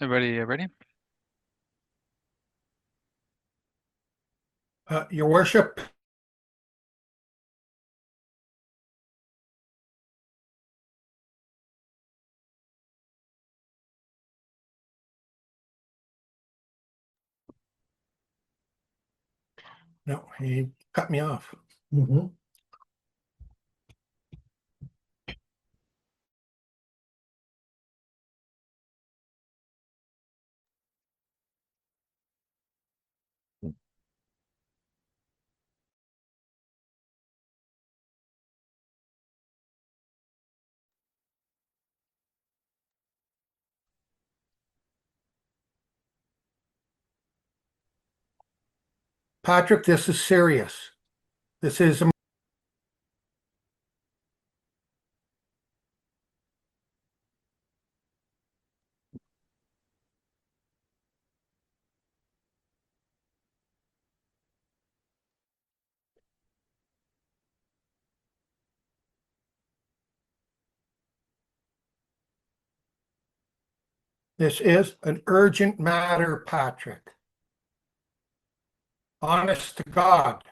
Everybody ready? Your worship, no, he cut me off. Patrick, this is serious. This is this is an urgent matter, Patrick. Honest to God.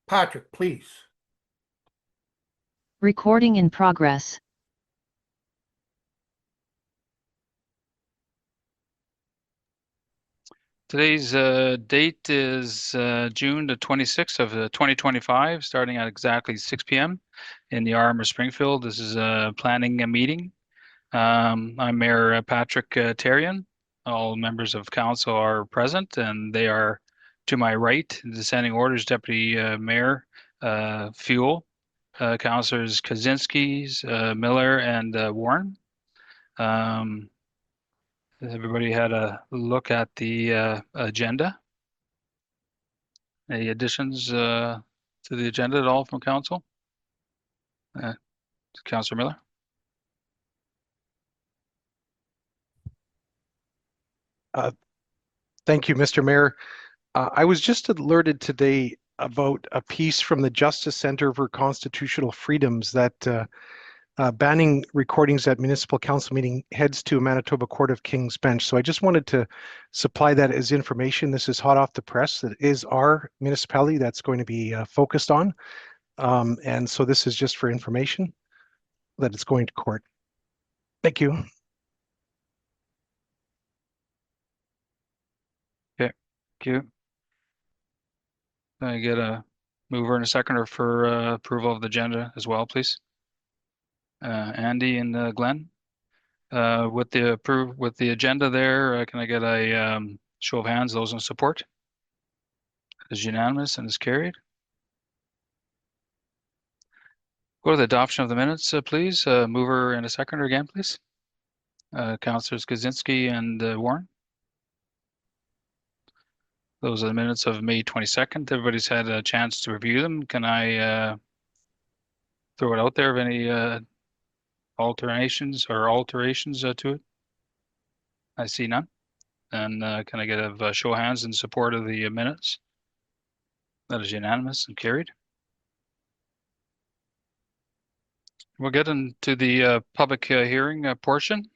Patrick, please. Recording in progress. Today's date is June the 26th of 2025, starting at exactly 6 p.m. in the RM of Springfield. This is a planning meeting. I'm Mayor Patrick Therrien. All members of council are present, and they are to my right. The descending orders, Deputy Mayor Fuel, Councillors Kaczynski, Miller, and Warren. Everybody had a look at the agenda. Any additions to the agenda at all from council? Councillor Miller? Thank you, Mr. Mayor. I was just alerted today about a piece from the Justice Center for Constitutional Freedoms that banning recordings at municipal council meeting heads to a Manitoba Court of King's Bench. So I just wanted to supply that as information. This is hot off the press. That is our municipality that's going to be focused on. And so this is just for information that it's going to court. Thank you. Okay, thank you. Can I get a mover and a seconder for approval of the agenda as well, please? Andy and Glenn. With the agenda there, can I get a show of hands? Those in support? Is unanimous and is carried. Go to the adoption of the minutes, please. Mover and a seconder again, please. Councillors Kaczynski and Warren. Those are the minutes of May 22nd. Everybody's had a chance to review them. Can I throw it out there of any alterations to it? I see none. And can I get a show of hands in support of the minutes? That is unanimous and carried. We'll get into the public hearing portion.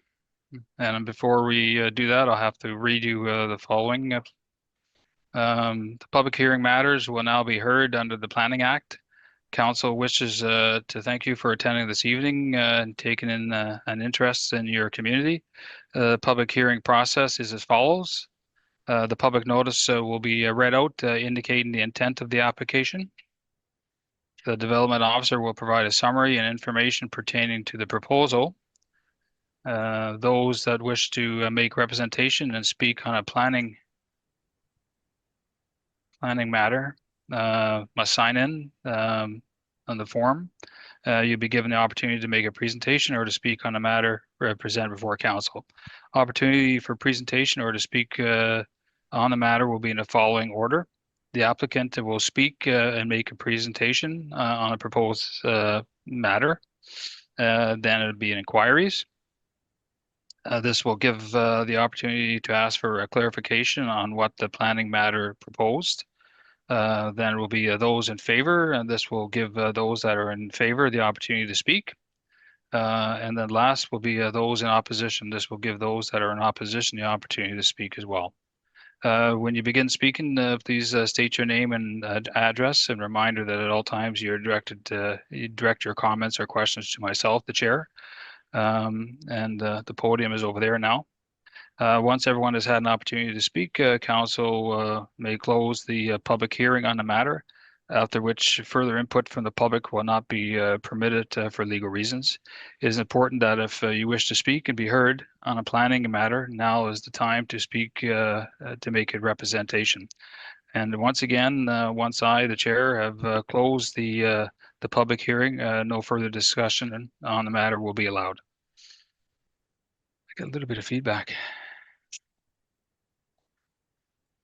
And before we do that, I'll have to read you the following. The public hearing matters will now be heard under the Planning Act. Council wishes to thank you for attending this evening and taking in an interest in your community. The public hearing process is as follows. The public notice will be read out indicating the intent of the application. The development officer will provide a summary and information pertaining to the proposal. Those that wish to make representation and speak on a planning matter must sign in on the form. You'll be given the opportunity to make a presentation or to speak on a matter presented before council. Opportunity for presentation or to speak on the matter will be in the following order. The applicant will speak and make a presentation on a proposed matter. Then it would be in inquiries. This will give the opportunity to ask for a clarification on what the planning matter proposed. Then it will be those in favor, and this will give those that are in favor the opportunity to speak. And then last will be those in opposition. This will give those that are in opposition the opportunity to speak as well. When you begin speaking, please state your name and address, and reminder that at all times you direct your comments or questions to myself, the chair. The podium is over there now. Once everyone has had an opportunity to speak, council may close the public hearing on the matter, after which further input from the public will not be permitted for legal reasons. It is important that if you wish to speak and be heard on a planning matter, now is the time to speak to make a representation. And once again, once I, the chair, have closed the public hearing, no further discussion on the matter will be allowed. I got a little bit of feedback.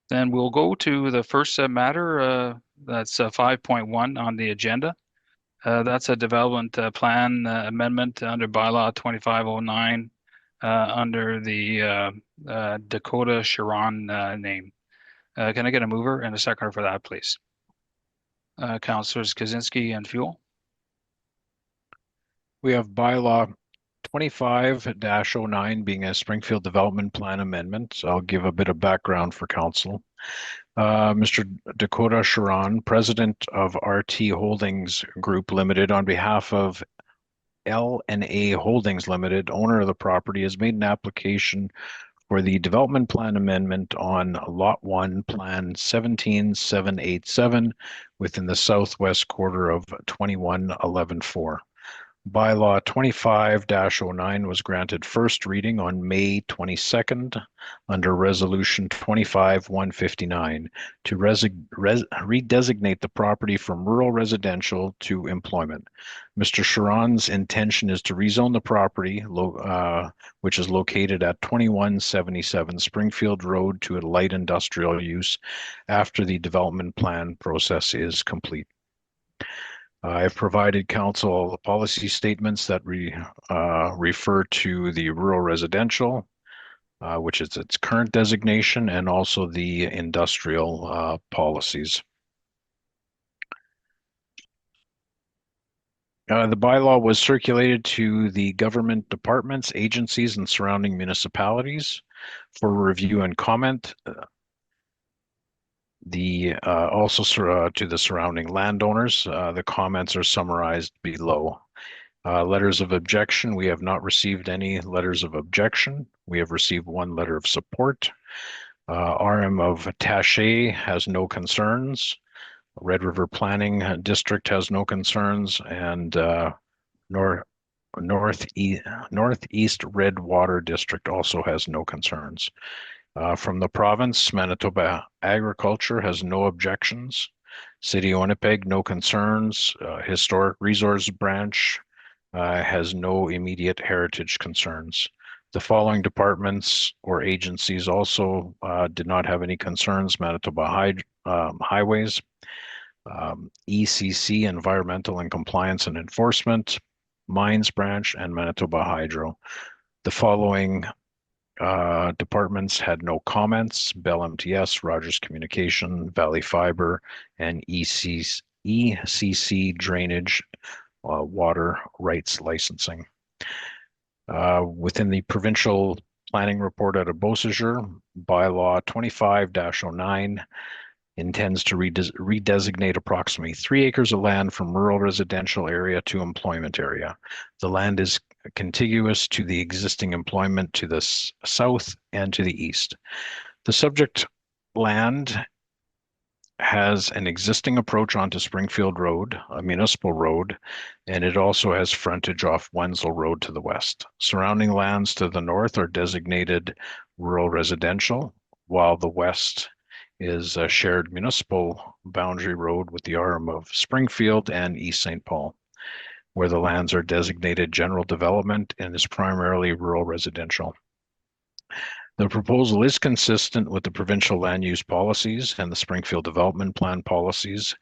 Then we'll go to the first matter, that's 5.1 on the agenda. That's a development plan amendment under bylaw 2509 under the Dakotah Charron name. Can I get a mover and a seconder for that, please? Councillors Kaczynski and Fuel. We have bylaw 25-09 being a Springfield Development Plan amendment. So I'll give a bit of background for council. Mr. Dakotah Charron, president of RT Holdings Group Limited, on behalf of L&A Holdings Limited, owner of the property, has made an application for the development plan amendment on Lot 1, Plan 17787 within the southwest quarter of 21-11-4. Bylaw 25-09 was granted first reading on May 22nd under Resolution 25-159 to redesignate the property from rural residential to employment. Mr. Charron's intention is to rezone the property, which is located at 2177 Springfield Road, to a light industrial use after the development plan process is complete. I've provided council policy statements that refer to the rural residential, which is its current designation, and also the industrial policies. The bylaw was circulated to the government departments, agencies, and surrounding municipalities for review and comment. Also to the surrounding landowners. The comments are summarized below. Letters of objection. We have not received any letters of objection. We have received one letter of support. RM of Taché has no concerns. Red River Planning District has no concerns, and Northeast Redwater District also has no concerns. From the province, Manitoba Agriculture has no objections. City of Winnipeg, no concerns. Historic Resource Branch has no immediate heritage concerns. The following departments or agencies also did not have any concerns: Manitoba Highways, ECC, Environmental and Compliance and Enforcement, Mines Branch, and Manitoba Hydro. The following departments had no comments: Bell MTS, Rogers Communication, Valley Fiber, and ECC Drainage Water Rights Licensing. Within the provincial planning report out of Beausejour, bylaw 25-09 intends to redesignate approximately 3 acres of land from rural residential area to employment area. The land is contiguous to the existing employment to the south and to the east. The subject land has an existing approach onto Springfield Road, a municipal road, and it also has frontage off Wenzel Road to the west. Surrounding lands to the north are designated rural residential, while the west is a shared municipal boundary road with the RM of Springfield and East St. Paul, where the lands are designated general development and is primarily rural residential. The proposal is consistent with the provincial land use policies and the Springfield Development Plan policies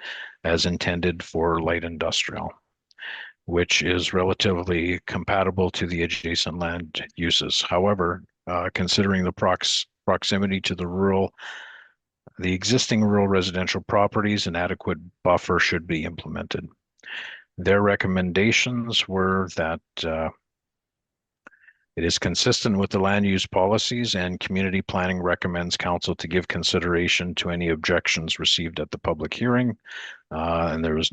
as intended for light industrial, which is relatively compatible to the adjacent land uses. However, considering the proximity to the existing rural residential properties, an adequate buffer should be implemented. Their recommendations were that it is consistent with the land use policies, and community planning recommends council to give consideration to any objections received at the public hearing. And there was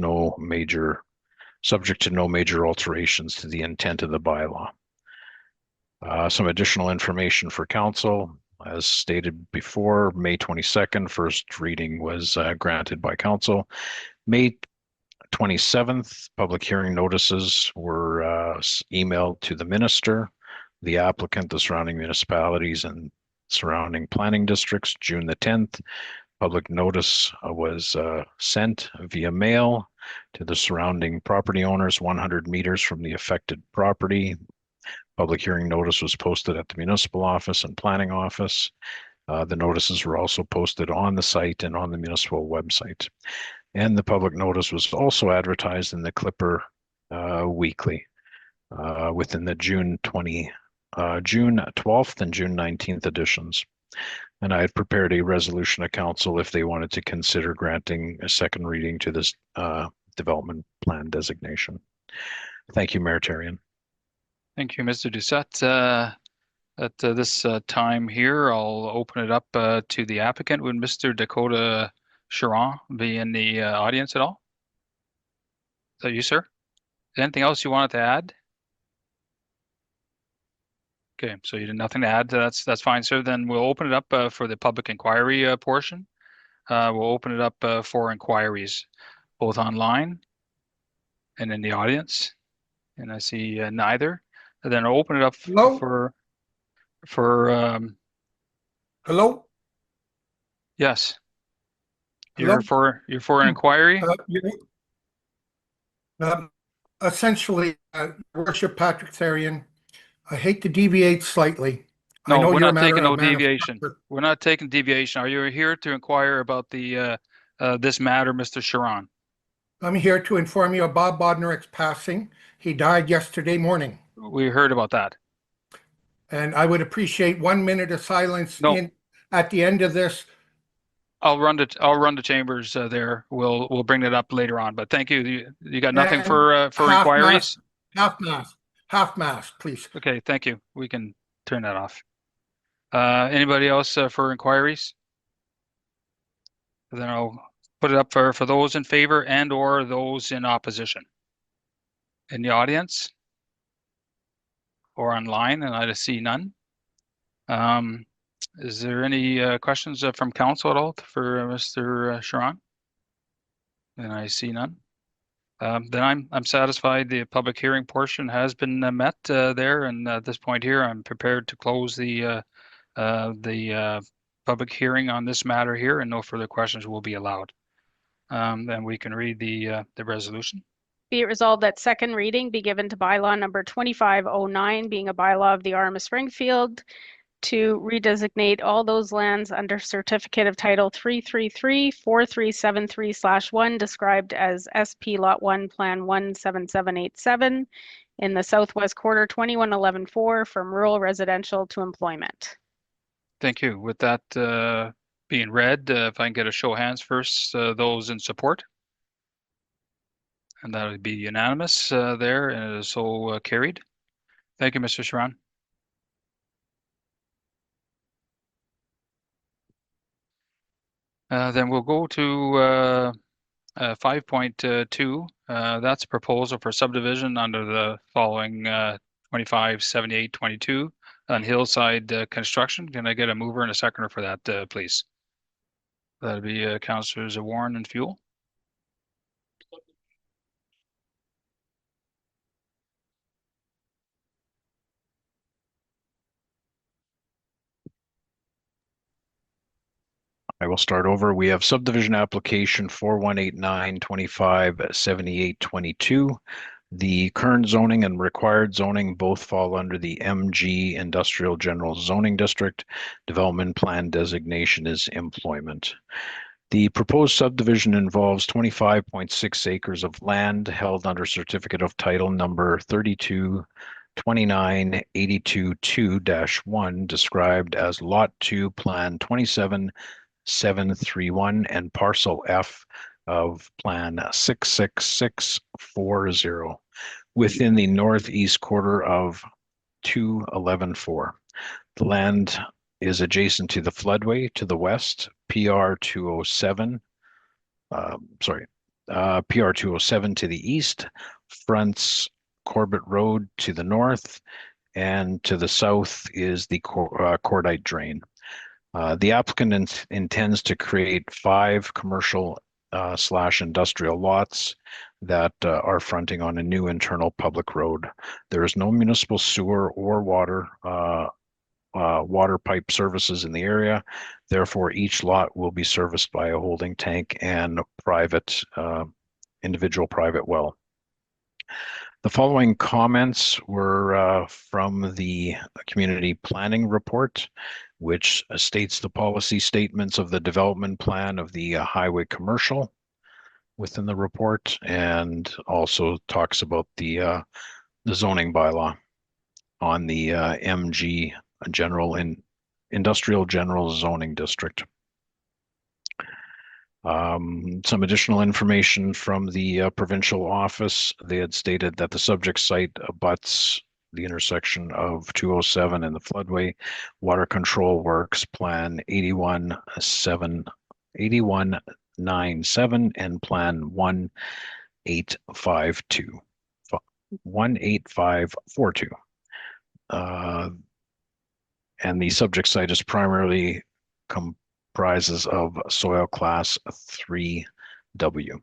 subject to no major alterations to the intent of the bylaw. Some additional information for council. As stated before, May 22nd, first reading was granted by council. May 27th, public hearing notices were emailed to the minister, the applicant, the surrounding municipalities, and surrounding planning districts. June the 10th, public notice was sent via mail to the surrounding property owners 100 meters from the affected property. Public hearing notice was posted at the municipal office and planning office. The notices were also posted on the site and on the municipal website. And the public notice was also advertised in the Clipper Weekly within the June 12th and June 19th editions. And I had prepared a resolution of council if they wanted to consider granting a second reading to this development plan designation. Thank you, Mayor Therrien. Thank you, Mr. Doucette. At this time here, I'll open it up to the applicant. Would Mr. Dakotah Charron be in the audience at all? Is that you, sir? Anything else you wanted to add? Okay, so you did nothing to add. That's fine, sir. Then we'll open it up for the public inquiry portion. We'll open it up for inquiries, both online and in the audience. And I see neither. And then I'll open it up Hello? for Hello? yes. Hello? You're for an inquiry? Essentially, Your Worship Patrick Therrien, I hate to deviate slightly. I No, know we're you're a not taking matter no of deviation. manufacture. We're not taking deviation. Are you here to inquire about the this matter, Mr. Charron? I'm here to inform you of Bob Bodnaruk's passing. He died yesterday morning. We heard about that. And I would appreciate 1 minute of silence No. at the end of this. I'll run the chambers there. We'll bring it up later on. But thank you. You got nothing And for inquiries? Half-mast, please. Okay, thank you. We can turn that off. Anybody else for inquiries? Then I'll put it up for those in favor and or those in opposition. In the audience or online, and I see none. Is there any questions from council at all for Mr. Charron? And I see none. Then I'm satisfied the public hearing portion has been met there, and at this point here, I'm prepared to close the public hearing on this matter here, and no further questions will be allowed. Then we can read the resolution. Be it resolved that second reading be given to bylaw number 2509, being a bylaw of the RM of Springfield, to redesignate all those lands under certificate of title 333-4373/1 described as SP Lot 1 Plan 17787 in the Southwest Quarter 2111-4 from rural residential to employment. Thank you. With that being read, if I can get a show of hands first, those in support. And that would be unanimous there, and it is so carried. Thank you, Mr. Charron. Then we'll go to 5.2. That's a proposal for subdivision under the following 257822 on Hillside construction. Can I get a mover and a seconder for that, please? That'd be Councillors Warren and Fuel. I will start over. We have subdivision application 4189-257822. The current zoning and required zoning both fall under the MG Industrial General Zoning District. Development plan designation is employment. The proposed subdivision involves 25.6 acres of land held under certificate of title number 322982-2-1, described as Lot 2, Plan 27731 and Parcel F, of Plan 66640 within the northeast quarter of 211-4. The land is adjacent to the floodway to the west, PR 207 to the east, fronts Corbett Road to the north, and to the south is the Cordite Drain. The applicant intends to create 5 commercial / industrial lots that are fronting on a new internal public road. There is no municipal sewer or water pipe services in the area. Therefore, each lot will be serviced by a holding tank and private, individual private well. The following comments were from the community planning report, which states the policy statements of the development plan of the highway commercial within the report, and also talks about the zoning bylaw on the MG general and industrial general zoning district. Some additional information from the provincial office. They had stated that the subject site abuts the intersection of 207 and the floodway. Water Control Works Plan 8197 and Plan 18542. And the subject site is primarily comprises of soil class 3W.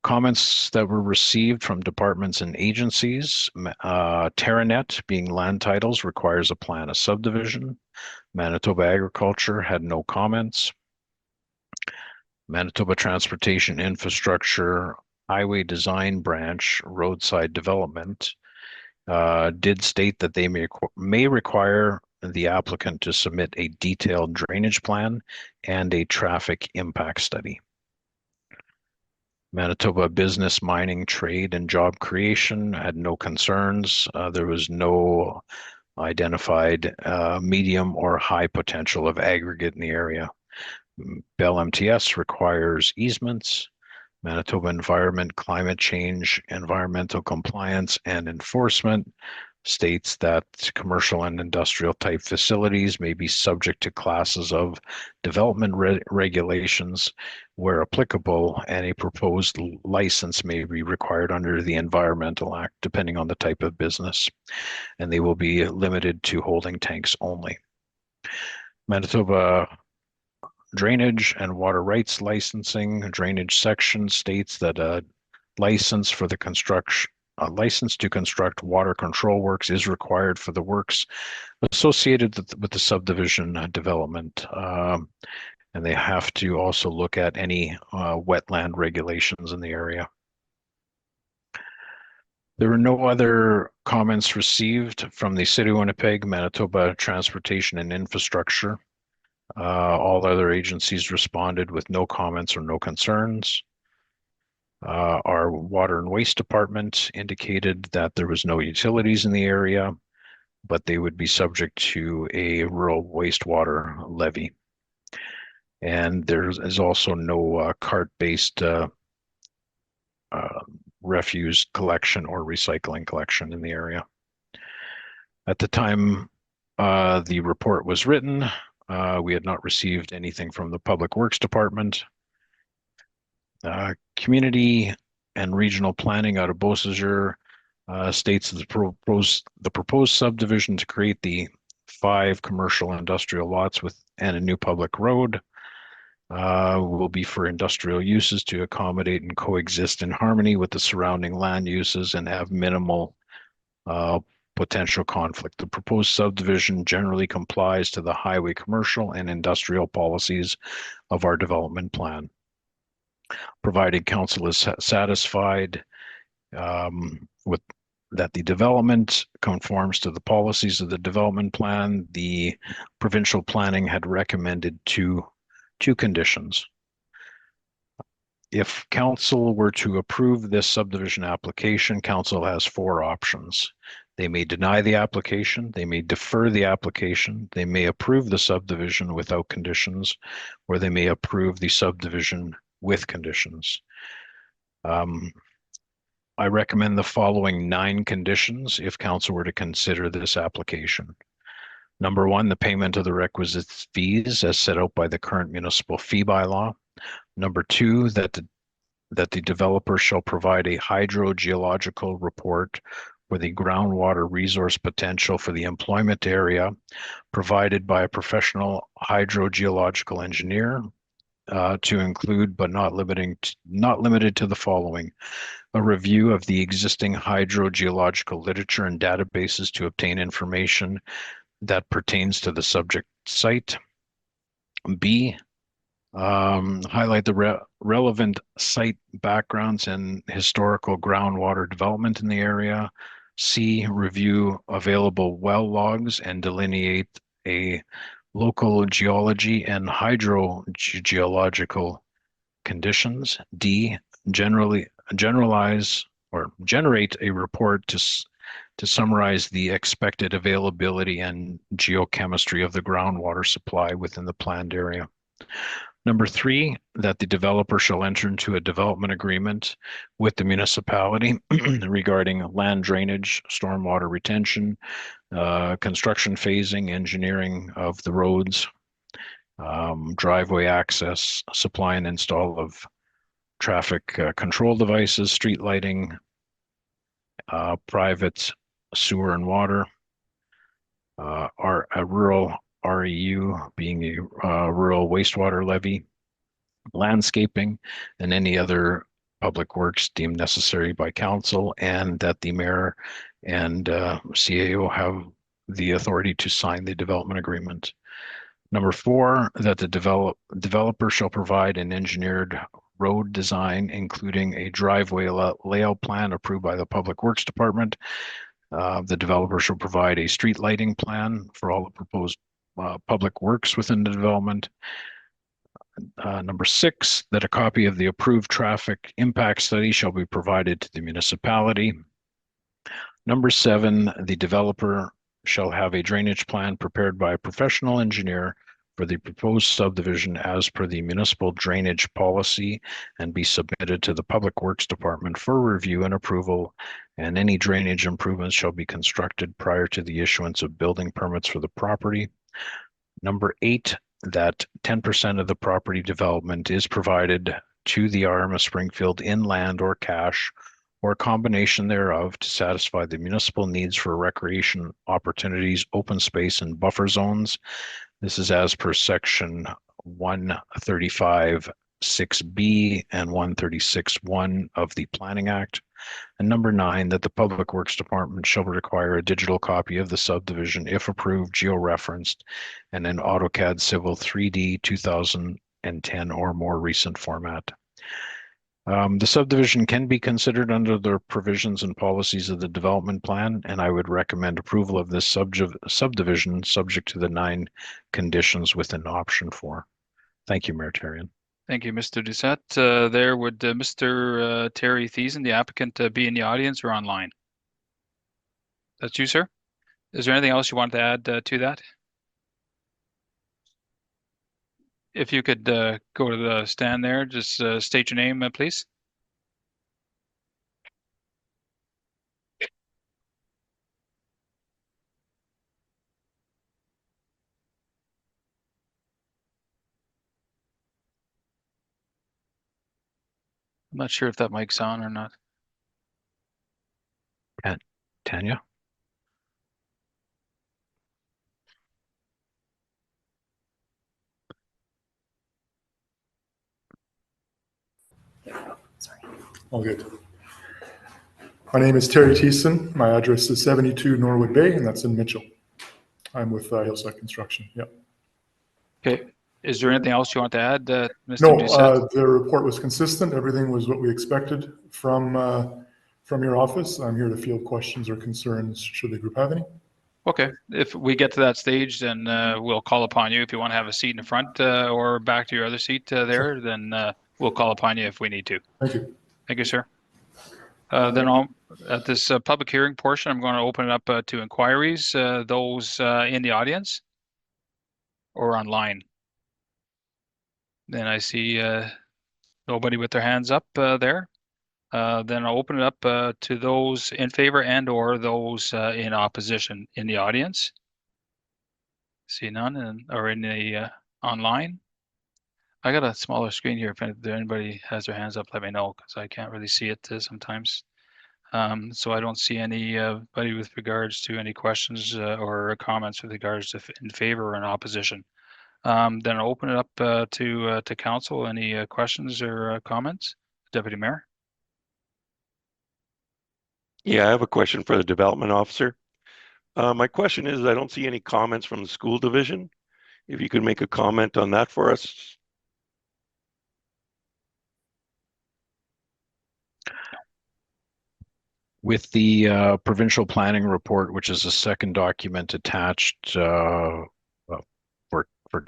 Comments that were received from departments and agencies. Terranet, being land titles, requires a plan of subdivision. Manitoba Agriculture had no comments. Manitoba Transportation Infrastructure Highway Design Branch Roadside Development did state that they may require the applicant to submit a detailed drainage plan and a traffic impact study. Manitoba Business, Mining, Trade, and Job Creation had no concerns. There was no identified medium or high potential of aggregate in the area. Bell MTS requires easements. Manitoba Environment, Climate Change, Environmental Compliance, and Enforcement states that commercial and industrial type facilities may be subject to classes of development regulations where applicable, and a proposed license may be required under the Environmental Act depending on the type of business, and they will be limited to holding tanks only. Manitoba Drainage and Water Rights Licensing Drainage section states that a license for the construction A license to construct water control works is required for the works associated with the subdivision development. And they have to also look at any wetland regulations in the area. There were no other comments received from the City of Winnipeg, Manitoba Transportation and Infrastructure. All other agencies responded with no comments or no concerns. Our Water and Waste Department indicated that there was no utilities in the area, but they would be subject to a rural wastewater levy. And there is also no cart-based refuse collection or recycling collection in the area. At the time the report was written, we had not received anything from the Public Works Department. Community and Regional Planning out of Beausejour states that the proposed subdivision to create the 5 commercial industrial lots and a new public road will be for industrial uses to accommodate and coexist in harmony with the surrounding land uses and have minimal potential conflict. The proposed subdivision generally complies to the highway commercial and industrial policies of our development plan. Provided council is satisfied with that the development conforms to the policies of the development plan, the provincial planning had recommended two conditions. If council were to approve this subdivision application, council has 4 options. They may deny the application, they may defer the application, they may approve the subdivision without conditions, or they may approve the subdivision with conditions. I recommend the following 9 conditions if council were to consider this application. Number 1, the payment of the requisite fees as set out by the current municipal fee bylaw. Number 2, that the developer shall provide a hydrogeological report for the groundwater resource potential for the employment area provided by a professional hydrogeological engineer to include but not limited to the following: a review of the existing hydrogeological literature and databases to obtain information that pertains to the subject site. B, highlight the relevant site backgrounds and historical groundwater development in the area. C, review available well logs and delineate a local geology and hydrogeological conditions. D, generalize or generate a report to summarize the expected availability and geochemistry of the groundwater supply within the planned area. Number 3, that the developer shall enter into a development agreement with the municipality regarding land drainage, stormwater retention, construction phasing, engineering of the roads, driveway access, supply and install of traffic control devices, street lighting, private sewer and water, a rural REU being a rural wastewater levy, landscaping, and any other public works deemed necessary by council, and that the mayor and CAO have the authority to sign the development agreement. Number 4, that the developer shall provide an engineered road design, including a driveway layout plan approved by the Public Works Department. The developer shall provide a street lighting plan for all the proposed public works within the development. Number 6, that a copy of the approved traffic impact study shall be provided to the municipality. Number 7, the developer shall have a drainage plan prepared by a professional engineer for the proposed subdivision as per the municipal drainage policy and be submitted to the Public Works Department for review and approval, and any drainage improvements shall be constructed prior to the issuance of building permits for the property. Number 8, that 10% of the property development is provided to the RM of Springfield in land or cash or a combination thereof to satisfy the municipal needs for recreation opportunities, open space, and buffer zones. This is as per section 135(6)B and 136(1) of the Planning Act. And number 9, that the Public Works Department shall require a digital copy of the subdivision if approved, geo-referenced, and in AutoCAD Civil 3D 2010 or more recent format. The subdivision can be considered under the provisions and policies of the development plan, and I would recommend approval of this subdivision subject to the 9 conditions within option 4. Thank you, Mayor Therrien. Thank you, Mr. Doucette. There would Mr. Terry Thiessen, the applicant, be in the audience or online? That's you, sir. Is there anything else you want to add to that? If you could go to the stand there, just state your name, please. I'm not sure if that mic's on or not. Tanya? Sorry. All good. My name is Terry Thiessen. My address is 72 Norwood Bay, and that's in Mitchell. I'm with Hillside Construction. Yep. Okay. Is there anything else you want to add, Mr. No, Doucette? the report was consistent. Everything was what we expected from your office. I'm here to field questions or concerns should the group have any. Okay. If we get to that stage, then we'll call upon you. If you want to have a seat in the front or back to your other seat there, sure. Then we'll call upon you if we need to. Thank you. Thank you, sir. Then at this public hearing portion, I'm going to open it up to inquiries, those in the audience or online. Then I see Nobody with their hands up there. Then I'll open it up to those in favor and or those in opposition in the audience. See none or in the online. I got a smaller screen here. If anybody has their hands up, let me know because I can't really see it sometimes. So I don't see anybody with regards to any questions or comments with regards to in favor or in opposition. Then I'll open it up to council. Any questions or comments? Deputy Mayor? Yeah, I have a question for the development officer. My question is, I don't see any comments from the school division. If you could make a comment on that for us. With the provincial planning report, which is a second document attached for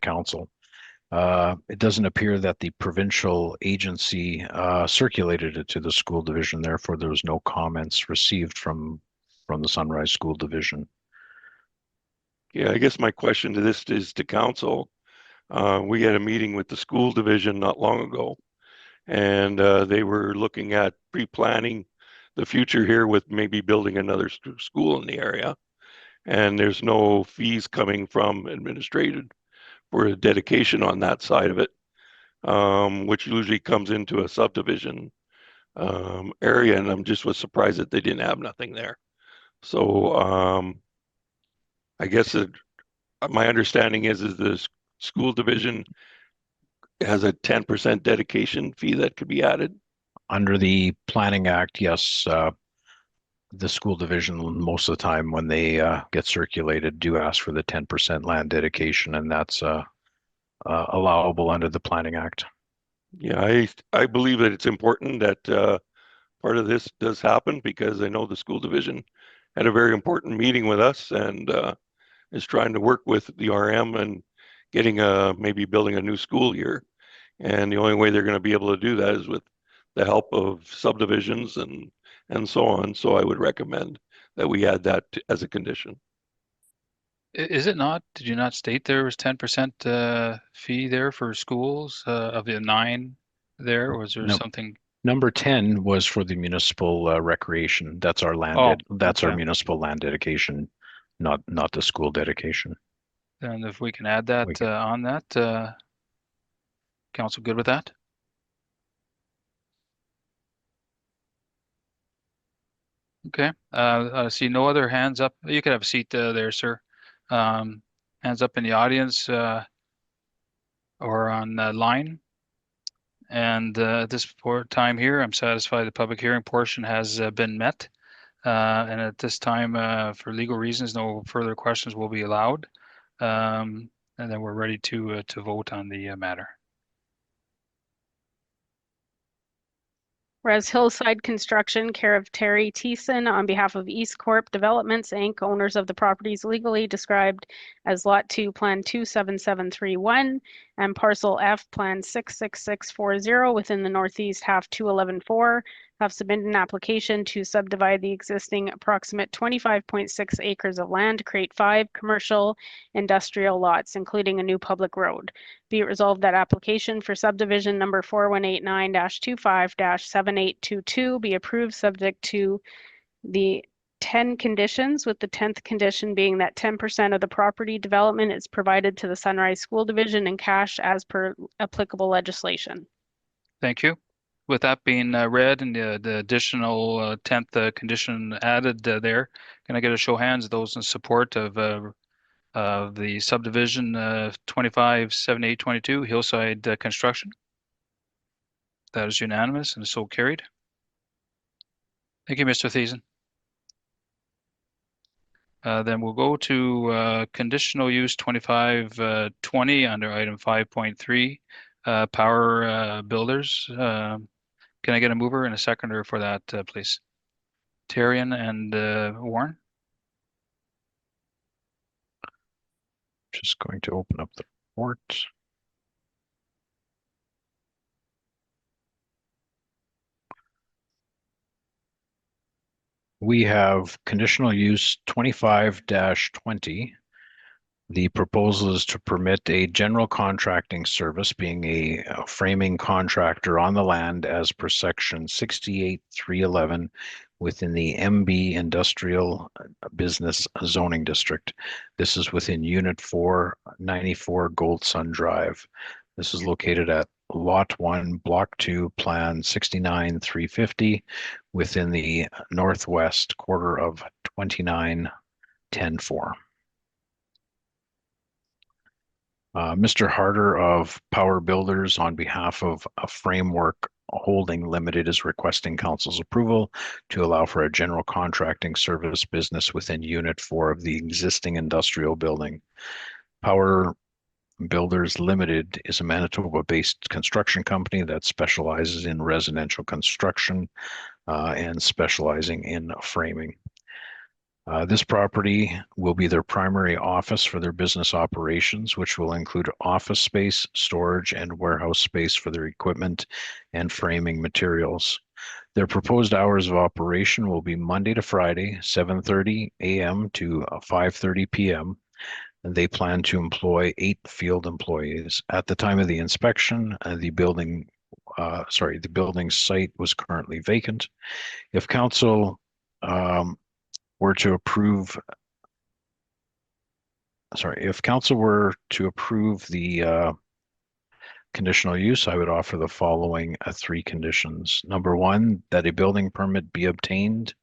council, it doesn't appear that the provincial agency circulated it to the school division. Therefore, there was no comments received from the Sunrise School Division. Yeah, I guess my question to this is to council. We had a meeting with the school division not long ago, and they were looking at pre-planning the future here with maybe building another school in the area. And there's no fees coming from administrated for a dedication on that side of it, which usually comes into a subdivision area. And I'm just was surprised that they didn't have nothing there. So I guess my understanding is the school division has a 10% dedication fee that could be added. Under the Planning Act, yes, the school division most of the time when they get circulated do ask for the 10% land dedication, and that's allowable under the Planning Act. Yeah, I believe that it's important that part of this does happen because I know the school division had a very important meeting with us and is trying to work with the RM and getting maybe building a new school here. And the only way they're going to be able to do that is with the help of subdivisions and so on. So I would recommend that we add that as a condition. Is it not? Did you not state there was 10% fee there for schools of the 9 there? Or was there No. something? Number 10 was for the municipal recreation. That's our land. That's our municipal land dedication, not the school dedication. And if we can add that on that, council good with that? Okay. I see no other hands up. You could have a seat there, sir. Hands up in the audience or on line. And at this time here, I'm satisfied the public hearing portion has been met. And at this time, for legal reasons, no further questions will be allowed. And then we're ready to vote on the matter. Whereas Hillside Construction, care of Terry Thiessen, on behalf of East Corp Developments, Inc., owners of the properties legally described as Lot 2, Plan 27731, and Parcel F, Plan 66640, within the Northeast Half 2114, have submitted an application to subdivide the existing approximate 25.6 acres of land to create 5 commercial industrial lots, including a new public road. Be it resolved that application for subdivision number 4189-25-7822 be approved subject to the 10 conditions, with the 10th condition being that 10% of the property development is provided to the Sunrise School Division in cash as per applicable legislation. Thank you. With that being read and the additional 10th condition added there, can I get a show of hands of those in support of the subdivision 257822 Hillside Construction? That is unanimous and so carried. Thank you, Mr. Thiessen. Then we'll go to conditional use 2520 under item 5.3, power builders. Can I get a mover and a seconder for that, please? Therrien and Warren. Just going to open up the report. We have conditional use 25-20 The proposal is to permit a general contracting service, being a framing contractor on the land as per section 68.311 within the MB Industrial Business Zoning District. This is within Unit 494 Gold Sun Drive. This is located at Lot 1, Block 2, Plan 69-350 within the northwest quarter of 29-10-4. Mr. Harder of Power Builders, on behalf of a Framework Holding Limited, is requesting council's approval to allow for a general contracting service business within Unit 4 of the existing industrial building. Power Builders Limited is a Manitoba-based construction company that specializes in residential construction and specializing in framing. This property will be their primary office for their business operations, which will include office space, storage, and warehouse space for their equipment and framing materials. Their proposed hours of operation will be Monday to Friday, 7:30 a.m. to 5:30 p.m. And they plan to employ 8 field employees. At the time of the inspection, the building site was currently vacant. If council were to approve, if council were to approve the conditional use, I would offer the following 3 conditions. Number 1, that a building permit be obtained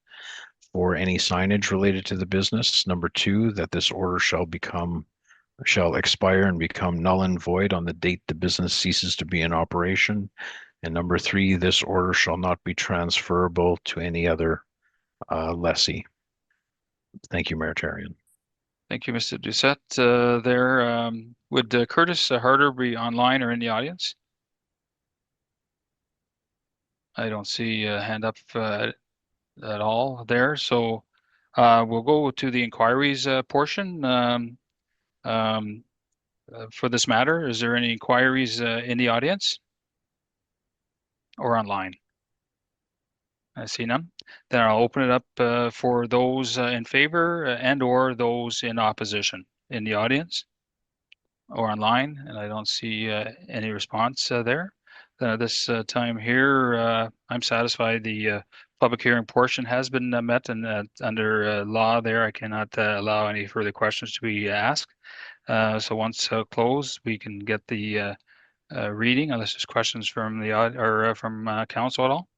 for any signage related to the business. Number 2, that this order shall expire and become null and void on the date the business ceases to be in operation. And number 3, this order shall not be transferable to any other lessee. Thank you, Mayor Therrien. Thank you, Mr. Doucette. Would Curtis Harder be online or in the audience? I don't see a hand up at all there. So we'll go to the inquiries portion for this matter. Is there any inquiries in the audience or online? I see none. Then I'll open it up for those in favor and or those in opposition in the audience or online, and I don't see any response there. This time here, I'm satisfied the public hearing portion has been met, and under law there, I cannot allow any further questions to be asked. So once closed, we can get the reading, unless there's questions from the from council at all.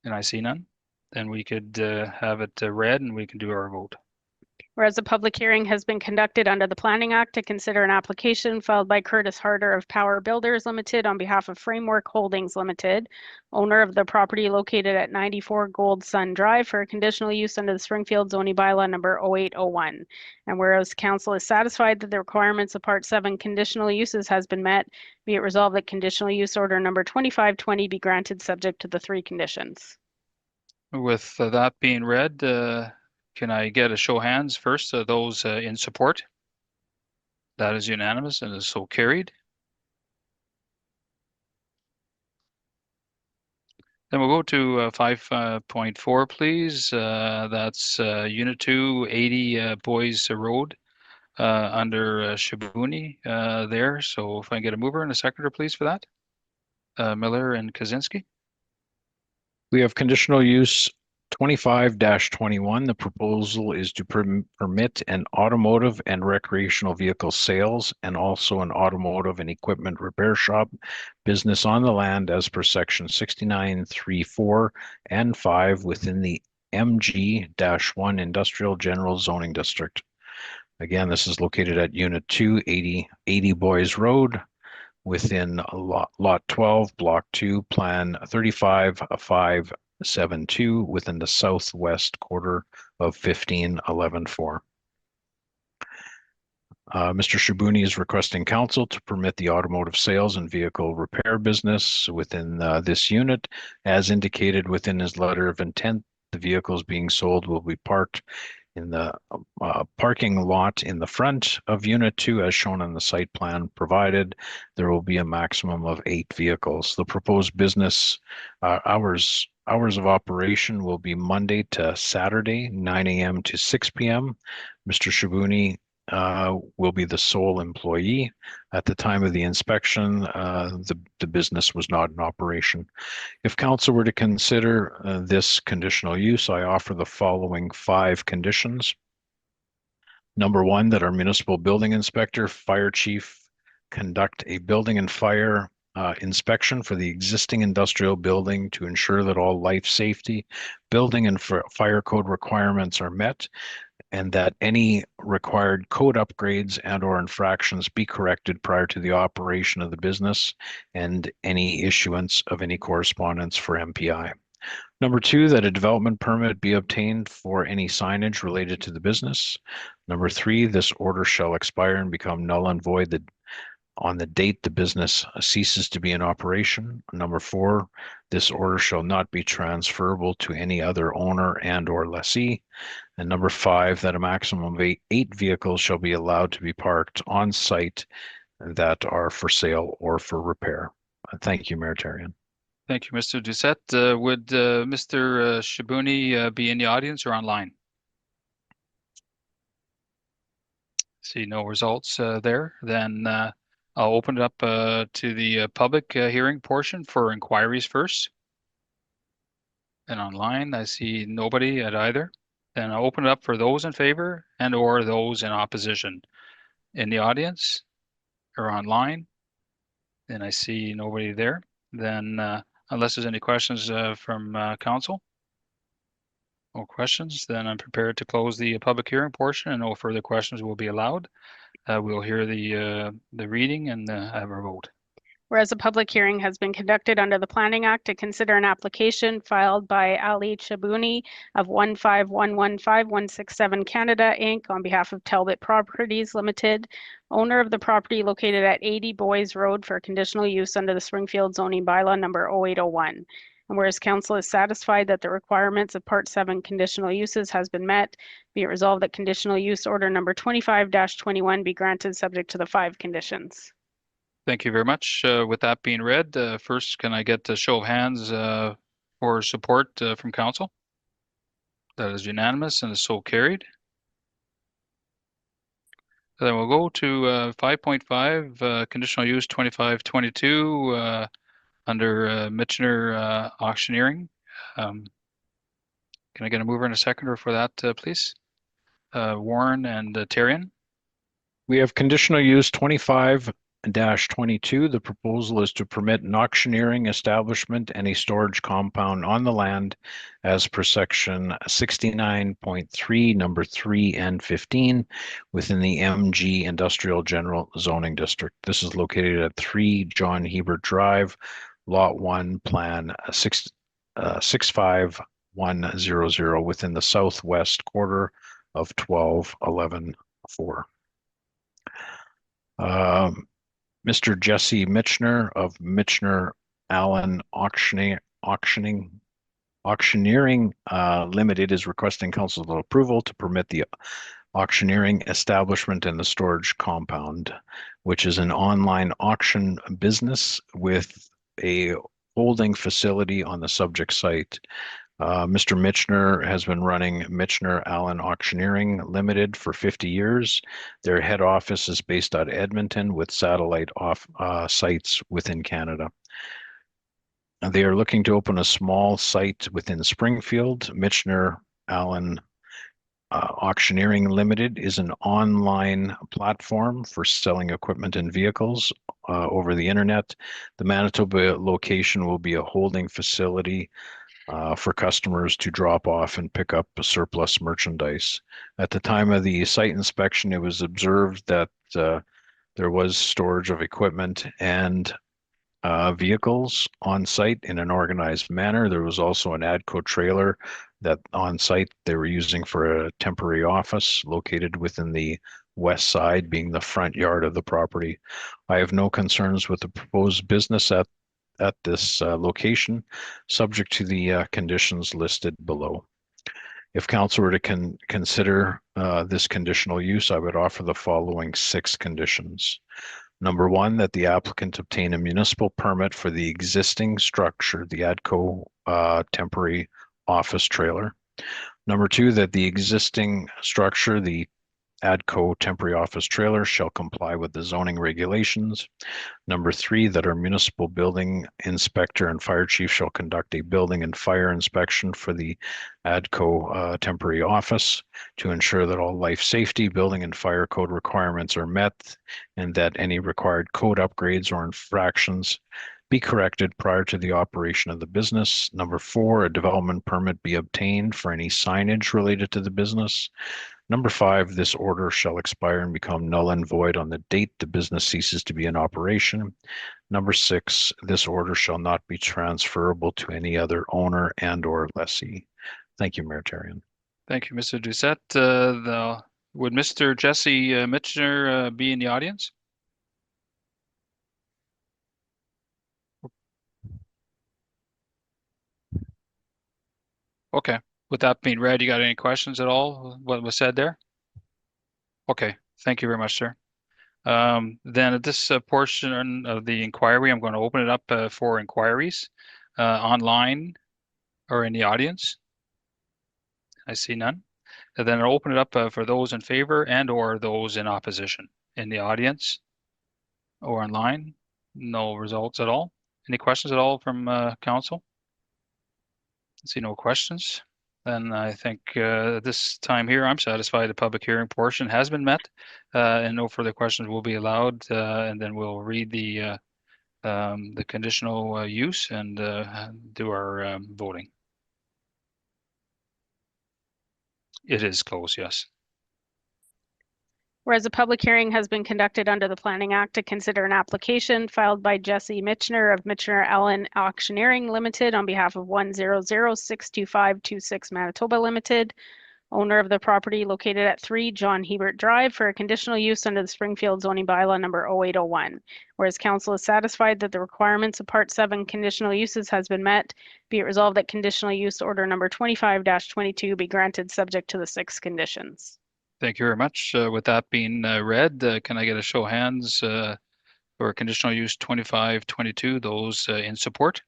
And I see none. Then we could have it read and we can do our vote. Whereas a public hearing has been conducted under the Planning Act to consider an application filed by Curtis Harder of Power Builders Limited on behalf of Framework Holdings Limited, owner of the property located at 94 Gold Sun Drive, for a conditional use under the Springfield zoning bylaw number 0801. And whereas council is satisfied that the requirements of Part 7 conditional uses has been met, be it resolved that conditional use order number 2520 be granted subject to the 3 conditions. With that being read, can I get a show of hands first? Those in support? That is unanimous and is so carried. Then we'll go to 5.4, please. That's Unit 2, 80 Boys Road under Chaabouni there. So if I can get a mover and a seconder, please, for that. Miller and Kaczynski. We have conditional use 25-21. The proposal is to permit an automotive and recreational vehicle sales and also an automotive and equipment repair shop business on the land as per section 69.3.4 and 5 within the MG-1 Industrial General Zoning District. Again, this is located at Unit 2, 80 Boys Road within Lot 12, Block 2, Plan 35-572 within the southwest quarter of 15-11-4. Mr. Chaabouni is requesting council to permit the automotive sales and vehicle repair business within this unit. As indicated within his letter of intent, the vehicles being sold will be parked in the parking lot in the front of Unit 2 as shown on the site plan provided. There will be a maximum of 8 vehicles. The proposed business hours of operation will be Monday to Saturday, 9 a.m. to 6 p.m. Mr. Chaabouni will be the sole employee. At the time of the inspection, the business was not in operation. If council were to consider this conditional use, I offer the following 5 conditions. Number 1, that our municipal building inspector, fire chief conduct a building and fire inspection for the existing industrial building to ensure that all life safety, building and fire code requirements are met, and that any required code upgrades and or infractions be corrected prior to the operation of the business and any issuance of any correspondence for MPI. Number 2, that a development permit be obtained for any signage related to the business. Number 3, this order shall expire and become null and void on the date the business ceases to be in operation. Number 4, this order shall not be transferable to any other owner and or lessee. And number 5, that a maximum of 8 vehicles shall be allowed to be parked on site that are for sale or for repair. Thank you, Mayor Therrien. Thank you, Mr. Doucette. Would Mr. Chaabouni be in the audience or online? See no results there. Then I'll open it up to the public hearing portion for inquiries first. And online, I see nobody at either. Then I'll open it up for those in favor and or those in opposition. In the audience or online, then I see nobody there. Then unless there's any questions from council. No questions, then I'm prepared to close the public hearing portion and no further questions will be allowed. We'll hear the reading and have our vote. Whereas a public hearing has been conducted under the Planning Act to consider an application filed by Ali Chaabouni of 15115-167 Canada Inc. on behalf of Talbot Properties Limited, owner of the property located at 80 Boys Road for conditional use under the Springfield zoning bylaw number 0801. And whereas council is satisfied that the requirements of Part 7 conditional uses has been met, be it resolved that conditional use order number 25-21 be granted subject to the 5 conditions. Thank you very much. With that being read, first, can I get a show of hands for support from council? That is unanimous and is so carried. Then we'll go to 5.5, conditional use 2522 under Michener Auctioneering. Can I get a mover and a seconder for that, please? Warren and Therrien. We have conditional use 25-22. The proposal is to permit an auctioneering establishment and a storage compound on the land as per section 69.3, number 3 and 15 within the MG Industrial General Zoning District. This is located at 3 John Hiebert Drive, Lot 1, Plan 65100 within the southwest quarter of 12-11-4. Mr. Jesse Michener of Michener Allen Auctioneering Limited is requesting council's approval to permit the auctioneering establishment and the storage compound, which is an online auction business with a holding facility on the subject site. Mr. Michener has been running Michener Allen Auctioneering Limited for 50 years. Their head office is based out of Edmonton with satellite sites within Canada. They are looking to open a small site within Springfield. Michener Allen Auctioneering Limited is an online platform for selling equipment and vehicles over the internet. The Manitoba location will be a holding facility for customers to drop off and pick up surplus merchandise. At the time of the site inspection, it was observed that there was storage of equipment and vehicles on site in an organized manner. There was also an ADCO trailer that on site they were using for a temporary office located within the west side, being the front yard of the property. I have no concerns with the proposed business at this location, subject to the conditions listed below. If council were to consider this conditional use, I would offer the following 6 conditions. Number 1, that the applicant obtain a municipal permit for the existing structure, the ADCO temporary office trailer. Number 2, that the existing structure, the ADCO temporary office trailer shall comply with the zoning regulations. Number 3, that our municipal building inspector and fire chief shall conduct a building and fire inspection for the ADCO temporary office to ensure that all life safety, building and fire code requirements are met and that any required code upgrades or infractions be corrected prior to the operation of the business. Number 4, a development permit be obtained for any signage related to the business. Number 5, this order shall expire and become null and void on the date the business ceases to be in operation. Number 6, this order shall not be transferable to any other owner and or lessee. Thank you, Mayor Therrien. Thank you, Mr. Doucette. Would Mr. Jesse Michener be in the audience? Okay. With that being read, you got any questions at all? What was said there? Okay. Thank you very much, sir. Then at this portion of the inquiry, I'm going to open it up for inquiries online or in the audience. I see none. And then I'll open it up for those in favor and or those in opposition in the audience or online. No results at all. Any questions at all from council? I see no questions. Then I think this time here, I'm satisfied the public hearing portion has been met and no further questions will be allowed. And then we'll read the conditional use and do our voting. It is closed, yes. Whereas a public hearing has been conducted under the Planning Act to consider an application filed by Jesse Michener of Michener Allen Auctioneering Limited on behalf of 100-62526 Manitoba Limited, owner of the property located at 3 John Hiebert Drive for a conditional use under the Springfield zoning bylaw number 0801. Whereas council is satisfied that the requirements of Part 7 conditional uses has been met, be it resolved that conditional use order number 25-22 be granted subject to the 6 conditions. Thank you very much. With that being read, can I get a show of hands for conditional use 2522, those in support?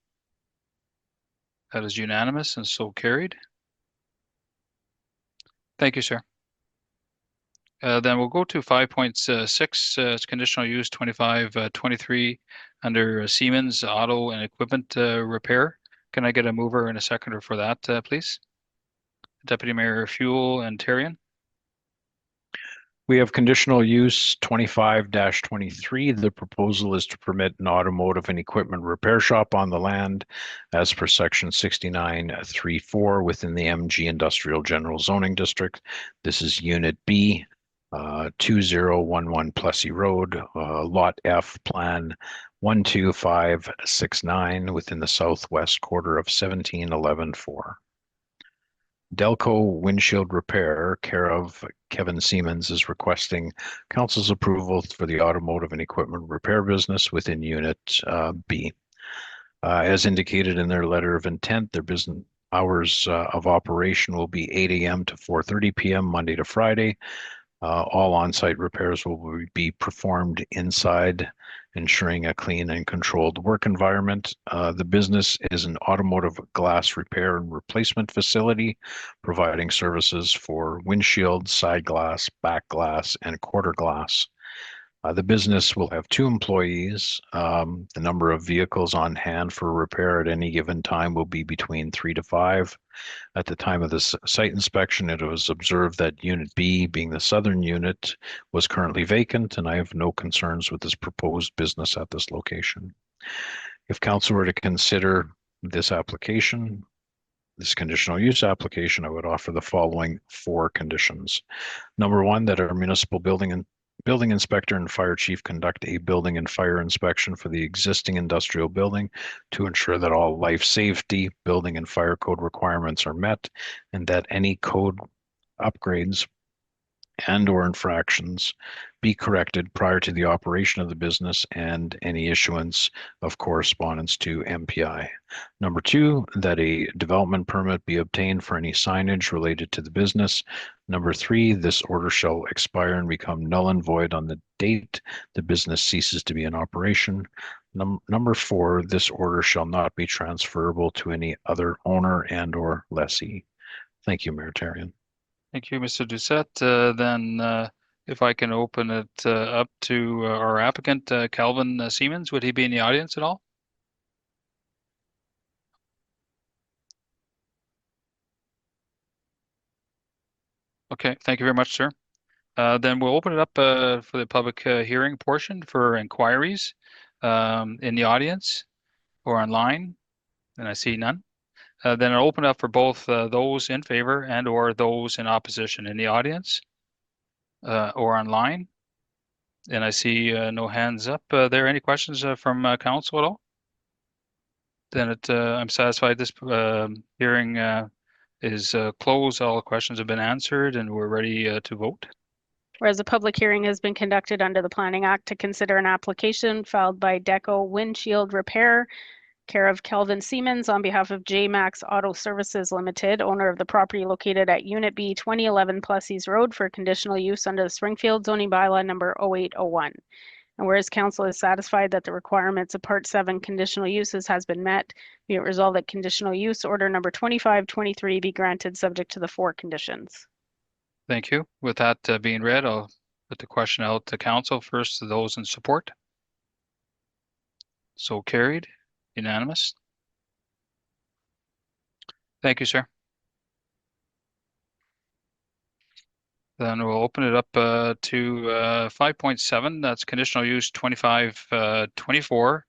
That is unanimous and so carried. Thank you, sir. Then we'll go to 5.6, conditional use 2523 under Siemens auto and equipment repair. Can I get a mover and a seconder for that, please? Deputy Mayor Fuel and Therrien. We have conditional use 25-23. The proposal is to permit an automotive and equipment repair shop on the land as per section 69.3.4 within the MG Industrial General Zoning District. This is Unit B, 2011 Plessis Road, Lot F, Plan 12569 within the southwest quarter of 1711-4. Delco Windshield Repair, care of Kevin Siemens, is requesting council's approval for the automotive and equipment repair business within Unit B. As indicated in their letter of intent, their business hours of operation will be 8 a.m. to 4:30 p.m. Monday to Friday. All on-site repairs will be performed inside, ensuring a clean and controlled work environment. The business is an automotive glass repair and replacement facility, providing services for windshield, side glass, back glass, and quarter glass. The business will have 2 employees. The number of vehicles on hand for repair at any given time will be between 3 to 5. At the time of the site inspection, it was observed that Unit B, being the southern unit, was currently vacant, and I have no concerns with this proposed business at this location. If council were to consider this application, this conditional use application, I would offer the following 4 conditions. Number 1, that our municipal building inspector and fire chief conduct a building and fire inspection for the existing industrial building to ensure that all life safety, building and fire code requirements are met and that any code upgrades and or infractions be corrected prior to the operation of the business and any issuance of correspondence to MPI. Number 2, that a development permit be obtained for any signage related to the business. Number 3, this order shall expire and become null and void on the date the business ceases to be in operation. Number 4, this order shall not be transferable to any other owner and or lessee. Thank you, Mayor Therrien. Thank you, Mr. Doucette. Then if I can open it up to our applicant, Calvin Siemens. Would he be in the audience at all? Okay, thank you very much, sir. Then we'll open it up for the public hearing portion for inquiries in the audience or online, and I see none. Then I'll open it up for both those in favor and or those in opposition in the audience or online. And I see no hands up. There any questions from council at all? Then I'm satisfied this hearing is closed. All questions have been answered and we're ready to vote. Whereas a public hearing has been conducted under the Planning Act to consider an application filed by Deco Windshield Repair, care of Kelvin Siemens, on behalf of JMax Auto Services Limited, owner of the property located at Unit B, 2011 Plessis Road, for conditional use under the Springfield zoning bylaw number 0801. And whereas council is satisfied that the requirements of Part 7 conditional uses has been met, be it resolved that conditional use order number 2523 be granted subject to the 4 conditions. Thank you. With that being read, I'll put the question out to council first, to those in support. So carried, unanimous. Thank you, sir. Then we'll open it up to 5.7. That's conditional use 2524.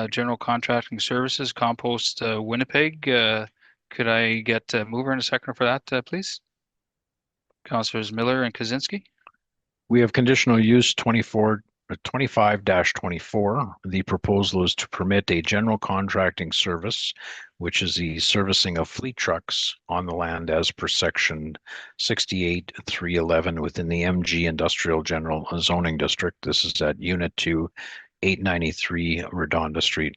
General contracting services, Compost Winnipeg. Could I get a mover and a seconder for that, please? Councillors Miller and Kaczynski. We have conditional use 25-24. The proposal is to permit a general contracting service, which is the servicing of fleet trucks on the land as per section 68-311 within the MG Industrial General Zoning District. This is at Unit 2, 893 Redonda Street,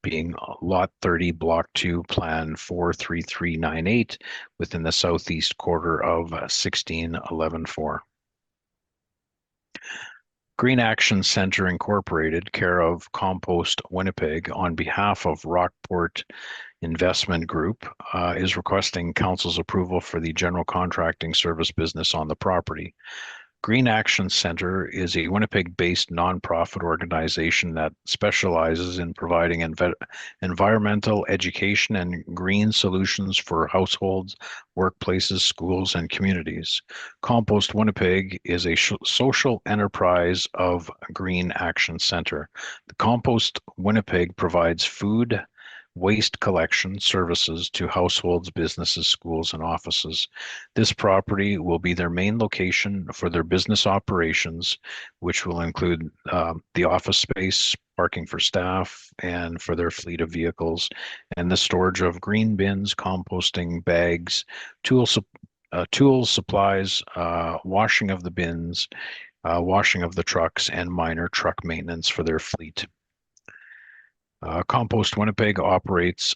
being Lot 30, Block 2, Plan 43398 within the southeast quarter of 16114. Green Action Center Incorporated, care of Compost Winnipeg, on behalf of Rockport Investment Group, is requesting council's approval for the general contracting service business on the property. Green Action Center is a Winnipeg-based nonprofit organization that specializes in providing environmental education and green solutions for households, workplaces, schools, and communities. Compost Winnipeg is a social enterprise of Green Action Center. The Compost Winnipeg provides food, waste collection services to households, businesses, schools, and offices. This property will be their main location for their business operations, which will include the office space, parking for staff, and for their fleet of vehicles, and the storage of green bins, composting bags, tools, supplies, washing of the bins, washing of the trucks, and minor truck maintenance for their fleet. Compost Winnipeg operates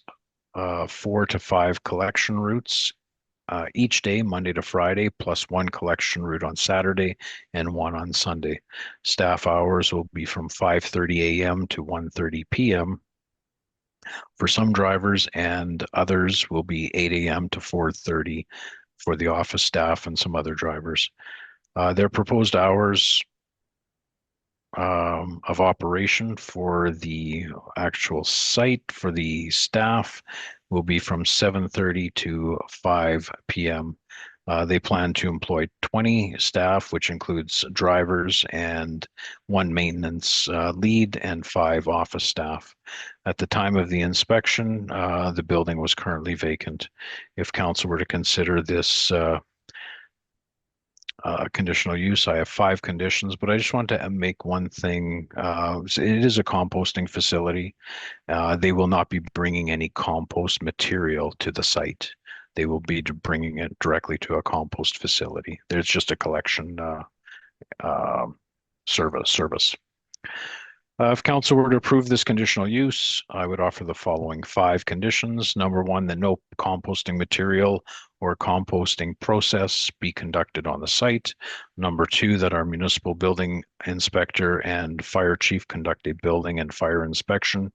4 to 5 collection routes each day, Monday to Friday, plus 1 collection route on Saturday and 1 on Sunday. Staff hours will be from 5:30 a.m. to 1:30 p.m. for some drivers, and others will be 8 a.m. to 4:30 for the office staff and some other drivers. Their proposed hours of operation for the actual site for the staff will be from 7:30 to 5 p.m. They plan to employ 20 staff, which includes drivers and 1 maintenance lead and 5 office staff. At the time of the inspection, the building was currently vacant. If council were to consider this conditional use, I have 5 conditions, but I just want to make one thing. It is a composting facility. They will not be bringing any compost material to the site. They will be bringing it directly to a compost facility. There's just a collection service. If council were to approve this conditional use, I would offer the following 5 conditions. Number 1, that no composting material or composting process be conducted on the site. Number 2, that our municipal building inspector and fire chief conduct a building and fire inspection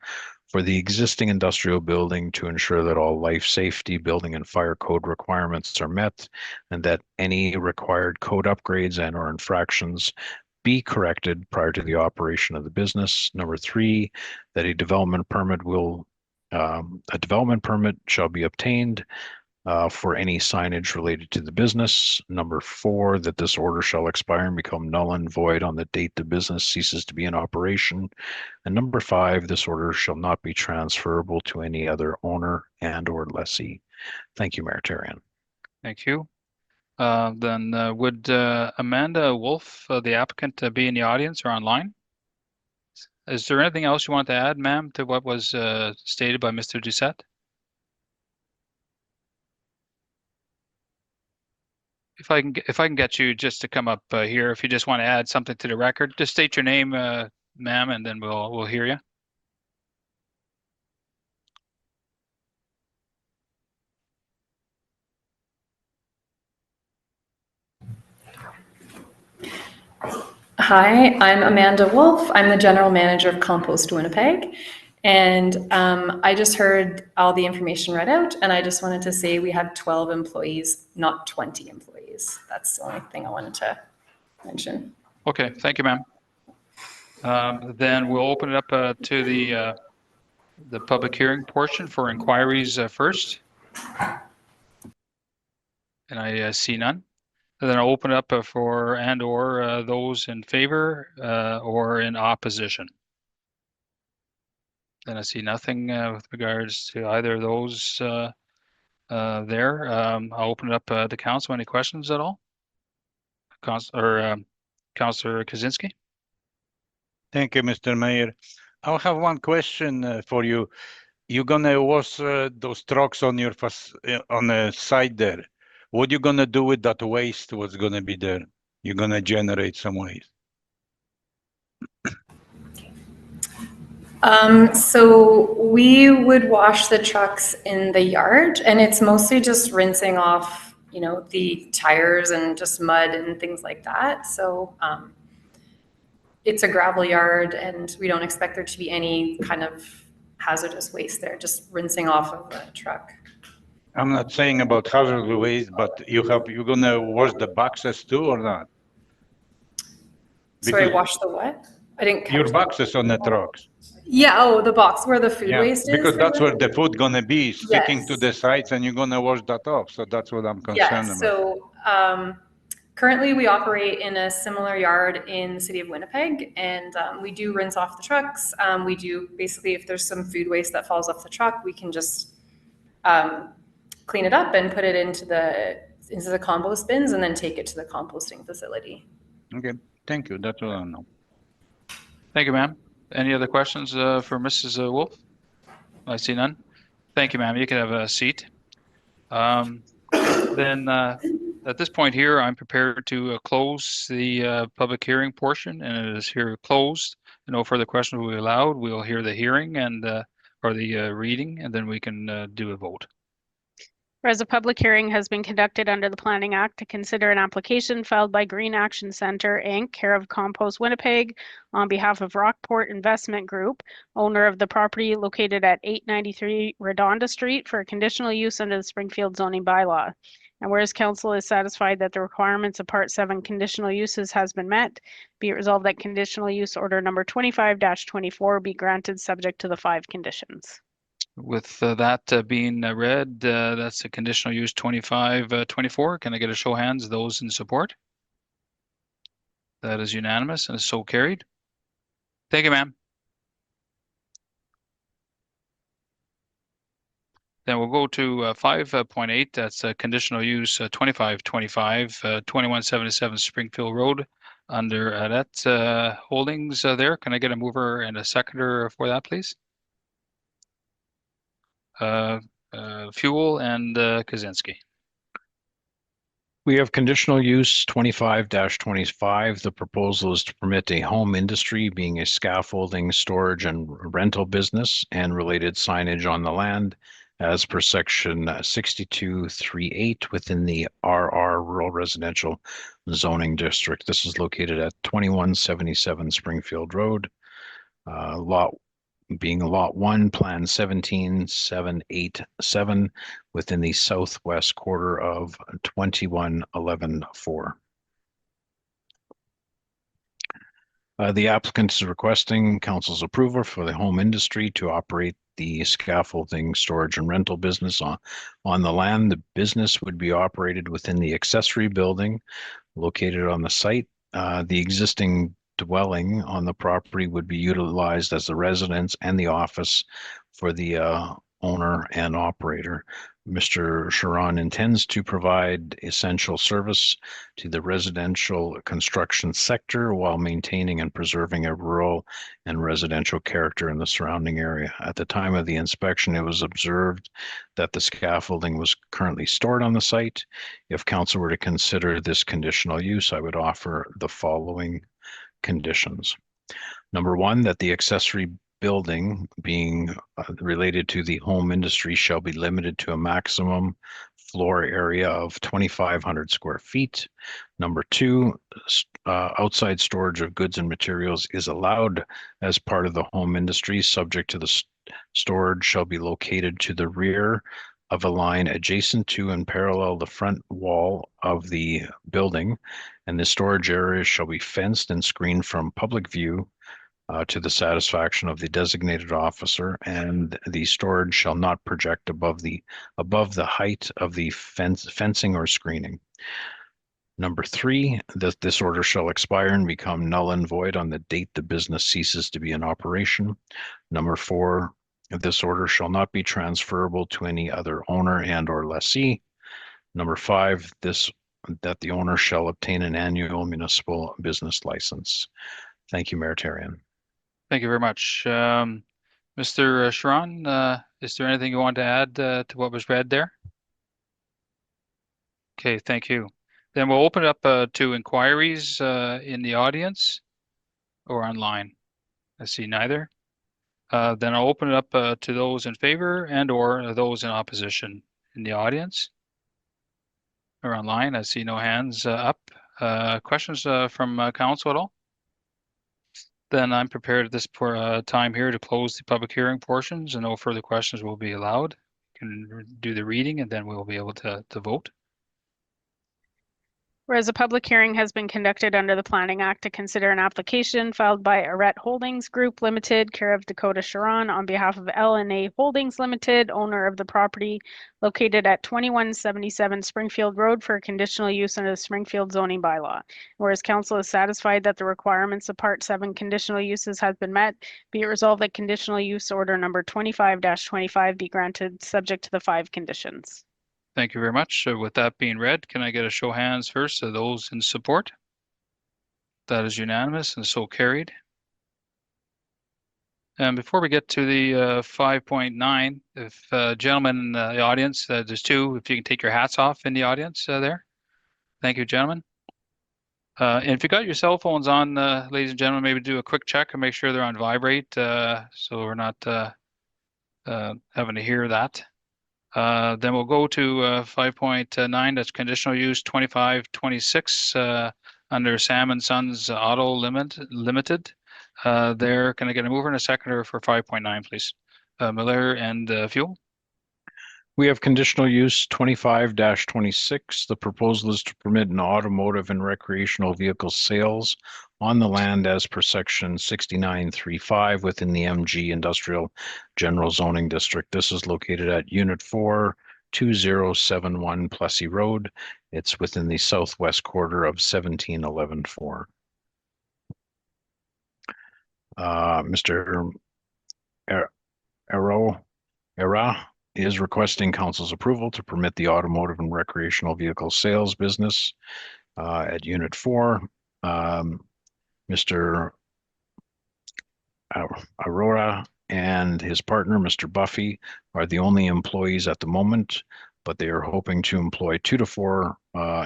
for the existing industrial building to ensure that all life safety, building and fire code requirements are met, and that any required code upgrades and or infractions be corrected prior to the operation of the business. Number 3, that a development permit shall be obtained for any signage related to the business. Number 4, that this order shall expire and become null and void on the date the business ceases to be in operation. And number 5, this order shall not be transferable to any other owner and or lessee. Thank you, Mayor Therrien. Thank you. Then would Amanda Wolf, the applicant, be in the audience or online? Is there anything else you want to add, ma'am, to what was stated by Mr. Doucette? If I can get you just to come up here, if you just want to add something to the record, just state your name, ma'am, and then we'll hear you. Hi, I'm Amanda Wolf. I'm the general manager of Compost Winnipeg. And I just heard all the information read out, and I just wanted to say we have 12 employees, not 20 employees. That's the only thing I wanted to mention. Okay, thank you, ma'am. Then we'll open it up to the public hearing portion for inquiries first. And I see none. And then I'll open it up for and or those in favor or in opposition. And I see nothing with regards to either of those there. I'll open it up to council. Any questions at all? Councillor Kaczynski? Thank you, Mr. Mayor. I have one question for you. You're gonna wash those trucks on your on the side there. What you gonna do with that waste? What's gonna be there? You're gonna generate some waste. So we would wash the trucks in the yard, and it's mostly just rinsing off, you know, the tires and just mud and things like that. So it's a gravel yard, and we don't expect there to be any kind of hazardous waste there, just rinsing off of the truck. I'm not saying about hazardous waste, but you're gonna wash the boxes too or not? Sorry, wash the what? I didn't catch your that. boxes on the trucks. Yeah, oh, the box where the food waste is. Because that's where the food gonna be sticking to Yes. the sides, and you're gonna wash that off. So that's what I'm concerned about. So currently we operate in a similar yard in the city of Winnipeg, and we do rinse off the trucks. We do basically, if there's some food waste that falls off the truck, we can just clean it up and put it into the compost bins and then take it to the composting facility. Okay, thank you. That's all I know. Thank you, ma'am. Any other questions for Mrs. Wolf? I see none. Thank you, ma'am. You can have a seat. Then at this point here, I'm prepared to close the public hearing portion, and it is here closed. No further questions will be allowed. We'll hear the hearing and or the reading, and then we can do a vote. Whereas a public hearing has been conducted under the Planning Act to consider an application filed by Green Action Centre, Inc., care of Compost Winnipeg, on behalf of Rockport Investment Group, owner of the property located at 893 Redonda Street, for conditional use under the Springfield zoning bylaw. And whereas council is satisfied that the requirements of Part 7 conditional uses has been met, be it resolved that conditional use order number 25-24 be granted subject to the 5 conditions. With that being read, that's a conditional use 25-24. Can I get a show of hands, those in support? That is unanimous and is so carried. Thank you, ma'am. Then we'll go to 5.8. That's a conditional use 25-25, 2177 Springfield Road under Arete Holdings there. Can I get a mover and a seconder for that, please? Fuel and Kaczynski. We have conditional use 25-25. The proposal is to permit a home industry, being a scaffolding, storage, and rental business, and related signage on the land as per section 6238 within the RR Rural Residential Zoning District. This is located at 2177 Springfield Road, lot being Lot 1, Plan 17787, within the southwest quarter of 2111-4. The applicant is requesting council's approval for the home industry to operate the scaffolding, storage, and rental business on the land. The business would be operated within the accessory building located on the site. The existing dwelling on the property would be utilized as the residence and the office for the owner and operator. Mr. Charron intends to provide essential service to the residential construction sector while maintaining and preserving a rural and residential character in the surrounding area. At the time of the inspection, it was observed that the scaffolding was currently stored on the site. If council were to consider this conditional use, I would offer the following conditions. Number one, that the accessory building being related to the home industry shall be limited to a maximum floor area of 2,500 square feet. Number two, outside storage of goods and materials is allowed as part of the home industry, subject to the storage shall be located to the rear of a line adjacent to and parallel the front wall of the building, and the storage areas shall be fenced and screened from public view to the satisfaction of the designated officer, and the storage shall not project above the height of the fencing or screening. Number three, that this order shall expire and become null and void on the date the business ceases to be in operation. Number four, this order shall not be transferable to any other owner and or lessee. Number five, that the owner shall obtain an annual municipal business license. Thank you, Mayor Therrien. Thank you very much. Mr. Charron, is there anything you want to add to what was read there? Okay, thank you. Then we'll open it up to inquiries in the audience or online. I see neither. Then I'll open it up to those in favor and or those in opposition in the audience or online. I see no hands up. Questions from council at all? Then I'm prepared at this time here to close the public hearing portions, and no further questions will be allowed. You can do the reading and then we'll be able to vote. Whereas a public hearing has been conducted under the Planning Act to consider an application filed by Arete Holdings Group Limited, care of Dakotah Charron, on behalf of L&A Holdings Limited, owner of the property located at 2177 Springfield Road, for conditional use under the Springfield zoning bylaw. Whereas council is satisfied that the requirements of Part 7 conditional uses have been met, be it resolved that conditional use order number 25-25 be granted, subject to the 5 conditions. Thank you very much. With that being read, can I get a show of hands first of those in support? That is unanimous and so carried. And before we get to the 5.9, if gentlemen in the audience, there's two, if you can take your hats off in the audience there. Thank you, gentlemen. And if you got your cell phones on, ladies and gentlemen, maybe do a quick check and make sure they're on vibrate, so we're not having to hear that. Then we'll go to 5.9, that's conditional use 2526 under Sam and Sons Auto Limited. There, can I get a mover and a seconder for 5.9, please? Miller and Fuel. We have conditional use 25-26. The proposal is to permit an automotive and recreational vehicle sales on the land as per section 6935 within the MG Industrial General Zoning District. This is located at Unit 4, 2071 Plessis Road. It's within the southwest quarter of 1711-4. Mr. Arora is requesting council's approval to permit the automotive and recreational vehicle sales business at Unit 4. Mr. Arora and his partner, Mr. Buffy, are the only employees at the moment, but they are hoping to employ 2 to 4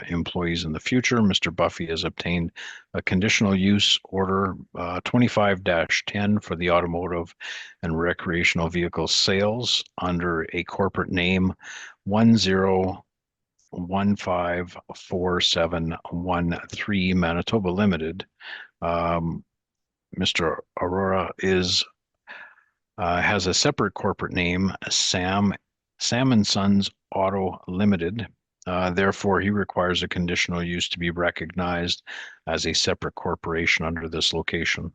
employees in the future. Mr. Buffy has obtained a conditional use order 25-10 for the automotive and recreational vehicle sales under a corporate name 10154713 Manitoba Limited. Mr. Arora is has a separate corporate name, Sam and Sons Auto Limited. Therefore, he requires a conditional use to be recognized as a separate corporation under this location.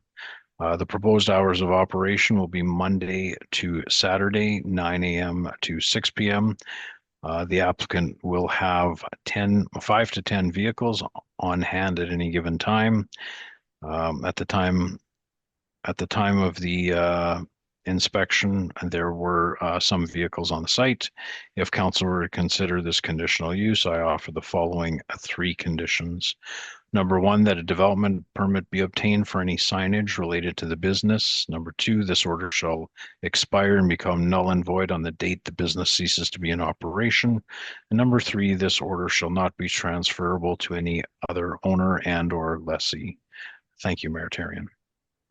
The proposed hours of operation will be Monday to Saturday, 9 a.m. to 6 p.m. The applicant will have 5 to 10 vehicles on hand at any given time. At the time of the inspection, there were some vehicles on the site. If council were to consider this conditional use, I offer the following 3 conditions. Number 1, that a development permit be obtained for any signage related to the business. Number 2, this order shall expire and become null and void on the date the business ceases to be in operation. And number 3, this order shall not be transferable to any other owner and or lessee. Thank you, Mayor Therrien.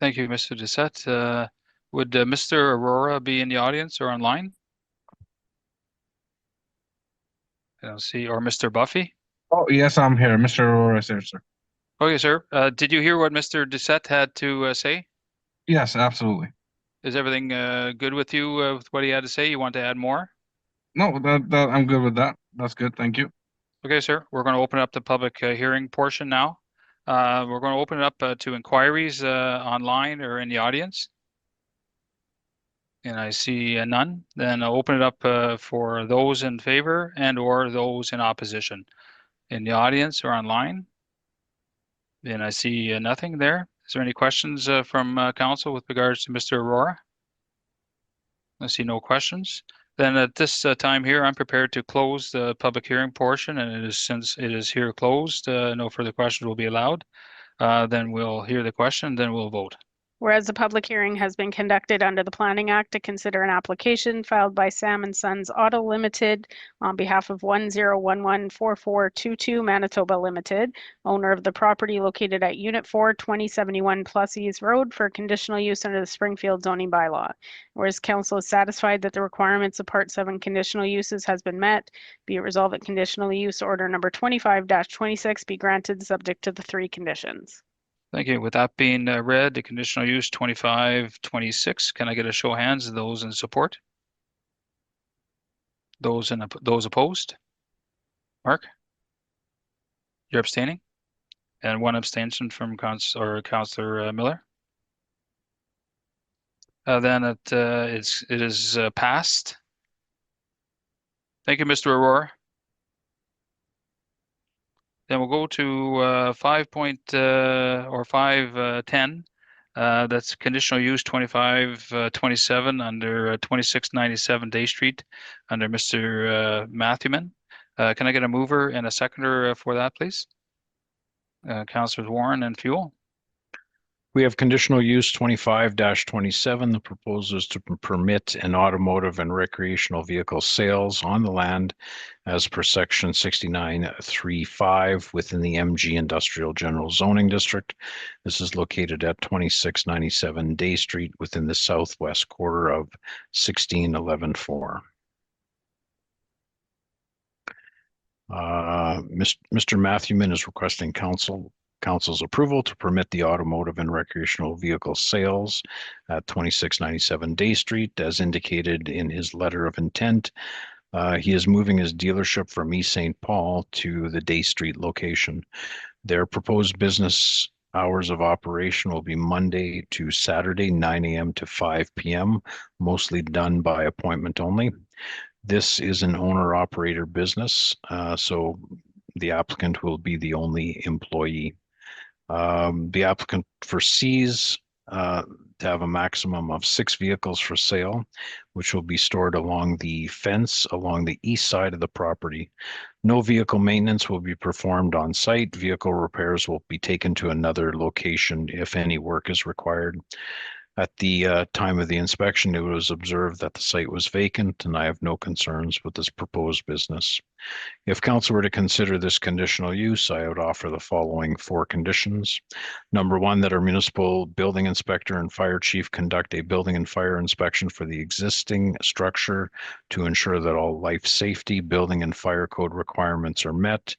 Thank you, Mr. Doucette. Would Mr. Arora be in the audience or online? I don't see, or Mr. Buffy? Oh, yes, I'm here. Mr. Arora is here, sir. Okay, sir. Did you hear what Mr. Doucette had to say? Yes, absolutely. Is everything good with you with what he had to say? You want to add more? No, that I'm good with that. That's good. Thank you. Okay, sir. We're going to open up the public hearing portion now. We're going to open it up to inquiries online or in the audience. And I see none. Then I'll open it up for those in favor and or those in opposition in the audience or online. And I see nothing there. Is there any questions from council with regards to Mr. Arora? I see no questions. Then at this time here, I'm prepared to close the public hearing portion, and since it is here closed, no further questions will be allowed. Then we'll hear the question, then we'll vote. Whereas the public hearing has been conducted under the Planning Act to consider an application filed by Sam and Sons Auto Limited on behalf of 10114422 Manitoba Limited, owner of the property located at Unit 4, 2071 Plessis Road for conditional use under the Springfield zoning bylaw. Whereas council is satisfied that the requirements of Part 7 conditional uses has been met, be it resolved that conditional use order number 25-26 be granted subject to the 3 conditions. Thank you. With that being read, the conditional use 25-26, can I get a show of hands of those in support? Those opposed? Mark? You're abstaining? And 1 abstention from Councillor Miller? Then it is passed. Thank you, Mr. Arora. Then we'll go to 5.10. That's conditional use 25-27 under 2697 Day Street under Mr. Matthewman. Can I get a mover and a seconder for that, please? Councillors Warren and Fuel. We have conditional use 25-27. The proposal is to permit an automotive and recreational vehicle sales on the land as per section 6935 within the MG Industrial General Zoning District. This is located at 2697 Day Street within the southwest quarter of 16114. Mr. Matthewman is requesting council's approval to permit the automotive and recreational vehicle sales at 2697 Day Street as indicated in his letter of intent. He is moving his dealership from East St. Paul to the Day Street location. Their proposed business hours of operation will be Monday to Saturday, 9 a.m. to 5 p.m., mostly done by appointment only. This is an owner-operator business, so the applicant will be the only employee. The applicant foresees to have a maximum of 6 vehicles for sale, which will be stored along the fence along the east side of the property. No vehicle maintenance will be performed on site. Vehicle repairs will be taken to another location if any work is required. At the time of the inspection, it was observed that the site was vacant, and I have no concerns with this proposed business. If council were to consider this conditional use, I would offer the following 4 conditions. Number 1, that our municipal building inspector and fire chief conduct a building and fire inspection for the existing structure to ensure that all life safety, building and fire code requirements are met,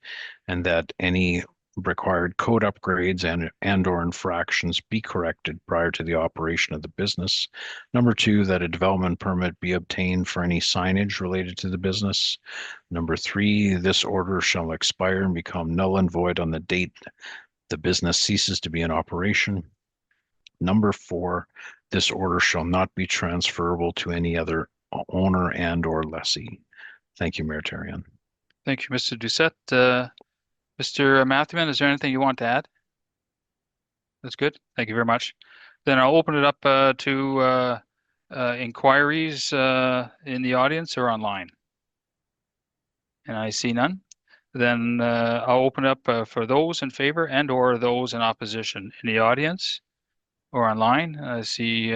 and that any required code upgrades and or infractions be corrected prior to the operation of the business. Number 2, that a development permit be obtained for any signage related to the business. Number 3, this order shall expire and become null and void on the date the business ceases to be in operation. Number 4, this order shall not be transferable to any other owner and or lessee. Thank you, Mayor Therrien. Thank you, Mr. Doucette. Mr. Matthewman, is there anything you want to add? That's good. Thank you very much. Then I'll open it up to inquiries in the audience or online. And I see none. Then I'll open up for those in favor and or those in opposition in the audience or online. I see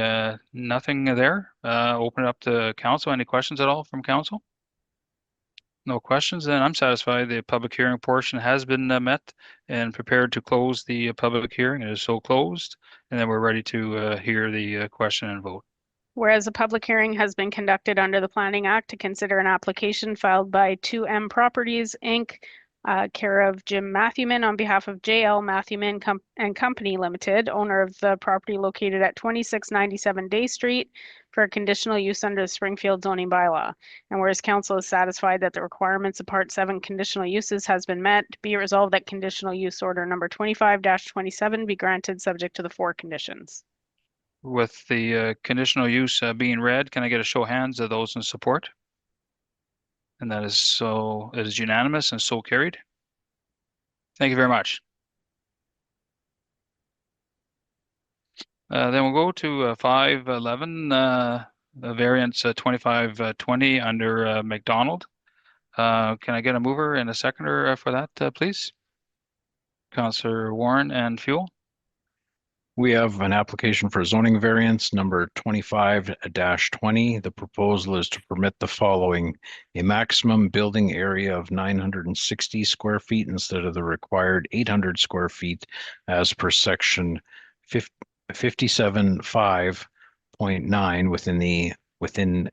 nothing there. Open it up to council. Any questions at all from council? No questions, then I'm satisfied the public hearing portion has been met and prepared to close the public hearing. It is so closed, and then we're ready to hear the question and vote. Whereas a public hearing has been conducted under the Planning Act to consider an application filed by 2M Properties, Inc., care of Jim Matthewman on behalf of JL Matthewman and Company Limited, owner of the property located at 2697 Day Street, for conditional use under the Springfield zoning bylaw. And whereas council is satisfied that the requirements of Part 7 conditional uses has been met, be it resolved that conditional use order number 25-27 be granted subject to the 4 conditions. With the conditional use being read, can I get a show of hands of those in support? And that is so, it is unanimous and so carried. Thank you very much. Then we'll go to 511, variance 2520 under MacDonald. Can I get a mover and a seconder for that, please? Councillor Warren and Fuel. We have an application for zoning variance number 25-20. The proposal is to permit the following: a maximum building area of 960 square feet instead of the required 800 square feet as per section 57.5.9 within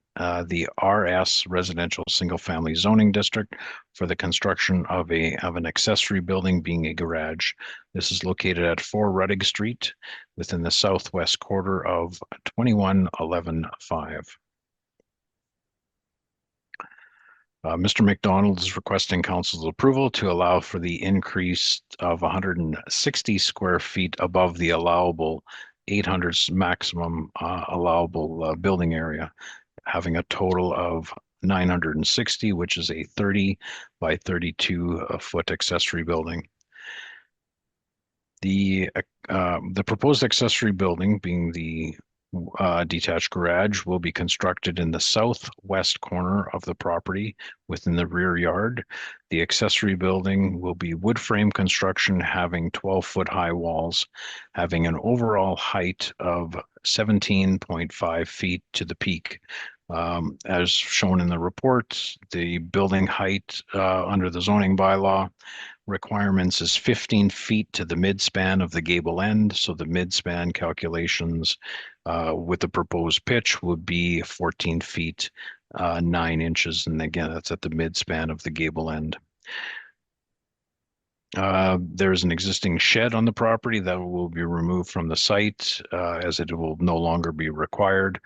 the RS residential single family zoning district for the construction of an accessory building being a garage. This is located at 4 Ruttig Street within the southwest quarter of 2111-5. Mr. MacDonald is requesting council's approval to allow for the increase of 160 square feet above the allowable 800 maximum allowable building area, having a total of 960, which is a 30 by 32 foot accessory building. The proposed accessory building, being the detached garage, will be constructed in the southwest corner of the property within the rear yard. The accessory building will be wood frame construction, having 12-foot high walls, having an overall height of 17.5 feet to the peak. As shown in the report, the building height under the zoning bylaw requirements is 15 feet to the midspan of the gable end. So the midspan calculations with the proposed pitch would be 14 feet 9 inches. And again, that's at the midspan of the gable end. There's an existing shed on the property that will be removed from the site as it will no longer be required.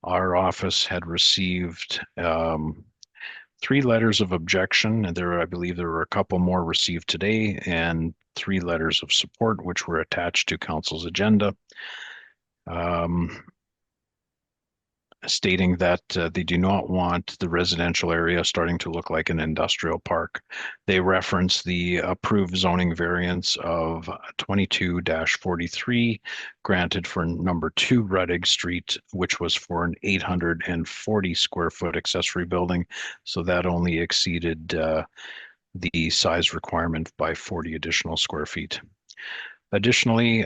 Our office had received 3 letters of objection, and I believe there were a couple more received today, and 3 letters of support, which were attached to council's agenda, stating that they do not want the residential area starting to look like an industrial park. They reference the approved zoning variance of 22-43 granted for number 2 Ruttig Street, which was for an 840 square foot accessory building. So that only exceeded the size requirement by 40 additional square feet. Additionally,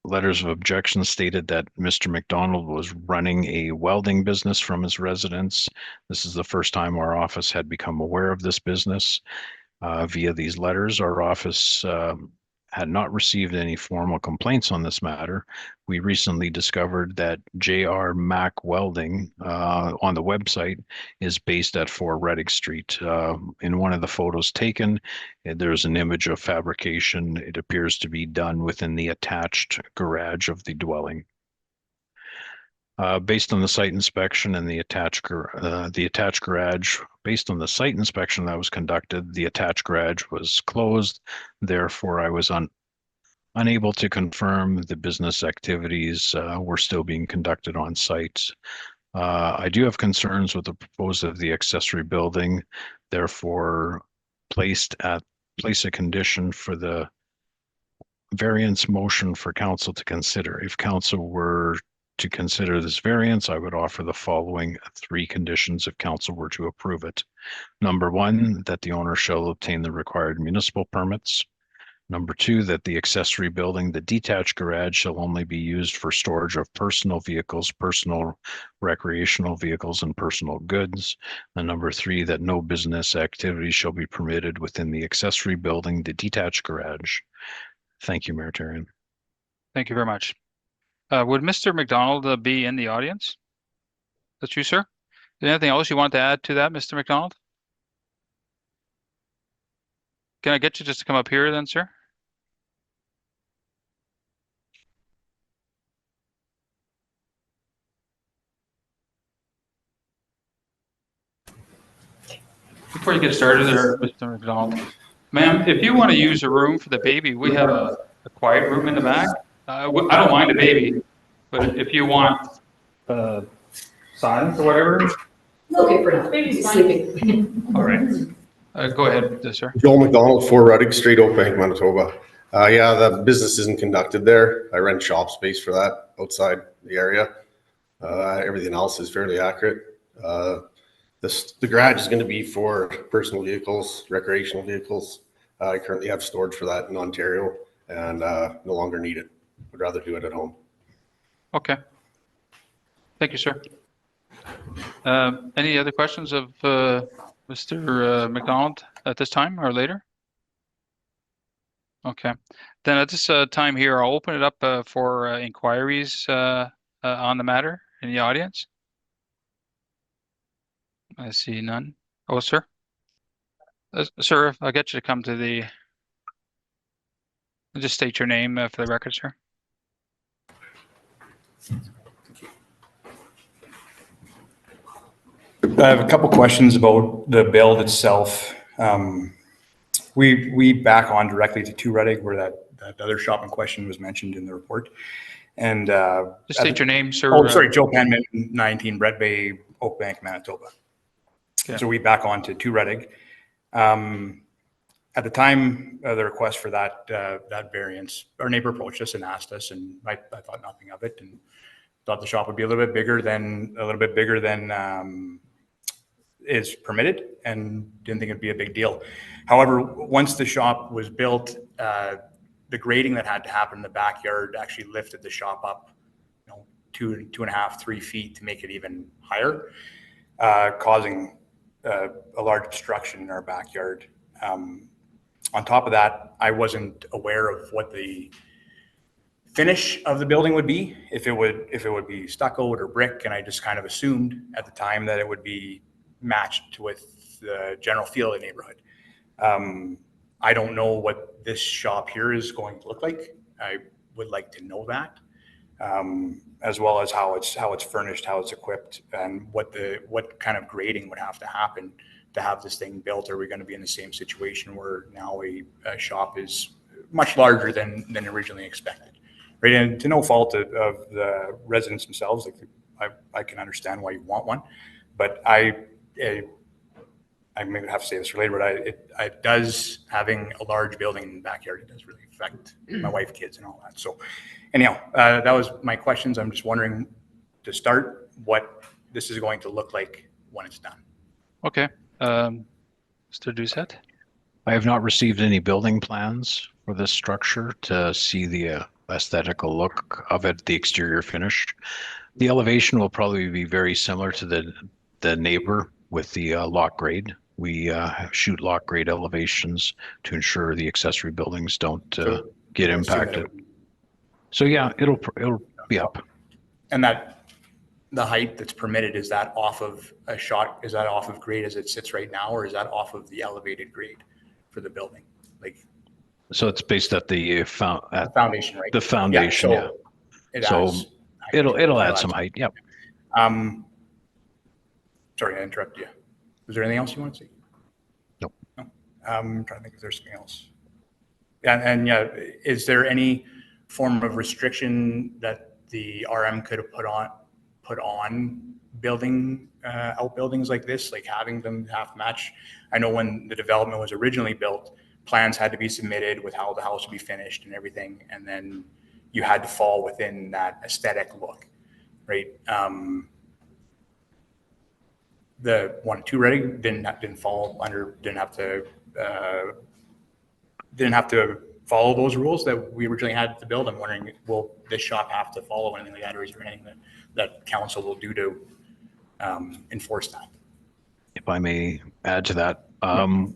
letters of objection stated that Mr. MacDonald was running a welding business from his residence. This is the first time our office had become aware of this business via these letters. Our office had not received any formal complaints on this matter, we recently discovered that J.R. Mack Welding on the website is based at 4 Ruttig Street. In one of the photos taken, there's an image of fabrication. It appears to be done within the attached garage of the dwelling. Based on the site inspection and the attached garage, based on the site inspection that was conducted, the attached garage was closed. Therefore, I was unable to confirm the business activities were still being conducted on site. I do have concerns with the proposal of the accessory building. Therefore, place a condition for the variance motion for council to consider. If council were to consider this variance, I would offer the following 3 conditions if council were to approve it. Number 1, that the owner shall obtain the required municipal permits. Number 2, that the accessory building, the detached garage, shall only be used for storage of personal vehicles, personal recreational vehicles, and personal goods. And number 3, that no business activity shall be permitted within the accessory building, the detached garage. Thank you, Mayor Therrien. Thank you very much. Would Mr. MacDonald be in the audience? That's you, sir. Anything else you want to add to that, Mr. MacDonald? Can I get you just to come up here then, sir? Before you get started there, Mr. MacDonald, ma'am, if you want to use a room for the baby, we have a quiet room in the back. I don't mind a baby, but if you want silence or whatever. Okay for now. Baby's sleeping. All right. Go ahead, sir. Joel McDonald, 4 Ruttig Street, Oakbank, Manitoba. Yeah, the business isn't conducted there. I rent shop space for that outside the area. Everything else is fairly accurate. The garage is going to be for personal vehicles, recreational vehicles. I currently have storage for that in Ontario and no longer need it. Would rather do it at home. Okay. Thank you, sir. Any other questions of Mr. MacDonald at this time or later? Okay. Then at this time here, I'll open it up for inquiries on the matter in the audience. I see none. Oh, sir. Sir, I'll get you to come to the... Just state your name for the record, sir. I have a couple questions about the build itself. We back on directly to 2 Ruttig, where that other shop in question was mentioned in the report. And just state your name, sir. Oh, sorry, Joe Panman, 19 Brett Bay, Oakbank, Manitoba. Okay. So we back on to 2 Ruttig. At the time of the request for that variance, our neighbor approached us and asked us, and I thought nothing of it, and thought the shop would be a little bit bigger than is permitted, and didn't think it'd be a big deal. However, once the shop was built, the grading that had to happen in the backyard actually lifted the shop up, 2.5, 3 feet to make it even higher, causing a large obstruction in our backyard. On top of that, I wasn't aware of what the finish of the building would be, if it would be stuccoed or brick, and I just kind of assumed at the time that it would be matched with the general feel of the neighborhood. I don't know what this shop here is going to look like. I would like to know that, as well as how it's furnished, how it's equipped, and what kind of grading would have to happen to have this thing built. Are we going to be in the same situation where now a shop is much larger than originally expected? Right, and to no fault of the residents themselves, I can understand why you want one, but I maybe have to say this later, but it does, having a large building in the backyard, it does really affect my wife, kids, and all that. So anyhow, that was my questions. I'm just wondering, to start, what this is going to look like when it's done. Okay. Mr. Doucette? I have not received any building plans for this structure to see the aesthetical look of it, the exterior finish. The elevation will probably be very similar to the neighbor with the lot grade. We shoot lot grade elevations to ensure the accessory buildings don't get I assume that impacted. would- So yeah, it'll be up. And that, the height that's permitted, is that off of a shot, is that off of grade as it sits right now, or is that off of the elevated grade for the building? Like So it's based at the foundation, right? the foundation, yeah. So it So adds. it'll add some height, yep. Sorry, I interrupted you. Is there anything else you want to say? Nope. No. I'm trying to think if there's something else. And yeah, is there any form of restriction that the RM could have put on building outbuildings like this, like having them half match? I know when the development was originally built, plans had to be submitted with how the house would be finished and everything, and then you had to fall within that aesthetic look, right? The 1 and 2 Ruttig didn't fall under, didn't have to follow those rules that we originally had to build. I'm wondering, will this shop have to follow anything like that, or is there anything that council will do to enforce that? If I may add to that,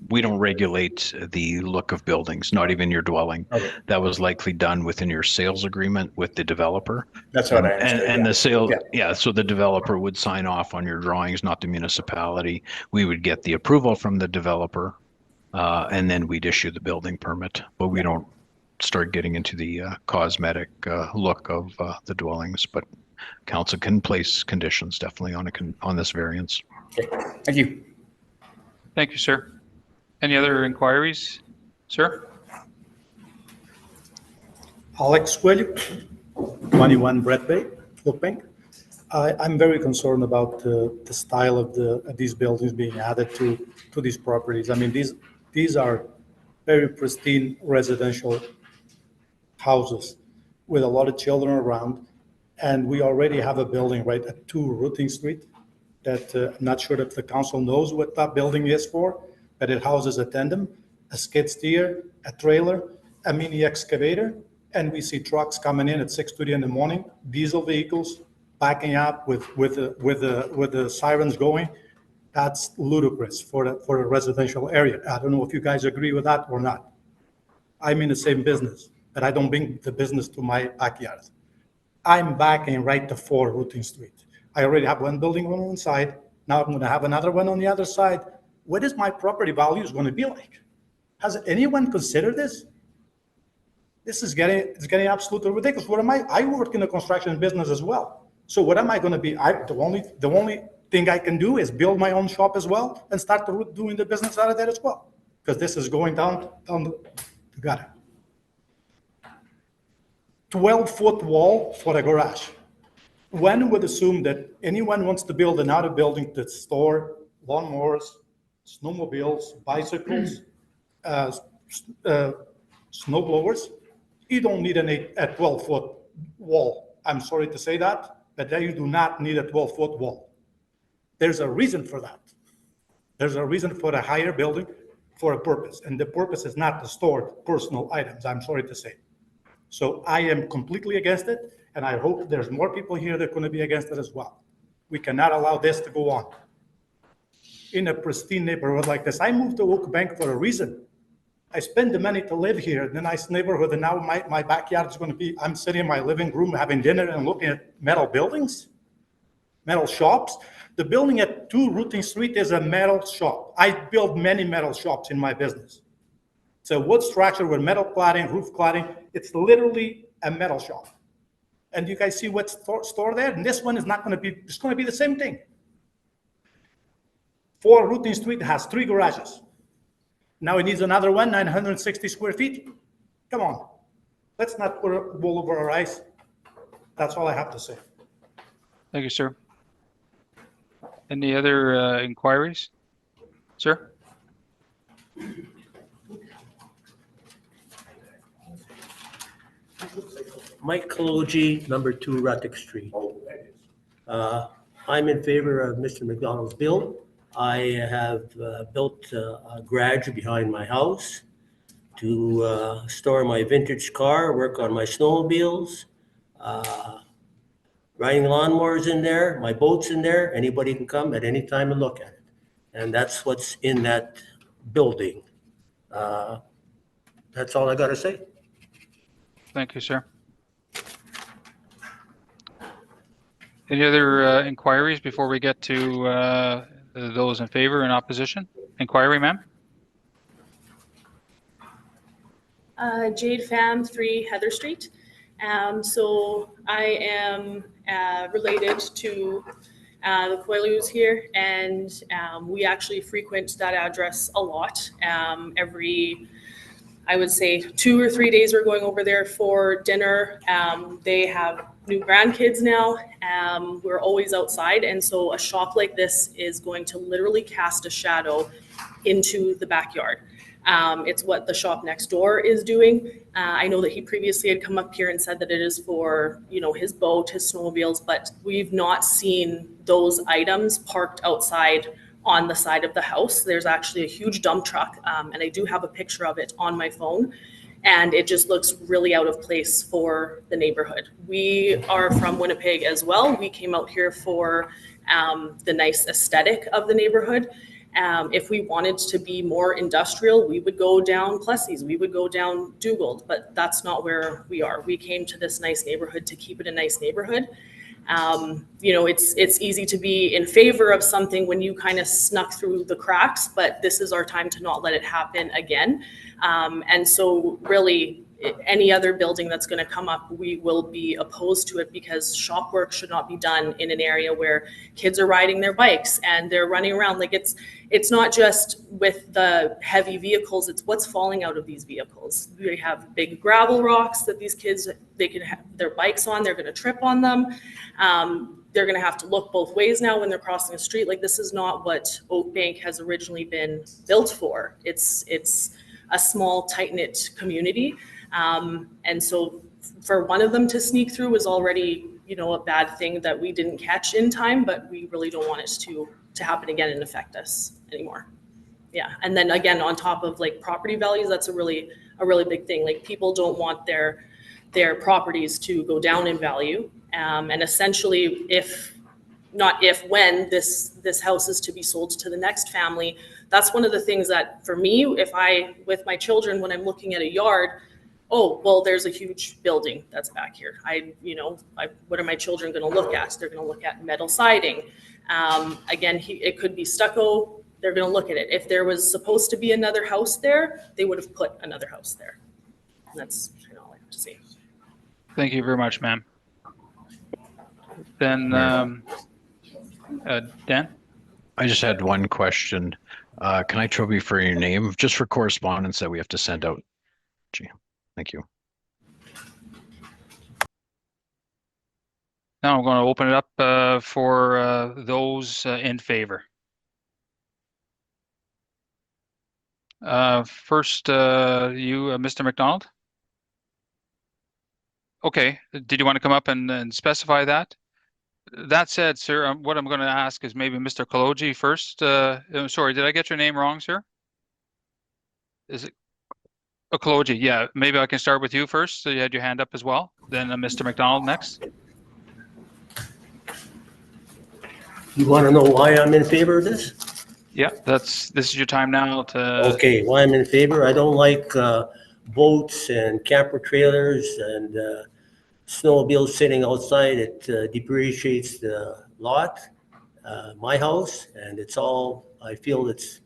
we don't regulate the look of buildings, not even your dwelling. Okay. That was likely done within your sales agreement with the developer. That's what I understood. And yeah. the sale, Yeah. yeah, so the developer would sign off on your drawings, not the municipality. We would get the approval from the developer, and then we'd issue the building permit. But we don't start getting into the cosmetic look of the dwellings. But council can place conditions definitely on this variance. Okay. Thank you. Thank you, sir. Any other inquiries, sir? Alex William, 21 Brett Bay, Winnipeg. I'm very concerned about the style of these buildings being added to these properties. I mean, these are very pristine residential houses with a lot of children around, and we already have a building right at 2 Ruttig Street that I'm not sure if the council knows what that building is for, but it houses a tandem, a skid steer, a trailer, a mini excavator, and we see trucks coming in at 6:30 in the morning, diesel vehicles backing up with the sirens going. That's ludicrous for a residential area. I don't know if you guys agree with that or not. I'm in the same business, but I don't bring the business to my backyard. I'm backing right to 4 Ruttig Street. I already have one building on one side. Now I'm going to have another one on the other side. What is my property values going to be like? Has anyone considered this? This is getting absolutely ridiculous. What am I? I work in the construction business as well. So what am I going to be? The only thing I can do is build my own shop as well and start doing the business out of there as well, because this is going down the gutter. 12-foot wall for a garage. One would assume that anyone wants to build another building to store lawnmowers, snowmobiles, bicycles, snow blowers. You don't need a 12-foot wall. I'm sorry to say that, but you do not need a 12-foot wall. There's a reason for that. There's a reason for a higher building for a purpose, and the purpose is not to store personal items, I'm sorry to say. So I am completely against it, and I hope there's more people here that are going to be against it as well. We cannot allow this to go on. In a pristine neighborhood like this, I moved to Oak Bank for a reason. I spend the money to live here in a nice neighborhood, and now my backyard is going to be, I'm sitting in my living room having dinner and looking at metal buildings, metal shops. The building at 2 Ruttig Street is a metal shop. I build many metal shops in my business. It's a wood structure with metal cladding, roof cladding. It's literally a metal shop. And you guys see what's stored there? And this one is not going to be, it's going to be the same thing. 4 Ruttig Street has 3 garages. Now it needs another one, 960 square feet. Come on. Let's not put a wool over our eyes. That's all I have to say. Thank you, sir. Any other inquiries, sir? Mike Kaloji, number 2 Ruttig Street. I'm in favor of Mr. MacDonald's bill. I have built a garage behind my house to store my vintage car, work on my snowmobiles, riding lawnmowers in there, my boat's in there. Anybody can come at any time and look at it. And that's what's in that building. That's all I got to say. Thank you, sir. Any other inquiries before we get to those in favor and opposition? Inquiry, ma'am? Jade Pham, 3 Heather Street. So I am related to the Coilus here, and we actually frequent that address a lot. Every, I would say, 2 or 3 days we're going over there for dinner. They have new grandkids now. We're always outside, and so a shop like this is going to literally cast a shadow into the backyard. It's what the shop next door is doing. I know that he previously had come up here and said that it is for, you know, his boat, his snowmobiles, but we've not seen those items parked outside on the side of the house. There's actually a huge dump truck, and I do have a picture of it on my phone, and it just looks really out of place for the neighborhood. We are from Winnipeg as well. We came out here for the nice aesthetic of the neighborhood. If we wanted to be more industrial, we would go down Plessis, we would go down Dugald, but that's not where we are. We came to this nice neighborhood to keep it a nice neighborhood. You know, it's easy to be in favor of something when you kind of snuck through the cracks, but this is our time to not let it happen again. And so really, any other building that's going to come up, we will be opposed to it, because shop work should not be done in an area where kids are riding their bikes and they're running around. Like, it's not just with the heavy vehicles, it's what's falling out of these vehicles. We have big gravel rocks that these kids, they can have their bikes on, they're going to trip on them. They're going to have to look both ways now when they're crossing the street. Like, this is not what Oak Bank has originally been built for. It's a small, tight-knit community. And so for one of them to sneak through was already, you know, a bad thing that we didn't catch in time, but we really don't want it to happen again and affect us anymore. Yeah. And then again, on top of like property values, that's a really big thing. Like, people don't want their properties to go down in value. And essentially, when this house is to be sold to the next family, that's one of the things that for me, with my children, when I'm looking at a yard, oh, well, there's a huge building that's back here. What are my children going to look at? They're going to look at metal siding. Again, it could be stucco. They're going to look at it. If there was supposed to be another house there, they would have put another house there. And that's all I have to say. Thank you very much, ma'am. Then, Dan? I just had one question. Can I trouble you for your name, just for correspondence that we have to send out? Gee, thank you. Now I'm going to open it up for those in favor. First, Mr. MacDonald? Okay, did you want to come up and specify that? That said, sir, what I'm going to ask is maybe Mr. Kaloji first. Sorry, did I get your name wrong, sir? Is it Kaloji? Yeah, maybe I can start with you first. So you had your hand up as well. Then Mr. MacDonald next. You want to know why I'm in favor of this? Yeah, this is your time now to. Okay, why I'm in favor? I don't like boats and camper trailers and snowmobiles sitting outside. It depreciates the lot, my house, and I feel it's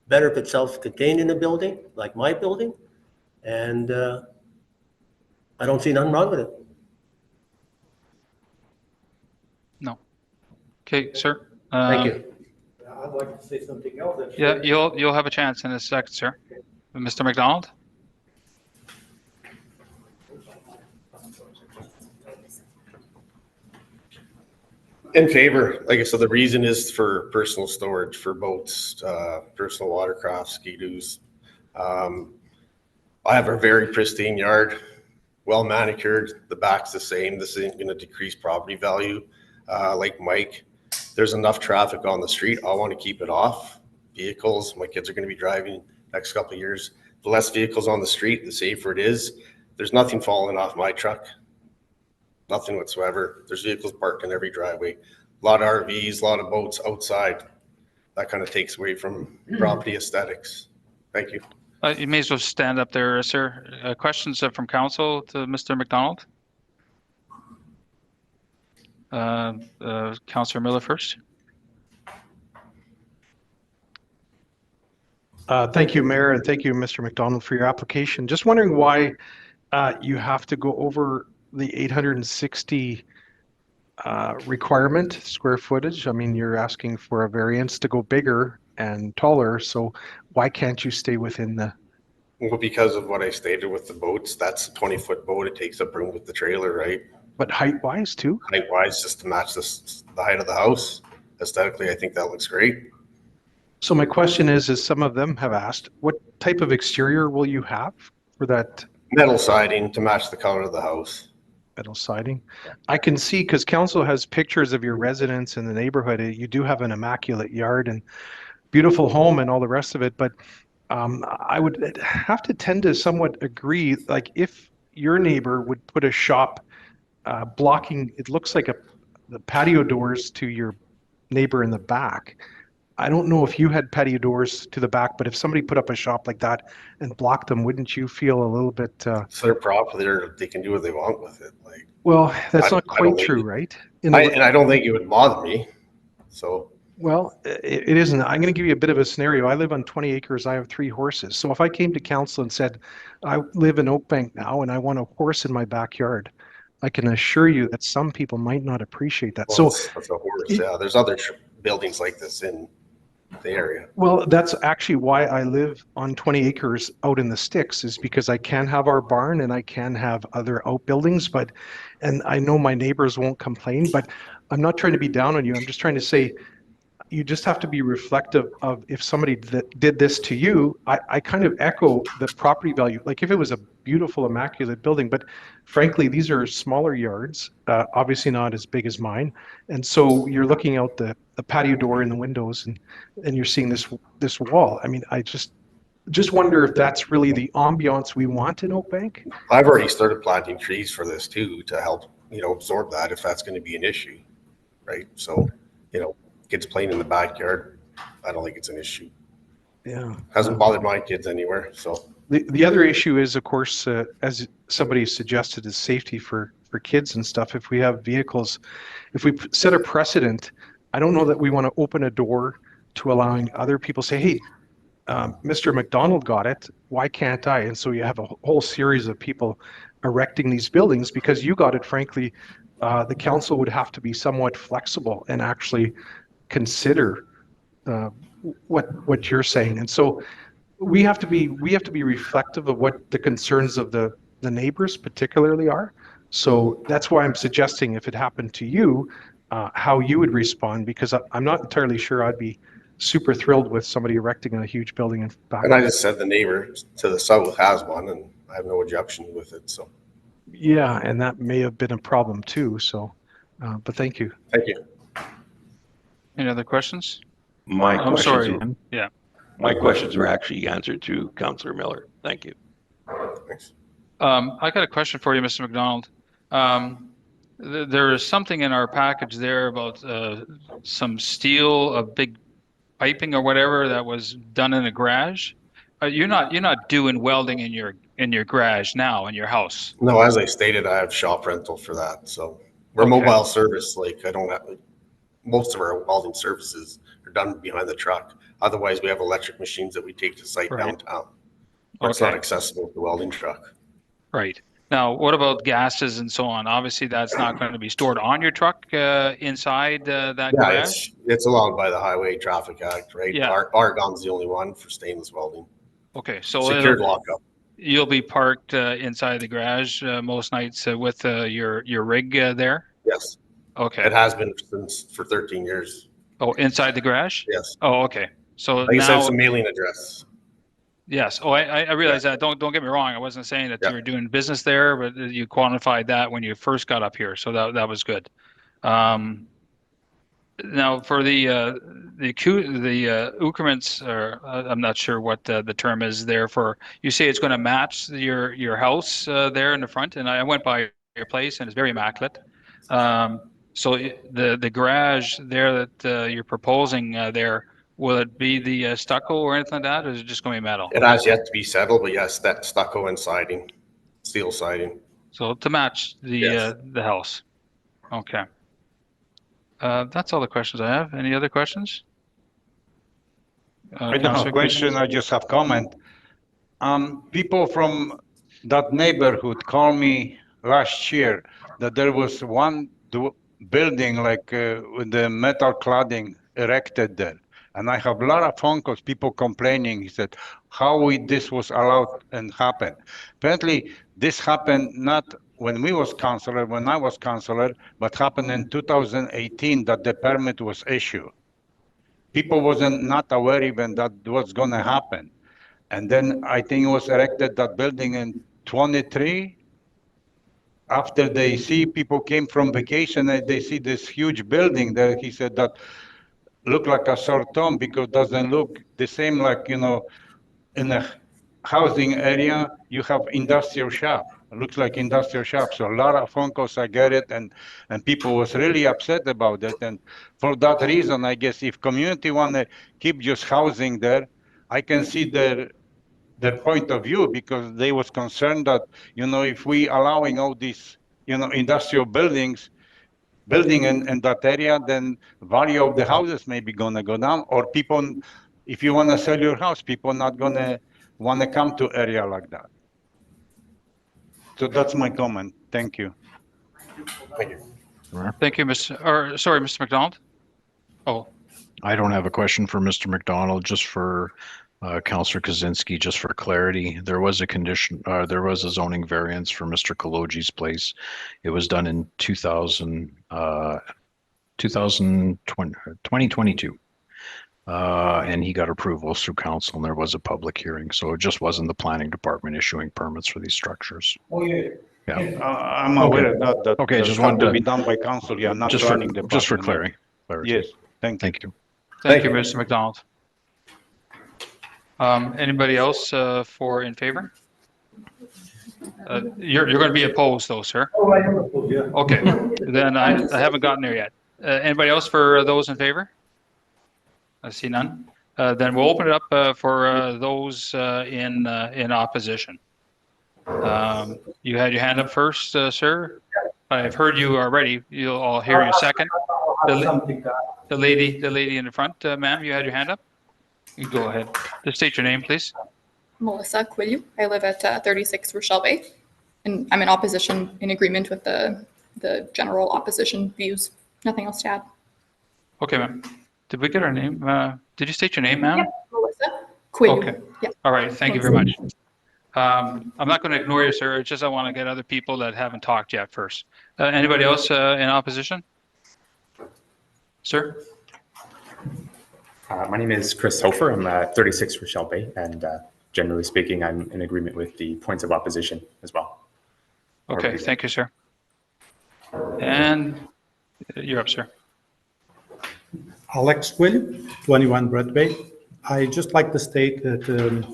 better if it's self-contained in a building, like my building, and I don't see nothing wrong with it. No. Okay, sir. Thank you. I'd like to say something else. Yeah, you'll have a chance in a second, sir. Mr. MacDonald? In favor. Like I said, the reason is for personal storage for boats, personal watercraft, ski-doos. I have a very pristine yard, well manicured. The back's the same. This isn't going to decrease property value. Like Mike, there's enough traffic on the street. I want to keep it off. Vehicles, my kids are going to be driving next couple of years. The less vehicles on the street, the safer it is. There's nothing falling off my truck. Nothing whatsoever. There's vehicles parked in every driveway. A lot of RVs, a lot of boats outside. That kind of takes away from property aesthetics. Thank you. You may as well stand up there, sir. Questions from council to Mr. MacDonald? Councillor Miller first. Thank you, Mayor, and thank you, Mr. MacDonald, for your application. Just wondering why you have to go over the 860 requirement square footage. I mean, you're asking for a variance to go bigger and taller, so why can't you stay within the... Well, because of what I stated with the boats, that's a 20-foot boat. It takes up room with the trailer, right? But height-wise too? Height-wise, just to match the height of the house. Aesthetically, I think that looks great. So my question is some of them have asked, what type of exterior will you have for that? Metal siding to match the color of the house. Metal siding. I can see, because council has pictures of your residence in the neighborhood, you do have an immaculate yard and beautiful home and all the rest of it, but I would have to tend to somewhat agree, like if your neighbor would put a shop blocking, it looks like the patio doors to your neighbor in the back. I don't know if you had patio doors to the back, but if somebody put up a shop like that and blocked them, wouldn't you feel a little bit... It's their property, they can do what they want with it. Like, well, that's not quite true, right? And I don't think it would bother me, so... Well, it isn't. I'm going to give you a bit of a scenario. I live on 20 acres. I have 3 horses. So if I came to council and said, I live in Oakbank now and I want a horse in my backyard, I can assure you that some people might not appreciate that. Well, so that's a horse, yeah. There's other buildings like this in the area. Well, that's actually why I live on 20 acres out in the sticks, is because I can have our barn and I can have other outbuildings, and I know my neighbors won't complain, but I'm not trying to be down on you. I'm just trying to say, you just have to be reflective of if somebody that did this to you. I kind of echo the property value. Like if it was a beautiful, immaculate building, but frankly, these are smaller yards, obviously not as big as mine. And so you're looking out the patio door in the windows and you're seeing this wall. I mean, I just wonder if that's really the ambiance we want in Oakbank. I've already started planting trees for this too, to help, absorb that if that's going to be an issue, right? So, kids playing in the backyard, I don't think it's an issue. Yeah. Hasn't bothered my kids anywhere, so. The other issue is, of course, as somebody suggested, is safety for kids and stuff. If we have vehicles, if we set a precedent, I don't know that we want to open a door to allowing other people say, hey, Mr. MacDonald got it, why can't I? And so you have a whole series of people erecting these buildings because you got it. Frankly, the council would have to be somewhat flexible and actually consider what you're saying. And so we have to be reflective of what the concerns of the neighbors particularly are. So that's why I'm suggesting if it happened to you, how you would respond, because I'm not entirely sure I'd be super thrilled with somebody erecting a huge building in back. And I just said the neighbor to the south has one and I have no objection with it, so. Yeah, and that may have been a problem too, so, but thank you. Thank you. Any other questions? I'm sorry. Yeah. My questions were actually answered to Councillor Miller. Thank you. Thanks. I got a question for you, Mr. MacDonald. There is something in our package there about some steel of big piping or whatever that was done in a garage. You're not doing welding in your garage now in your house. No, as I stated, I have shop rental for that, so we're mobile service. Like I don't have, most of our welding services are done behind the truck. Otherwise, we have electric machines that we take to site downtown. It's not accessible with the welding truck. Right. Now, what about gases and so on? Obviously, that's not going to be stored on your truck inside that garage? It's allowed by the Highway Traffic Act, right? Yeah. Argon's the only one for stainless welding. Okay, so secured lockup. You'll be parked inside the garage most nights with your rig there? Yes. Okay. It has been for 13 years. Oh, inside the garage? Yes. Oh, okay. So like now, I said, it's a mailing address. Yes. Oh, I realize that. Don't get me wrong. I wasn't saying that you were doing business there, but you quantified that when you first got up here, so that was good. Now for the increments, or I'm not sure what the term is there for. You say it's going to match your house there in the front, and I went by your place and it's very immaculate. So the garage there that you're proposing there, Will it be the stucco or anything like that, or is it just going to be metal? It has yet to be settled, but yes, that stucco and siding, steel siding. So to match the house. Okay. That's all the questions I have. Any other questions? I don't have Councillor a question, I just have comment. People from that neighborhood called me last year that there was one building like with the metal cladding erected there. And I have a lot of phone calls, people complaining. He said, this was allowed and happened. Apparently, this happened not when we was councillor, when I was councillor, but happened in 2018 that the permit was issued. People wasn't not aware even that was going to happen. And then I think it was erected that building in 23. After they see people came from vacation and they see this huge building there, he said that look like a short term because doesn't look the same like, you know, in a housing area, you have industrial shop. It looks like industrial shop. So a lot of phone calls, I get it. And people was really upset about it. And for that reason, I guess if community want to keep just housing there, I can see their point of view because they was concerned that, you know, if we allowing all these, you know, industrial building in that area, then value of the houses may be gonna go down, or people, if you want to sell your house, people not gonna want to come to area like that. So that's my comment. Thank you. Thank you. Thank you, Mr. MacDonald. Oh, I don't have a question for Mr. MacDonald, just for Councillor Kaczynski, just for clarity. There was a condition, there was a zoning variance for Mr. Kaloji's place. It was done in 2022. And he got approvals through council and there was a public hearing. So it just wasn't the planning department issuing permits for these structures. Oh, yeah. Yeah. I'm aware of that. Okay, just wanted to to be done by council, yeah, not just planning for department. just for clarity. Yes, thank you. Thank you. thank you, Mr. MacDonald. Anybody else for in favor? You're going to be opposed though, sir. Oh, I am opposed, yeah. Okay, then I haven't gotten there yet. Anybody else for those in favor? I see none. Then we'll open it up for those in opposition. You had your hand up first, sir. I've heard you already. I'll hear you second. The lady in the front, ma'am, you had your hand up. You go ahead. Just state your name, please. Melissa Quillu. I live at 36 Rochelle Bay, and I'm in opposition, in agreement with the general opposition views. Nothing else to add. Okay, ma'am. Did we get our name? Did you state your name, ma'am? Yep, Melissa Quillu. Okay. Yep. All right. Thank you very much. I'm not going to ignore you, sir. It's just I want to get other people that haven't talked yet first. Anybody else in opposition? Sir? My name is Chris Hofer. I'm at 36 Rochelle Bay, and generally speaking, I'm in agreement with the points of opposition as well. Okay, thank you, sir. And you're up, sir. Alex Quillu, 21 Brett Bay. I just like to state that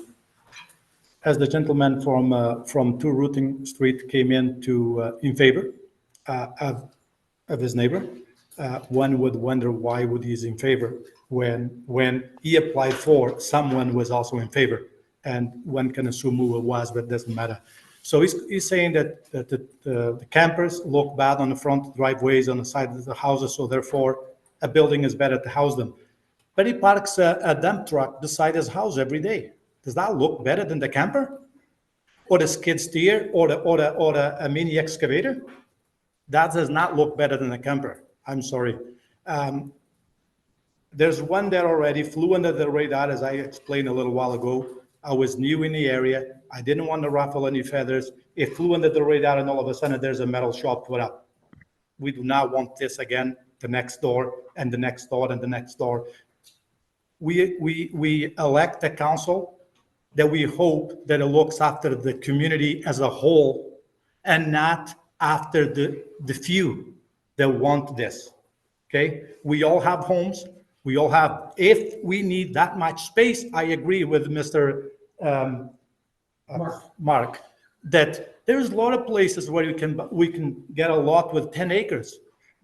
as the gentleman from 2 Ruttig Street came in in favor of his neighbor, one would wonder why would he's in favor when he applied for, someone was also in favor, and one can assume who it was, but it doesn't matter. So he's saying that the campers look bad on the front driveways on the side of the houses, so therefore a building is better to house them. But he parks a dump truck beside his house every day. Does that look better than the camper? Or the skid steer or a mini excavator? That does not look better than a camper. I'm sorry. There's one there already, flew under the radar, as I explained a little while ago. I was new in the area. I didn't want to ruffle any feathers. It flew under the radar and all of a sudden there's a metal shop put up. We do not want this again, the next door and the next door and the next door. We elect a council that we hope that it looks after the community as a whole and not after the few that want this, okay? We all have homes. We all have, if we need that much space, I agree with Mr. Mark, that there's a lot of places where we can get a lot with 10 acres.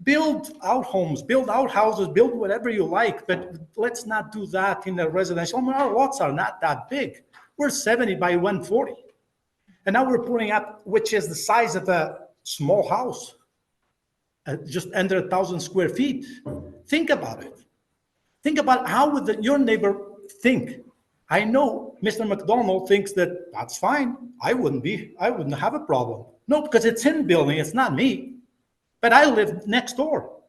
Build out homes, build out houses, build whatever you like, but let's not do that in a residential. I mean, our lots are not that big. We're 70 by 140. And now we're putting up, which is the size of a small house, just under 1,000 square feet. Think about it. Think about how would your neighbor think. I know Mr. MacDonald thinks that that's fine. I wouldn't have a problem. No, because it's his building, it's not me. But I live next door.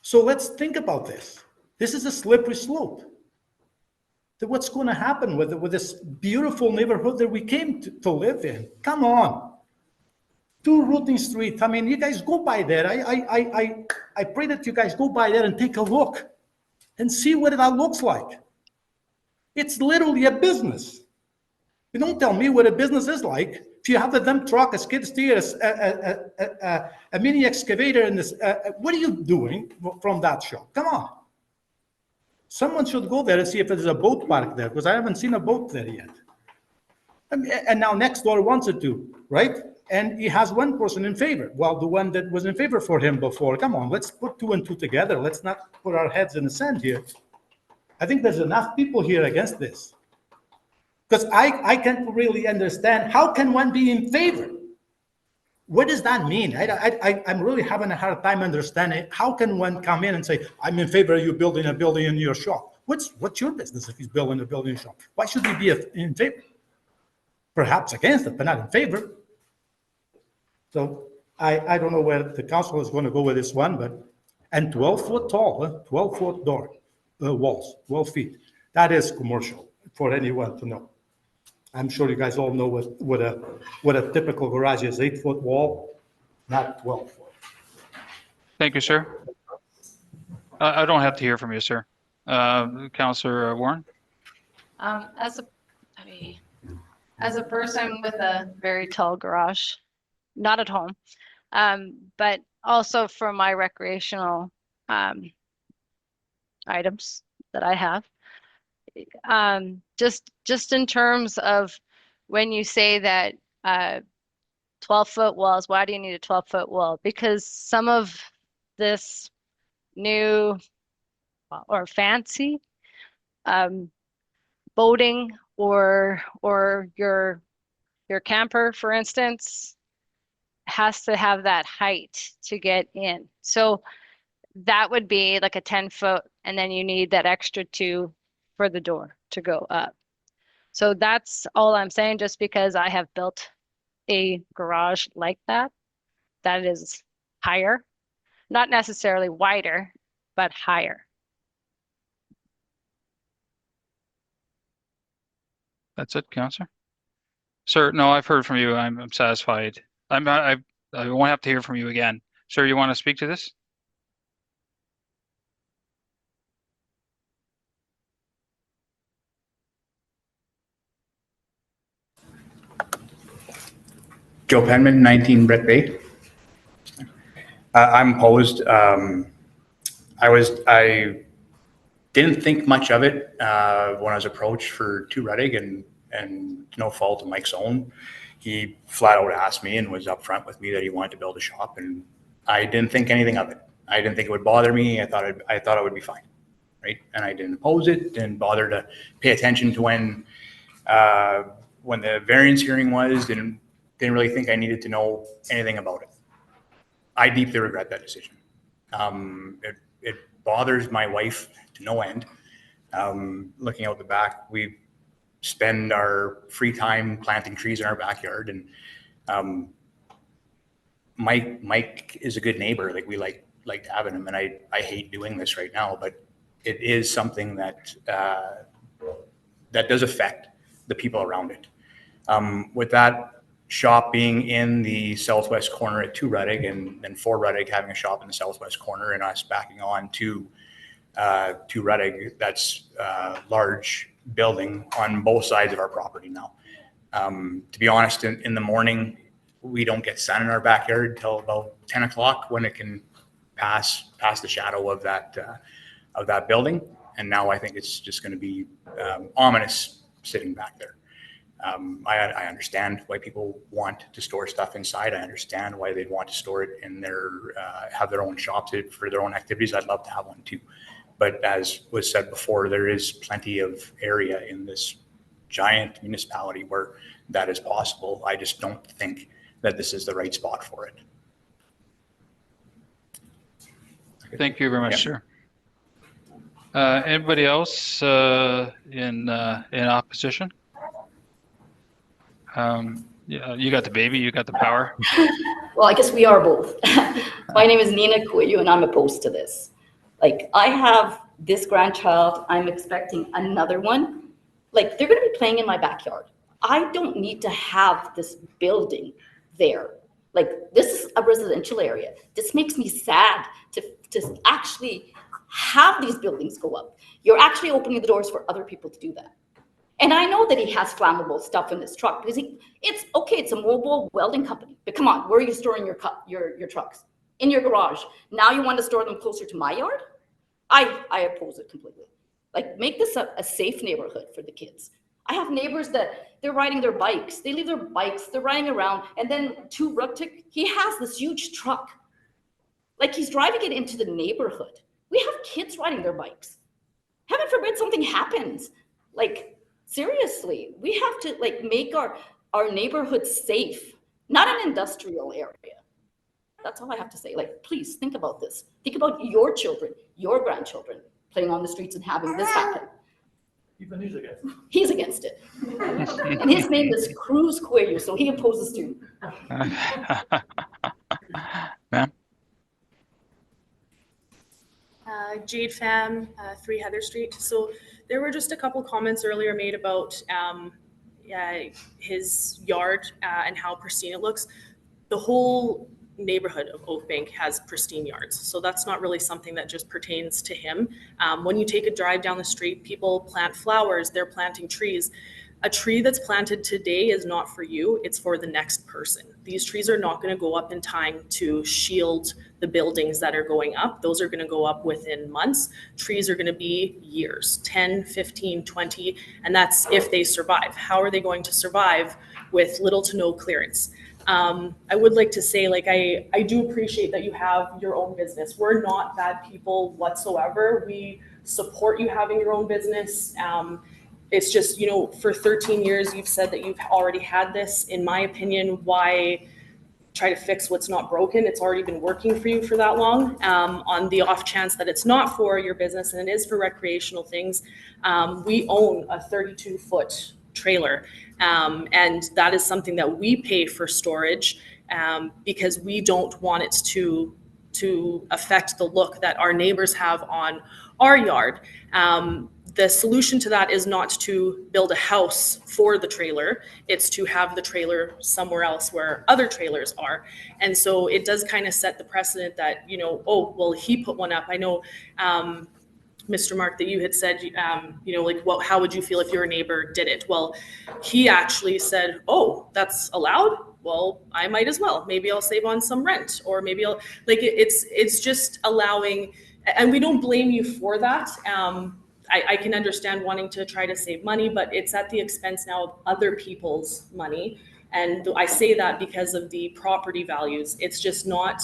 So let's think about this. This is a slippery slope. What's going to happen with this beautiful neighborhood that we came to live in? Come on. 2 Ruttig Street. I mean, you guys go by there. I pray that you guys go by there and take a look and see what that looks like. It's literally a business. You don't tell me what a business is like. If you have a dump truck, a skid steer, a mini excavator, and this, what are you doing from that shop? Come on. Someone should go there and see if there's a boat parked there, because I haven't seen a boat there yet. And now next door wants it to, right? And he has one person in favor. Well, the one that was in favor for him before. Come on, let's put 2 and 2 together. Let's not put our heads in the sand here. I think there's enough people here against this. Because I can't really understand, how can one be in favor? What does that mean? I'm really having a hard time understanding. How can one come in and say, I'm in favor of you building a building in your shop? What's your business if he's building a building in your shop? Why should he be in favor? Perhaps against it, but not in favor. So I don't know where the council is going to go with this one, but, and 12 foot tall, 12 foot door, walls, 12 feet. That is commercial for anyone to know. I'm sure you guys all know what a typical garage is, 8 foot wall, not 12 foot. Thank you, sir. I don't have to hear from you, sir. Councillor Warren? As a person with a very tall garage, not at home, but also for my recreational items that I have, just in terms of when you say that 12-foot walls, why do you need a 12-foot wall? Because some of this new or fancy boating or your camper, for instance, has to have that height to get in. So that would be like a 10-foot, and then you need that extra 2 for the door to go up. So that's all I'm saying, just because I have built a garage like that is higher, not necessarily wider, but higher. That's it, Councillor? Sir, no, I've heard from you. I'm satisfied. I won't have to hear from you again. Sir, you want to speak to this? Joe Penman, 19 Brett Bay. I'm opposed. I didn't think much of it when I was approached for 2 Ruttig, and no fault of Mike's own. He flat out asked me and was upfront with me that he wanted to build a shop, and I didn't think anything of it. I didn't think it would bother me. I thought it would be fine, right? And I didn't oppose it. Didn't bother to pay attention to when the variance hearing was. Didn't really think I needed to know anything about it. I deeply regret that decision. It bothers my wife to no end. Looking out the back, we spend our free time planting trees in our backyard, and Mike is a good neighbor. Like, we like having him, and I hate doing this right now, but it is something that that does affect the people around it. With that shop being in the southwest corner at 2 Ruttig, and then 4 Ruttig having a shop in the southwest corner, and us backing on to 2 Ruttig, that's a large building on both sides of our property now. To be honest, in the morning, we don't get sun in our backyard till about 10 o'clock when it can pass the shadow of that building. And now I think it's just going to be ominous sitting back there. I understand why people want to store stuff inside. I understand why they'd want to store it in their, have their own shops for their own activities. I'd love to have one too. But as was said before, there is plenty of area in this giant municipality where that is possible. I just don't think that this is the right spot for it. Thank you very much, sir. Anybody else in opposition? Yeah, you got the baby, you got the power. Well, I guess we are both. My name is Nina Kuyu, and I'm opposed to this. Like, I have this grandchild, I'm expecting another one. Like, they're gonna be playing in my backyard. I don't need to have this building there. Like, this is a residential area. This makes me sad to actually have these buildings go up. You're actually opening the doors for other people to do that. And I know that he has flammable stuff in this truck because it's okay, it's a mobile welding company. But come on, where are you storing your trucks? In your garage. Now you want to store them closer to my yard? I oppose it completely. Like, make this a safe neighborhood for the kids. I have neighbors that they're riding their bikes. They leave their bikes, they're riding around. And then to Ruttig, he has this huge truck. Like, he's driving it into the neighborhood. We have kids riding their bikes. Heaven forbid something happens. Like, seriously, we have to like make our neighborhood safe, not an industrial area. That's all I have to say. Like, please think about this. Think about your children, your grandchildren playing on the streets and having this happen. Even he's against it. He's against it. And his name is Cruz Cuello, so he opposes too. Ma'am? Jade Pham, 3 Heather Street. So there were just a couple comments earlier made about his yard and how pristine it looks. The whole neighborhood of Oakbank has pristine yards. So that's not really something that just pertains to him. When you take a drive down the street, people plant flowers, they're planting trees. A tree that's planted today is not for you, it's for the next person. These trees are not going to go up in time to shield the buildings that are going up. Those are going to go up within months. Trees are going to be years, 10, 15, 20, and that's if they survive. How are they going to survive with little to no clearance? I would like to say, like, I do appreciate that you have your own business. We're not bad people whatsoever. We support you having your own business. It's just, you know, for 13 years, you've said that you've already had this. In my opinion, why try to fix what's not broken? It's already been working for you for that long. On the off chance that it's not for your business and it is for recreational things, we own a 32-foot trailer. And that is something that we pay for storage because we don't want it to affect the look that our neighbors have on our yard. The solution to that is not to build a house for the trailer. It's to have the trailer somewhere else where other trailers are. And so it does kind of set the precedent that, you know, oh, well, he put one up. I know, Mr. Mark, that you had said, you know, like, well, how would you feel if your neighbor did it? Well, he actually said, oh, that's allowed? Well, I might as well. Maybe I'll save on some rent, or maybe I'll, like, it's just allowing, and we don't blame you for that. I can understand wanting to try to save money, but it's at the expense now of other people's money. And I say that because of the property values. It's just not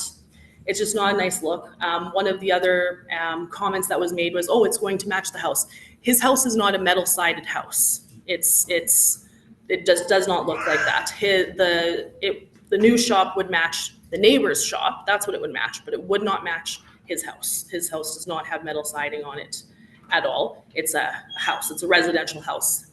a nice look. One of the other comments that was made was, oh, it's going to match the house. His house is not a metal sided house. It just does not look like that. The new shop would match the neighbor's shop. That's what it would match, but it would not match his house. His house does not have metal siding on it at all. It's a house. It's a residential house.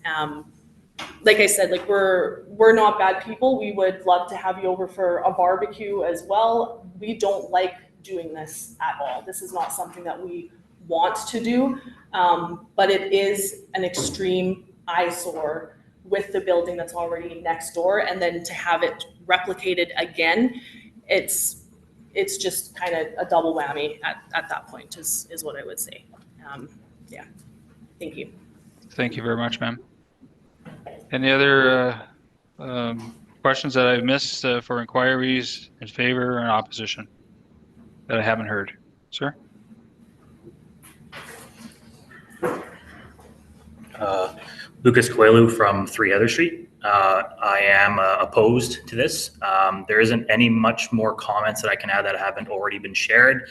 Like I said, like, we're not bad people. We would love to have you over for a barbecue as well. We don't like doing this at all. This is not something that we want to do, but it is an extreme eyesore with the building that's already next door, and then to have it replicated again, it's just kind of a double whammy at that point is what I would say. Yeah, thank you. Thank you very much, ma'am. Any other questions that I've missed for inquiries in favor or in opposition that I haven't heard? Sir? Lucas Coelho from 3 Heather Street. I am opposed to this. There isn't any much more comments that I can add that haven't already been shared.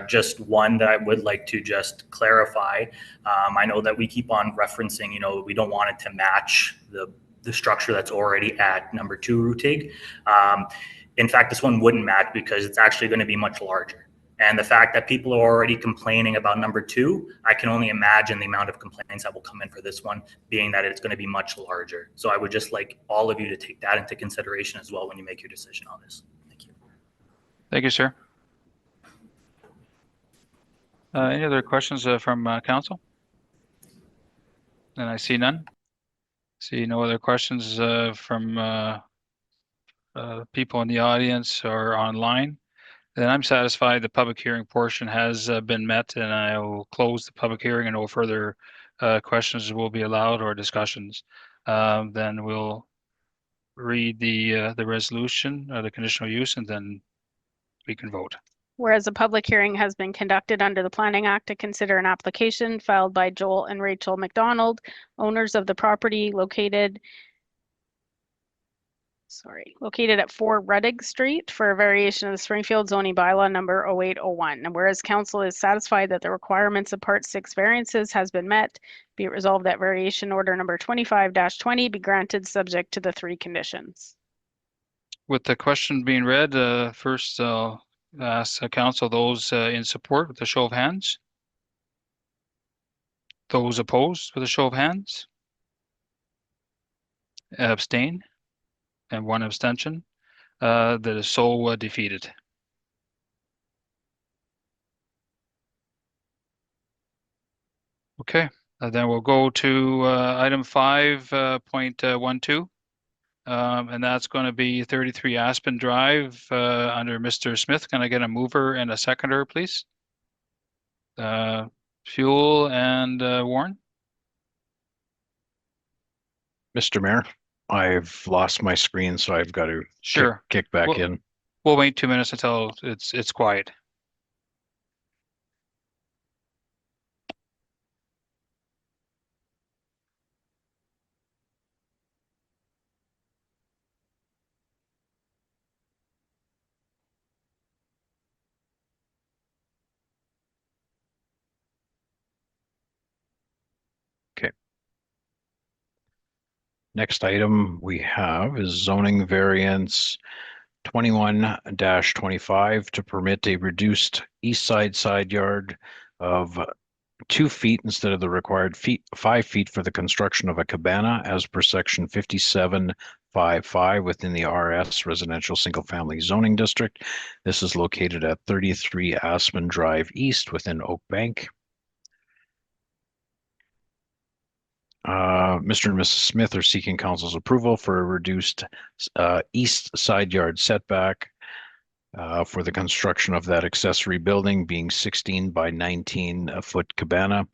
Just one that I would like to just clarify. I know that we keep on referencing, you know, we don't want it to match the structure that's already at number 2 Ruttig. In fact, this one wouldn't match because it's actually going to be much larger. And the fact that people are already complaining about number 2, I can only imagine the amount of complaints that will come in for this one, being that it's going to be much larger. So I would just like all of you to take that into consideration as well when you make your decision on this. Thank you. Thank you, sir. Any other questions from council? And I see none. See no other questions from people in the audience or online. Then I'm satisfied the public hearing portion has been met, and I will close the public hearing and no further questions will be allowed or discussions. Then we'll read the resolution, the conditional use, and then we can vote. Whereas a public hearing has been conducted under the Planning Act to consider an application filed by Joel and Rachel MacDonald, owners of the property located at 4 Ruttig Street for a variation of the Springfield zoning bylaw number 0801. And whereas council is satisfied that the requirements of Part 6 variances has been met, be it resolved that variation order number 25-20 be granted subject to the 3 conditions. With the question being read, first I'll ask council those in support with a show of hands. Those opposed with a show of hands. Abstain. And 1 abstention. That is so defeated. Okay, then we'll go to item 5.12. And that's going to be 33 Aspen Drive under Mr. Smith. Can I get a mover and a seconder, please? Fuel and Warren. Mr. Mayor, I've lost my screen, so I've got to kick back in. We'll wait 2 minutes until it's quiet. Okay. Next item we have is zoning variance 21-25 to permit a reduced east side yard of 2 feet instead of the required 5 feet for the construction of a cabana as per section 5755 within the RS residential single family zoning district. This is located at 33 Aspen Drive East within Oak Bank. Mr. and Mrs. Smith are seeking council's approval for a reduced east side yard setback for the construction of that accessory building being 16 by 19 foot cabana.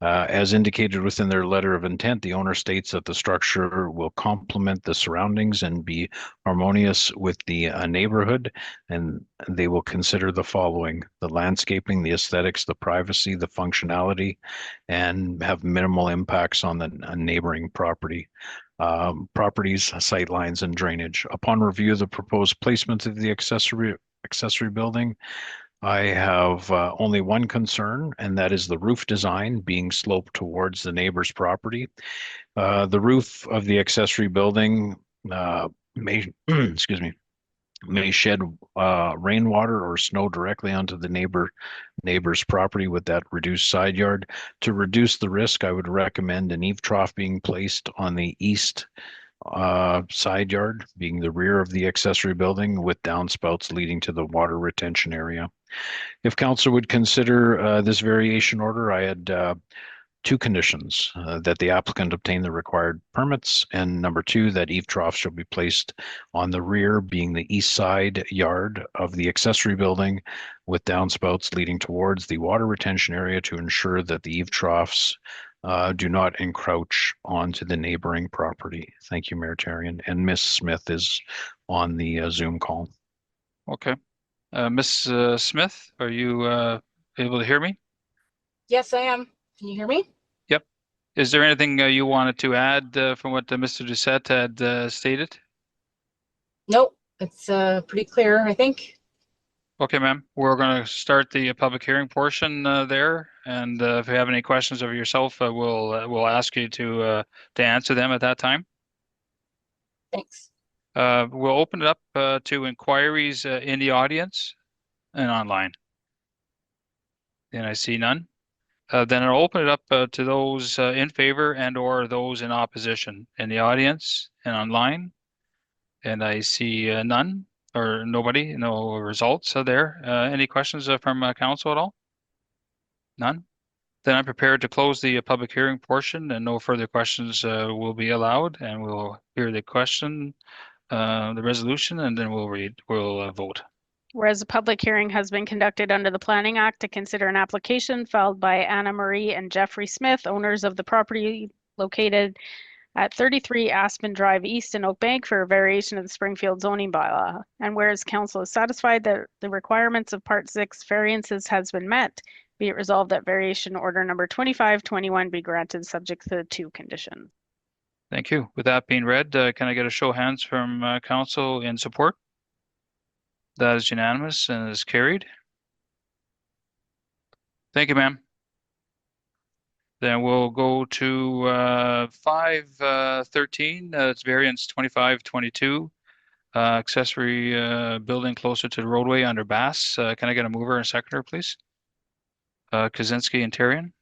As indicated within their letter of intent, the owner states that the structure will complement the surroundings and be harmonious with the neighborhood, and they will consider the following: the landscaping, the aesthetics, the privacy, the functionality, and have minimal impacts on the neighboring property. Properties, sightlines, and drainage. Upon review of the proposed placement of the accessory building, I have only one concern, and that is the roof design being sloped towards the neighbor's property. The roof of the accessory building may, excuse me, may shed rainwater or snow directly onto the neighbor's property with that reduced side yard. To reduce the risk, I would recommend an eave trough being placed on the east side yard, being the rear of the accessory building, with downspouts leading to the water retention area. If council would consider this variation order, I had 2 conditions: that the applicant obtain the required permits, and number 2, that eave troughs shall be placed on the rear, being the east side yard of the accessory building, with downspouts leading towards the water retention area to ensure that the eave troughs do not encroach onto the neighboring property. Thank you, Mayor Therrien. And Ms. Smith is on the Zoom call. Okay. Ms. Smith, are you able to hear me? Yes, I am. Can you hear me? Yep. Is there anything you wanted to add from what Mr. Doucette had stated? Nope, it's pretty clear, I think. Okay, ma'am. We're going to start the public hearing portion there, and if you have any questions of yourself, we'll ask you to answer them at that time. Thanks. We'll open it up to inquiries in the audience and online. And I see none. Then I'll open it up to those in favor and or those in opposition in the audience and online. And I see none or nobody, no results there. Any questions from council at all? None? Then I'm prepared to close the public hearing portion and no further questions will be allowed, and we'll hear the question, the resolution, and then we'll vote. Whereas a public hearing has been conducted under the Planning Act to consider an application filed by Anna Marie and Jeffrey Smith, owners of the property located at 33 Aspen Drive East in Oak Bank for a variation of the Springfield zoning bylaw. And whereas council is satisfied that the requirements of Part 6 variances has been met, be it resolved that variation order number 2521 be granted subject to the 2 conditions. Thank you. With that being read, can I get a show of hands from council in support? That is unanimous and is carried. Thank you, ma'am. Then we'll go to 513. It's variance 2522. Accessory building closer to the roadway under Bass. Can I get a mover and seconder, please? Kaczynski and Therrien.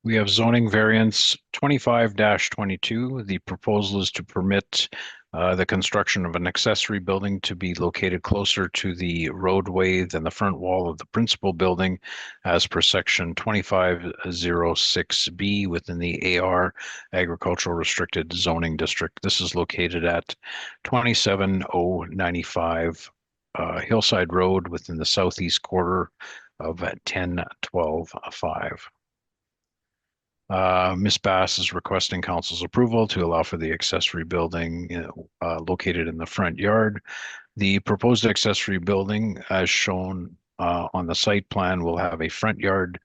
We have zoning variance 25-22. The proposal is to permit the construction of an accessory building to be located closer to the roadway than the front wall of the principal building as per section 2506B within the AR Agricultural Restricted Zoning District. This is located at 27095 Hillside Road within the southeast quarter of 10125. Ms. Bass is requesting council's approval to allow for the accessory building located in the front yard. The proposed accessory building, as shown on the site plan, will have a front yard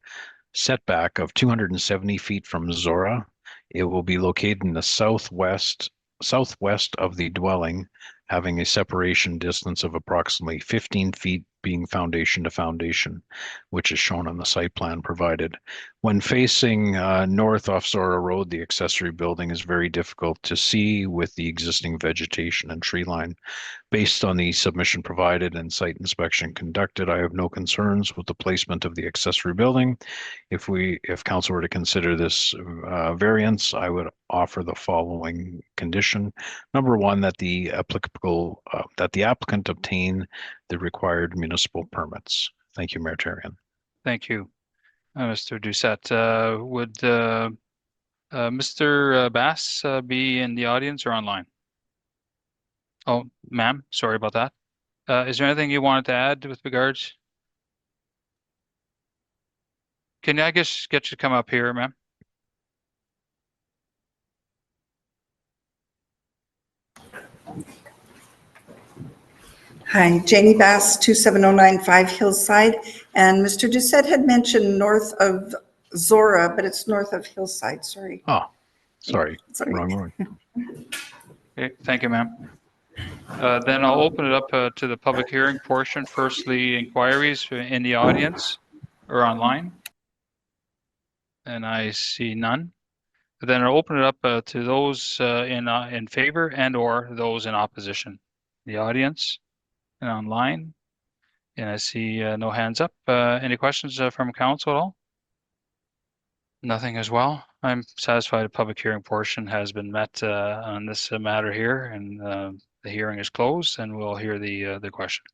setback of 270 feet from Zora. It will be located in the southwest of the dwelling, having a separation distance of approximately 15 feet being foundation to foundation, which is shown on the site plan provided. When facing north off Zora Road, the accessory building is very difficult to see with the existing vegetation and tree line. Based on the submission provided and site inspection conducted, I have no concerns with the placement of the accessory building. If council were to consider this variance, I would offer the following condition. Number one, that the applicant obtain the required municipal permits. Thank you, Mayor Therrien. Thank you, Mr. Doucette. Would Mr. Bass be in the audience or online? Oh, ma'am, sorry about that. Is there anything you wanted to add with regards? Can I just get you to come up here, ma'am? Hi, Janie Bass, 27095 Hillside. And Mr. Doucette had mentioned north of Zora, but it's north of Hillside, sorry. Oh, sorry, Sorry. wrong one. Okay, thank you, ma'am. Then I'll open it up to the public hearing portion. Firstly, inquiries in the audience or online. And I see none. Then I'll open it up to those in favor and or those in opposition. The audience and online. And I see no hands up. Any questions from council at all? Nothing as well. I'm satisfied the public hearing portion has been met on this matter here, and the hearing is closed, and we'll hear the question.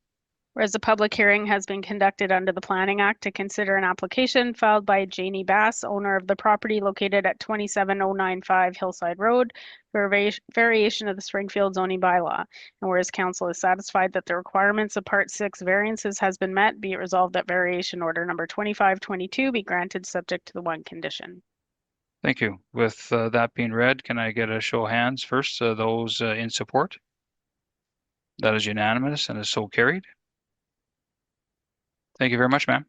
Whereas the public hearing has been conducted under the Planning Act to consider an application filed by Janie Bass, owner of the property located at 27095 Hillside Road, for a variation of the Springfield zoning bylaw. And whereas council is satisfied that the requirements of Part 6 variances has been met, be it resolved that variation order number 2522 be granted subject to the 1 condition. Thank you. With that being read, can I get a show of hands first? Those in support? That is unanimous and is so carried. Thank you very much, ma'am.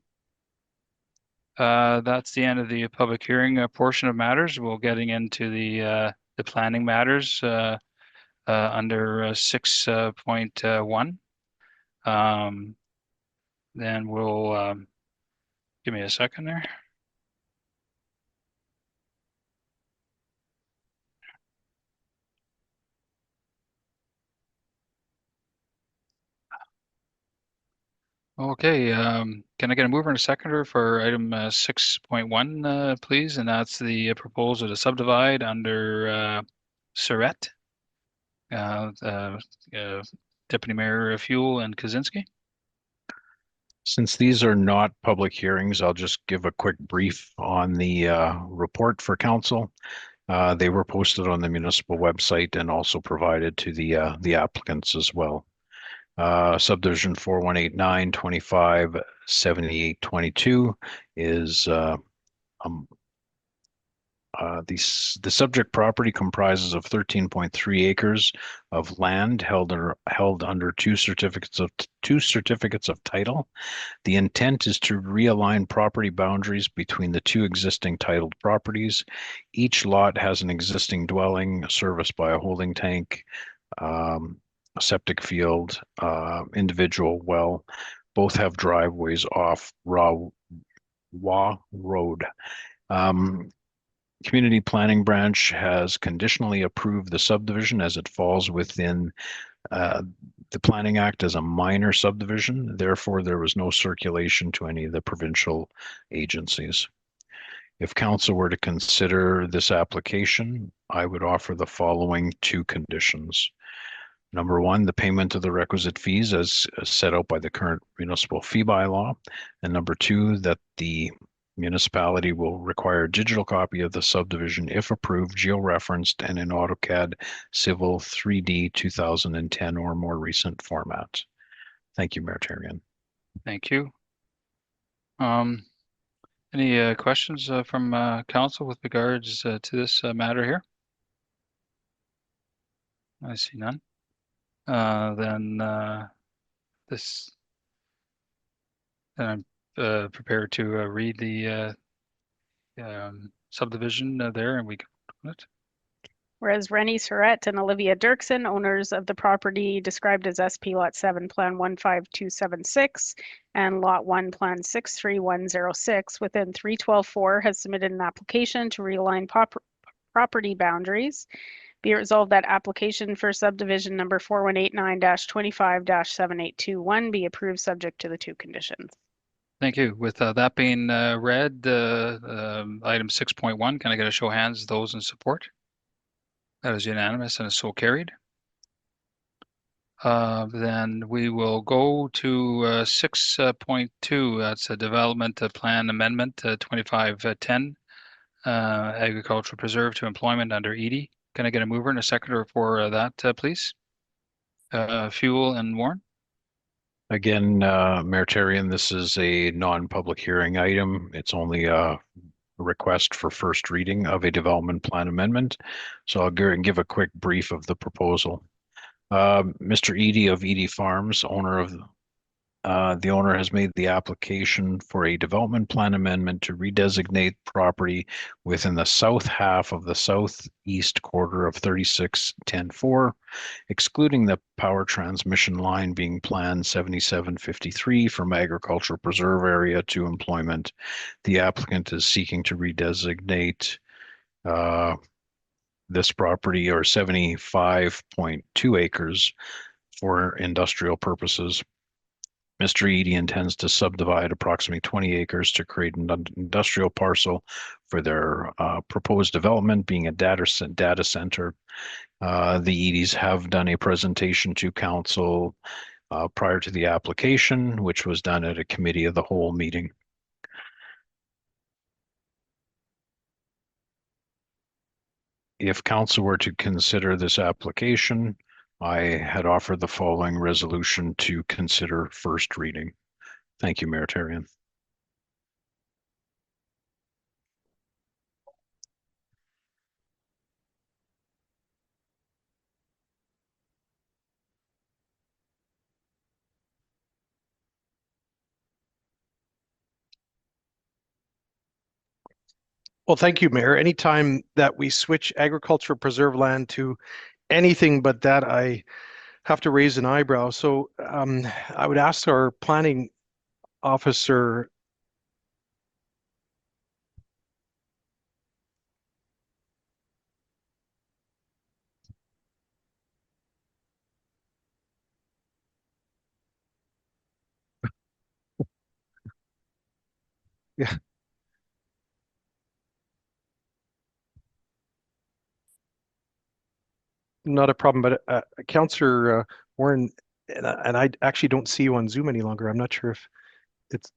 That's the end of the public hearing portion of matters. We're getting into the planning matters under 6.1. Then we'll give me a second there. Okay, can I get a mover and a seconder for item 6.1, please? And that's the proposal to subdivide under Arete, Deputy Mayor Fuel and Kaczynski. Since these are not public hearings, I'll just give a quick brief on the report for council. They were posted on the municipal website and also provided to the applicants as well. Subdivision 4189-25-7822 is the subject property comprises of 13.3 acres of land held under two certificates of title. The intent is to realign property boundaries between the two existing titled properties. Each lot has an existing dwelling serviced by a holding tank, a septic field, individual well. Both have driveways off Wah Road. Community Planning Branch has conditionally approved the subdivision as it falls within the Planning Act as a minor subdivision. Therefore, there was no circulation to any of the provincial agencies. If council were to consider this application, I would offer the following two conditions. Number one, the payment of the requisite fees as set out by the current municipal fee bylaw. And number two, that the municipality will require a digital copy of the subdivision if approved, georeferenced, and in AutoCAD Civil 3D 2010 or more recent format. Thank you, Mayor Therrien. Thank you. Any questions from council with regards to this matter here? I see none. Then I'm prepared to read the subdivision there, and we can open it. Whereas Rennie Surratt and Olivia Dirksen, owners of the property described as SP Lot 7 Plan 15276 and Lot 1 Plan 63106 within 312.4 has submitted an application to realign property boundaries. Be it resolved that application for subdivision number 4189-25-7821 be approved subject to the two conditions. Thank you. With that being read, item 6.1, can I get a show of hands, those in support? That is unanimous and is so carried. Then we will go to 6.2. That's a development plan amendment 2510, agricultural preserve to employment under Edie. Can I get a mover and a seconder for that, please? Fuel and Warren. Again, Mayor Therrien, this is a non-public hearing item. It's only a request for first reading of a development plan amendment. So I'll give a quick brief of the proposal. Mr. Edie of Edie Farms, the owner has made the application for a development plan amendment to redesignate property within the south half of the southeast quarter of 3610-4, excluding the power transmission line being planned 7753 from agricultural preserve area to employment. The applicant is seeking to redesignate this property, or 75.2 acres, for industrial purposes. Mr. Edie intends to subdivide approximately 20 acres to create an industrial parcel for their proposed development, being a data center. The Edies have done a presentation to council prior to the application, which was done at a committee of the whole meeting. If council were to consider this application, I had offered the following resolution to consider first reading. Thank you, Mayor Therrien. Well, thank you, Mayor. Anytime that we switch agricultural preserve land to anything but that, I have to raise an eyebrow. So I would ask our planning officer. Yeah. Not a problem, but Councillor Warren, and I actually don't see you on Zoom any longer. I'm not sure if it's.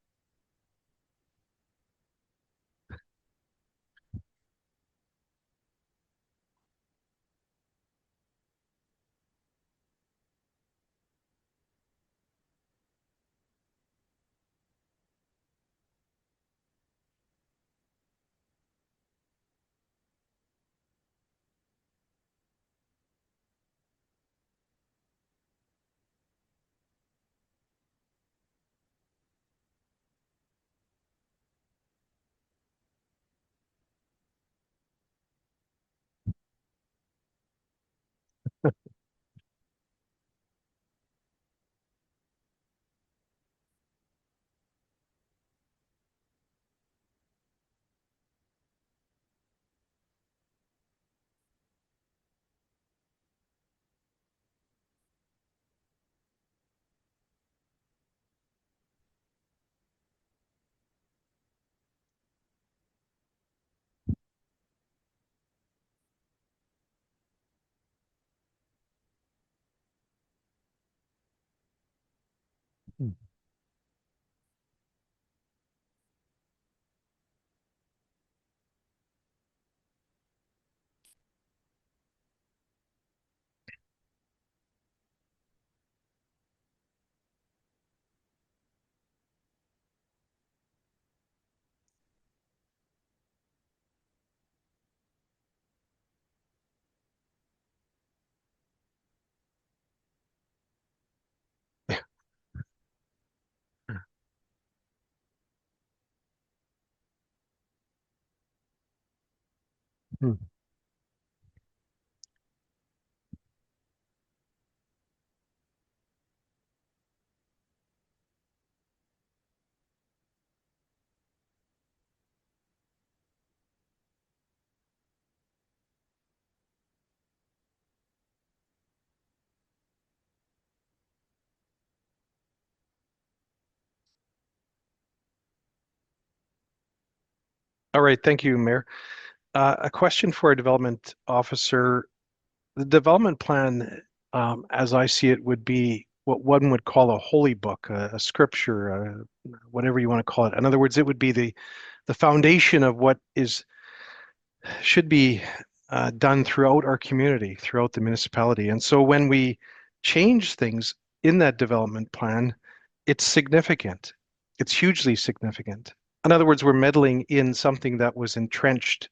Hmm. All right, thank you, Mayor. A question for a development officer. The development plan, as I see it, would be what one would call a holy book, a scripture, whatever you want to call it. In other words, it would be the foundation of what should be done throughout our community, throughout the municipality. And so when we change things in that development plan, it's significant. It's hugely significant. In other words, we're meddling in something that was entrenched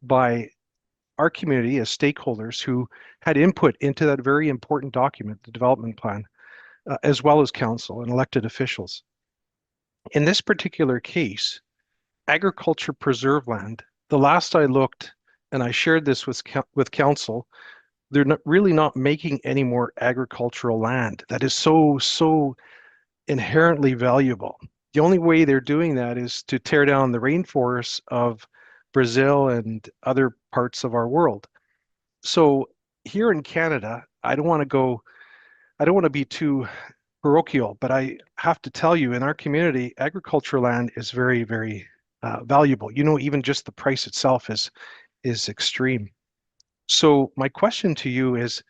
by our community as stakeholders who had input into that very important document, the development plan, as well as council and elected officials. In this particular case, agriculture preserve land, the last I looked, and I shared this with council, they're really not making any more agricultural land that is so inherently valuable. The only way they're doing that is to tear down the rainforests of Brazil and other parts of our world. So here in Canada, I don't want to be too parochial, but I have to tell you, in our community, agricultural land is very, very valuable. You know, even just the price itself is extreme. So my question to you is,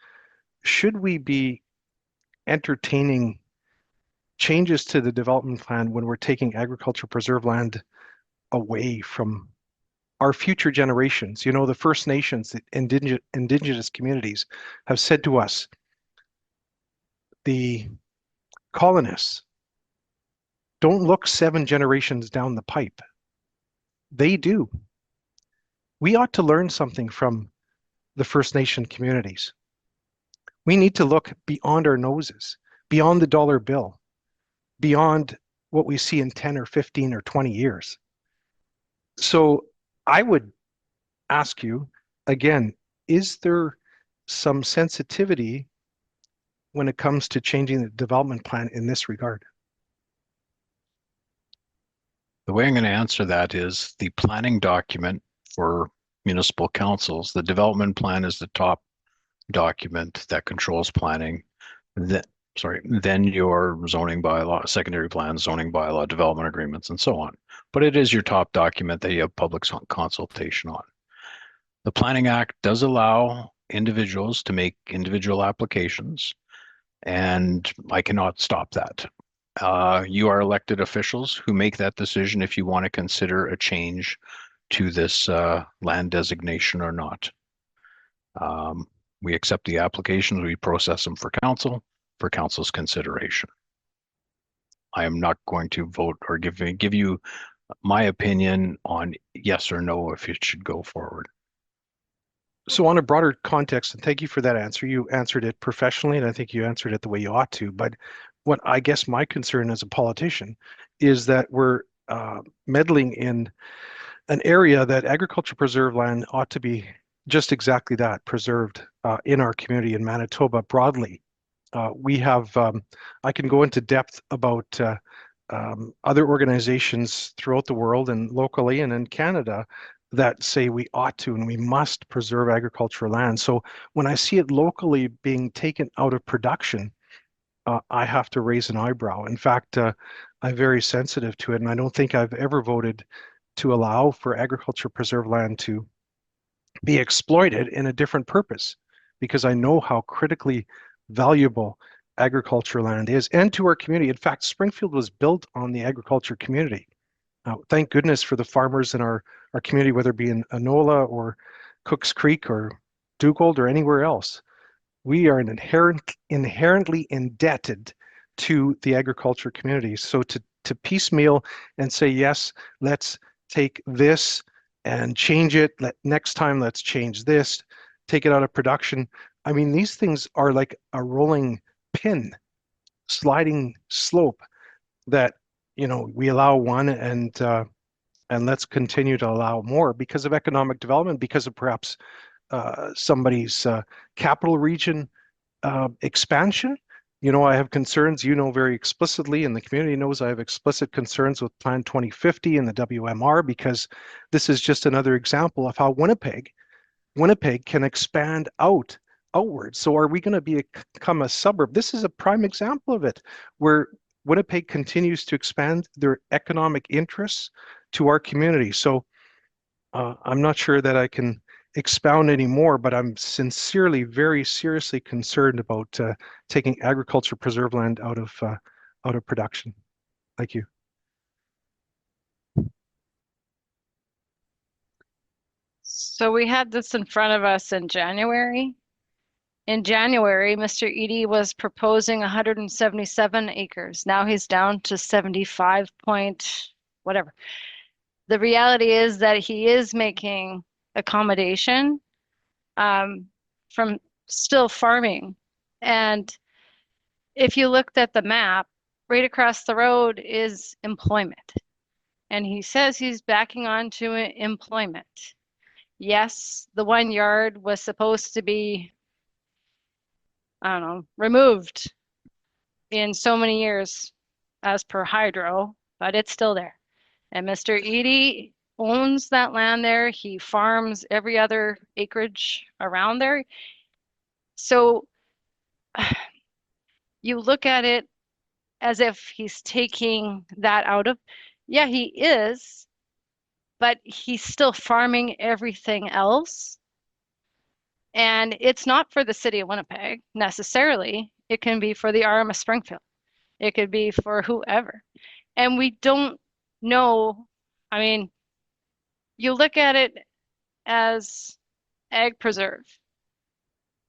should we be entertaining changes to the development plan when we're taking agriculture preserve land away from our future generations? You know, the First Nations, the indigenous communities have said to us, the colonists, don't look 7 generations down the pipe. They do. We ought to learn something from the First Nation communities. We need to look beyond our noses, beyond the dollar bill, beyond what we see in 10 or 15 or 20 years. So I would ask you again, is there some sensitivity when it comes to changing the development plan in this regard? The way I'm going to answer that is the planning document for municipal councils. The development plan is the top document that controls planning. Then your zoning bylaw, secondary plan, zoning bylaw, development agreements, and so on. But it is your top document that you have public consultation on. The Planning Act does allow individuals to make individual applications, and I cannot stop that. You are elected officials who make that decision if you want to consider a change to this land designation or not. We accept the applications, we process them for council's consideration. I am not going to vote or give you my opinion on yes or no if it should go forward. So on a broader context, and thank you for that answer, you answered it professionally, and I think you answered it the way you ought to. But what I guess my concern as a politician is that we're meddling in an area that agriculture preserve land ought to be just exactly that, preserved in our community in Manitoba broadly. We have, I can go into depth about other organizations throughout the world and locally and in Canada that say we ought to and we must preserve agricultural land. So when I see it locally being taken out of production, I have to raise an eyebrow. In fact, I'm very sensitive to it, and I don't think I've ever voted to allow for agriculture preserve land to be exploited in a different purpose, because I know how critically valuable agricultural land is, and to our community. In fact, Springfield was built on the agriculture community. Thank goodness for the farmers in our community, whether it be in Enola or Cooks Creek or Dugald or anywhere else. We are inherently indebted to the agriculture community. So to piecemeal and say, yes, let's take this and change it, next time let's change this, take it out of production. I mean, these things are like a rolling pin, sliding slope that, you know, we allow one and let's continue to allow more because of economic development, because of perhaps somebody's capital region expansion. You know, I have concerns, you know, very explicitly, and the community knows I have explicit concerns with Plan 2050 and the WMR, because this is just another example of how Winnipeg can expand outward. So are we going to become a suburb? This is a prime example of it, where Winnipeg continues to expand their economic interests to our community. So I'm not sure that I can expound anymore, but I'm sincerely, very seriously concerned about taking agriculture preserve land out of production. Thank you. So we had this in front of us in January. In January, Mr. Eadie was proposing 177 acres. Now he's down to 75 point whatever. The reality is that he is making accommodation from still farming. And if you looked at the map, right across the road is employment. And he says he's backing onto employment. Yes, the 1 yard was supposed to be, I don't know, removed in so many years as per hydro, but it's still there. And Mr. Eadie owns that land there. He farms every other acreage around there. So you look at it as if he's taking that out of, yeah, he is, but he's still farming everything else. And it's not for the city of Winnipeg necessarily. It can be for the RM of Springfield. It could be for whoever. And we don't know. I mean, you look at it as ag preserve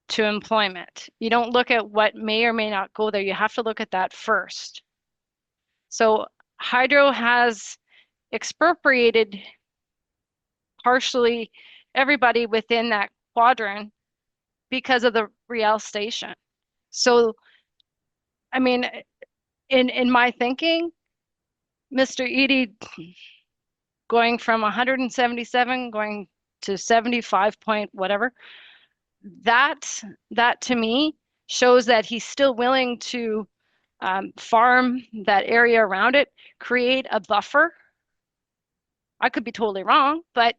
to employment. You don't look at what may or may not go there. You have to look at that first. So hydro has expropriated partially everybody within that quadrant because of the Riel station. So, I mean, in my thinking, Mr. Eadie, going from 177 going to 75 point whatever. That to me shows that he's still willing to farm that area around it, create a buffer. I could be totally wrong, but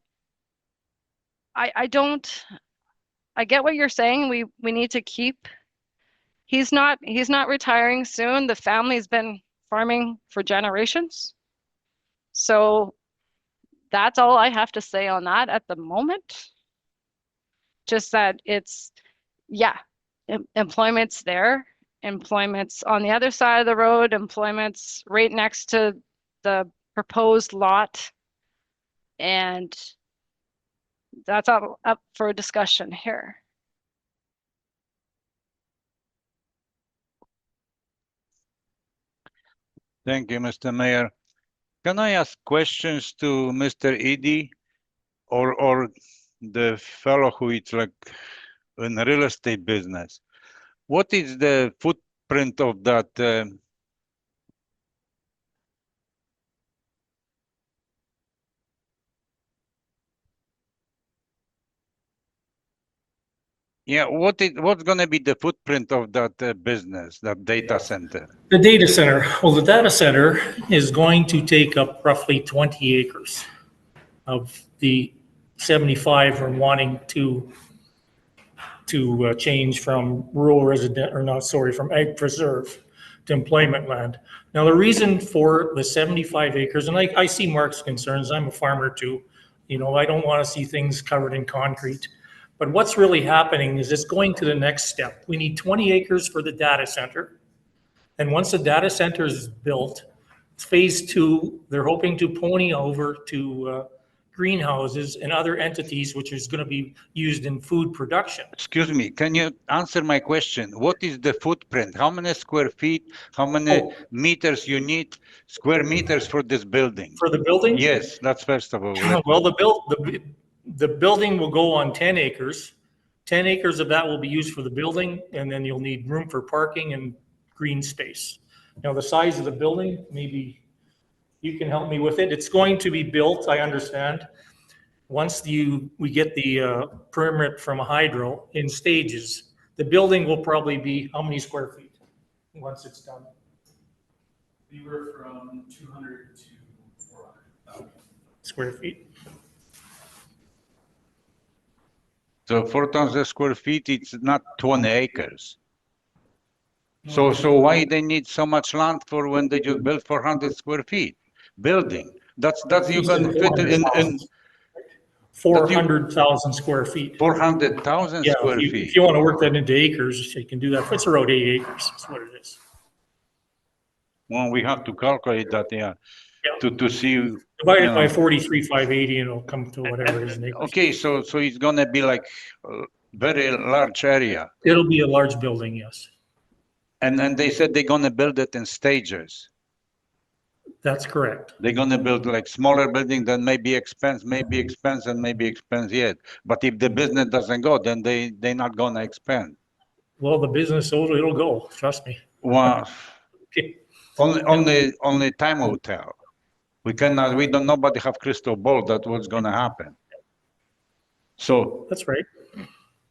I get what you're saying. We need to keep. He's not retiring soon. The family's been farming for generations. So that's all I have to say on that at the moment. Just that it's, yeah, employment's there. Employment's on the other side of the road. Employment's right next to the proposed lot. And that's up for a discussion here. Thank you, Mr. Mayor. Can I ask questions to Mr. Edie or the fellow who is like in real estate business? What is the footprint of that? Yeah, what's going to be the footprint of that business, that data center? The data center, well, the data center is going to take up roughly 20 acres of the 75 we're wanting to change from rural resident, or not, sorry, from ag preserve to employment land. Now, the reason for the 75 acres, and I see Mark's concerns, I'm a farmer too, you know, I don't want to see things covered in concrete. But what's really happening is it's going to the next step. We need 20 acres for the data center. And once the data center is built, phase 2, they're hoping to pony over to greenhouses and other entities, which is going to be used in food production. Excuse me, can you answer my question? What is the footprint? How many square feet? How many meters you need, square meters for this building? For the building? Yes, that's first of all. Well, the building will go on 10 acres. 10 acres of that will be used for the building, and then you'll need room for parking and green space. Now, the size of the building, maybe you can help me with it. It's going to be built, I understand, once we get the permit from Hydro in stages. The building will probably be how many square feet once it's done? Anywhere from 200 to 400 square feet. So 4,000 square feet, it's not 20 acres. So why they need so much land for when they just build 400 square feet building? That's you can fit it in 400,000 square feet. 400,000 square feet. If you want to work that into acres, you can do that. It's around 8 acres. That's what it is. Well, we have to calculate that, yeah, to see. Divide it by 43,580 and it'll come to whatever it is. Okay, so it's gonna be like a very large area. It'll be a large building, yes. And then they said they're gonna build it in stages. That's correct. They're gonna build like smaller building that maybe expense, and maybe expense yet. But if the business doesn't go, then they're not gonna expand. Well, the business, it'll go, trust me. Well, okay. Only time will tell. Nobody have crystal ball that what's gonna happen. So that's right.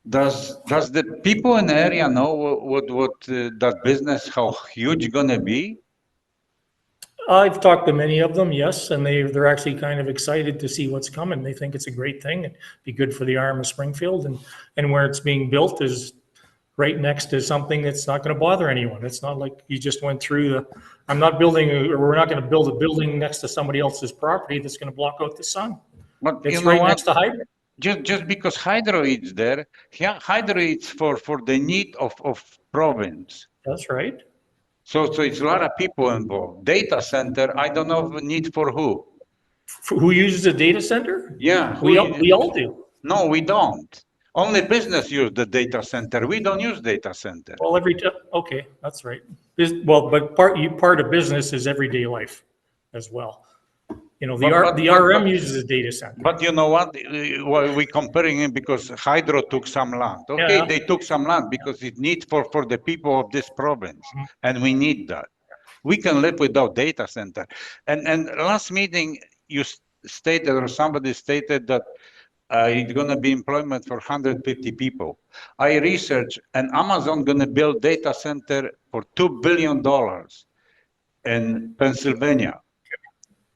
Does the people in the area know what that business, how huge gonna be? I've talked to many of them, yes, and they're actually kind of excited to see what's coming. They think it's a great thing and be good for the RM of Springfield, and where it's being built is right next to something that's not going to bother anyone. It's not like you just went through we're not going to build a building next to somebody else's property that's going to block out the sun. But it's right next to Hydro. Just because Hydro is there, Hydro is for the need of province. That's right. So it's a lot of people involved. Data center, I don't know need for who. For who uses a data center? Yeah. We all do. No, we don't. Only business use the data center. We don't use data center. Well, okay, that's right. Well, but part of business is everyday life as well. You know, the RM uses a data center. But you know what? We're comparing it because Hydro took some land. Okay, yeah. They took some land because it needs for the people of this province, and we need that. We can live without data center. And last meeting, stated, or somebody stated that it's going to be employment for 150 people. I researched, and Amazon going to build data center for $2 billion in Pennsylvania.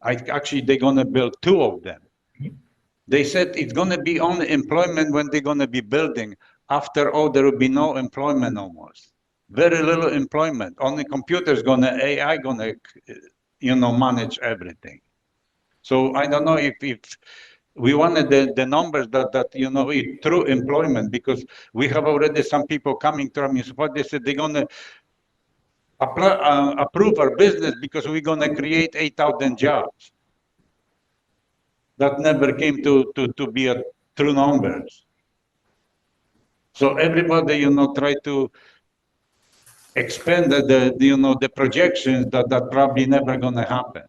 Actually, they're going to build 2 of them. They said it's going to be only employment when they're going to be building. After all, there will be no employment almost. Very little employment. Only computers AI going to, manage everything. So I don't know if we wanted the numbers that it true employment, because we have already some people coming to our municipality. They said they're going to approve our business because we're going to create 8,000 jobs. That never came to be a true numbers. So everybody, try to expand the projections that probably never gonna happen.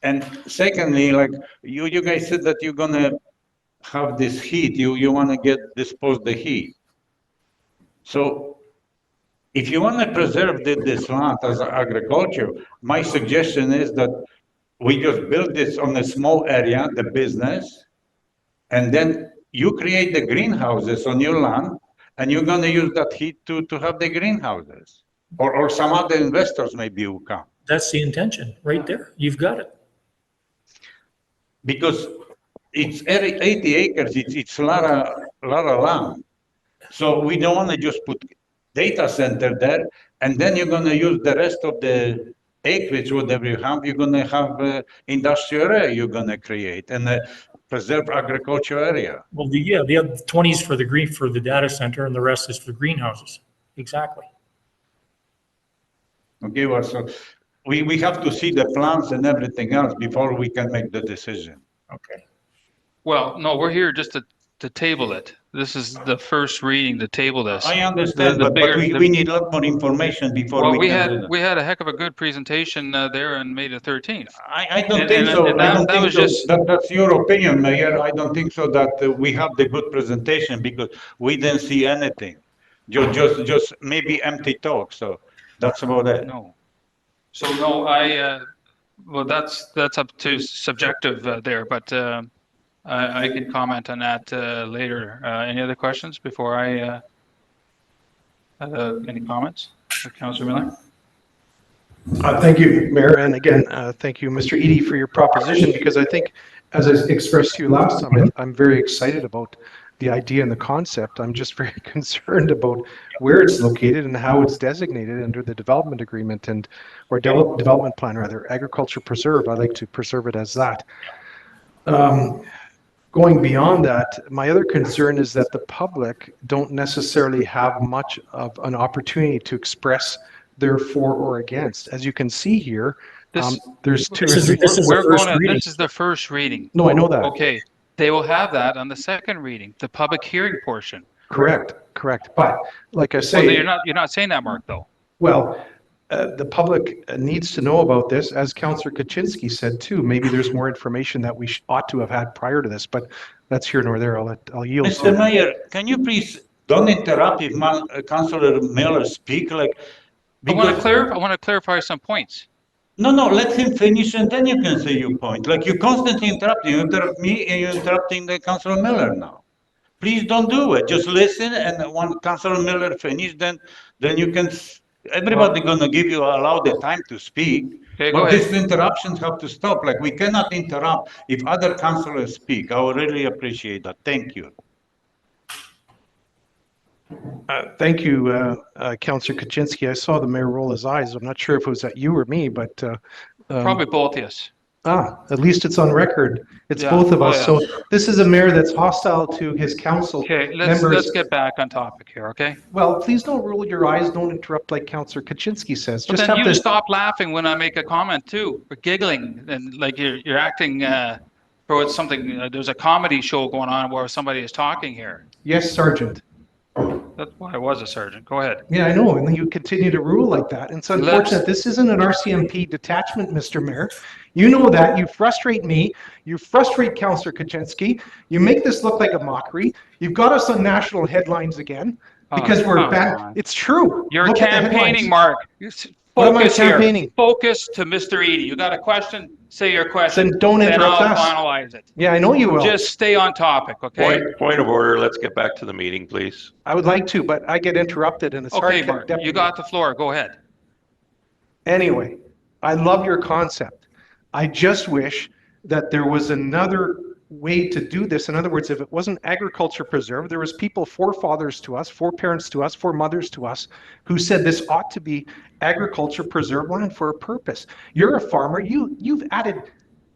And secondly, like you guys said that you're gonna have this heat, you wanna dispose the heat. So if you wanna preserve this land as agriculture, my suggestion is that we just build this on a small area, the business, and then you create the greenhouses on your land, and you're going to use that heat to have the greenhouses. Or some other investors maybe will come. That's the intention, right there. You've got it. Because it's 80 acres, it's a lot of land. So we don't want to just put data center there, and then you're going to use the rest of the acreage, whatever you have, you're going to have industrial area you're going to create, and preserve agriculture area. Well, the other 20 is for the data center, and the rest is for the greenhouses. Exactly. Okay, well, so we have to see the plans and everything else before we can make the decision. Okay. Well, no, we're here just to table it. This is the first reading to table this. I understand, but we need a lot more information before well, we can do that. we had a heck of a good presentation there on May the 13th. I don't think so. That's your opinion, Mayor. I don't think so that we have the good presentation because we didn't see anything. Just maybe empty talk. So that's about it. No. So no, well, that's up to subjective there, but I can comment on that later. Any other questions before I, any comments? Councillor Miller? Thank you, Mayor. And again, thank you, Mr. Eady, for your proposition, because I think, as I expressed to you last time, I'm very excited about the idea and the concept. I'm just very concerned about where it's located and how it's designated under the development agreement or development plan, rather, agriculture preserve. I like to preserve it as that. Going beyond that, my other concern is that the public don't necessarily have much of an opportunity to express their for or against. As you can see here, there's two. This is the first reading. No, I know that. Okay, they will have that on the second reading, the public hearing portion. Correct. But like I say, well, you're not saying that, Mark, though. Well, the public needs to know about this, as Councillor Kaczynski said too. Maybe there's more information that we ought to have had prior to this, but that's here nor there. I'll yield. Mr. Mayor, can you please don't interrupt if Councillor Miller speak? I want to clarify some points. No, let him finish and then you can say your point. Like you constantly interrupt. You interrupt me and you're interrupting the Councillor Miller now. Please don't do it. Just listen, and when Councillor Miller finish, then you can. Everybody gonna allow the time to speak. Okay, but these interruptions have to stop. Like we cannot interrupt if other councillors speak. I would really appreciate that. Thank you. Thank you, Councillor Kaczynski. I saw the mayor roll his eyes. I'm not sure if it was at you or me, but probably both of us. At least it's on record. It's both of us. Yeah. So this is a mayor that's hostile to his council members. Let's get back on topic here, okay? Well, please don't roll your eyes. Don't interrupt like Councillor Kaczynski says. But then you stop laughing when I make a comment too, or giggling, and like you're acting for something. There's a comedy show going on where somebody is talking here. Yes, Sergeant. That's why I was a sergeant. Go ahead. Yeah, I know, and then you continue to rule like that. And it's unfortunate. This isn't an RCMP detachment, Mr. Mayor. You know that. You frustrate me. You frustrate Councillor Kaczynski. You make this look like a mockery. You've got us on national headlines again because we're bad. It's true. You're campaigning, Mark. What am I Focus here. campaigning? Focus to Mr. Eady. You got a question? Say your question. Then don't interrupt Then us. I'll finalize it. Yeah, I know you will. Just stay on topic, okay? Point of order. Let's get back to the meeting, please. I would like to, but I get interrupted and it's hard Okay, to Mark, you got the floor. Go ahead. Anyway, I love your concept. I just wish that there was another way to do this. In other words, if it wasn't agriculture preserve, there was people, forefathers to us, foreparents to us, foremothers to us, who said this ought to be agriculture preserve land for a purpose. You're a farmer. You've added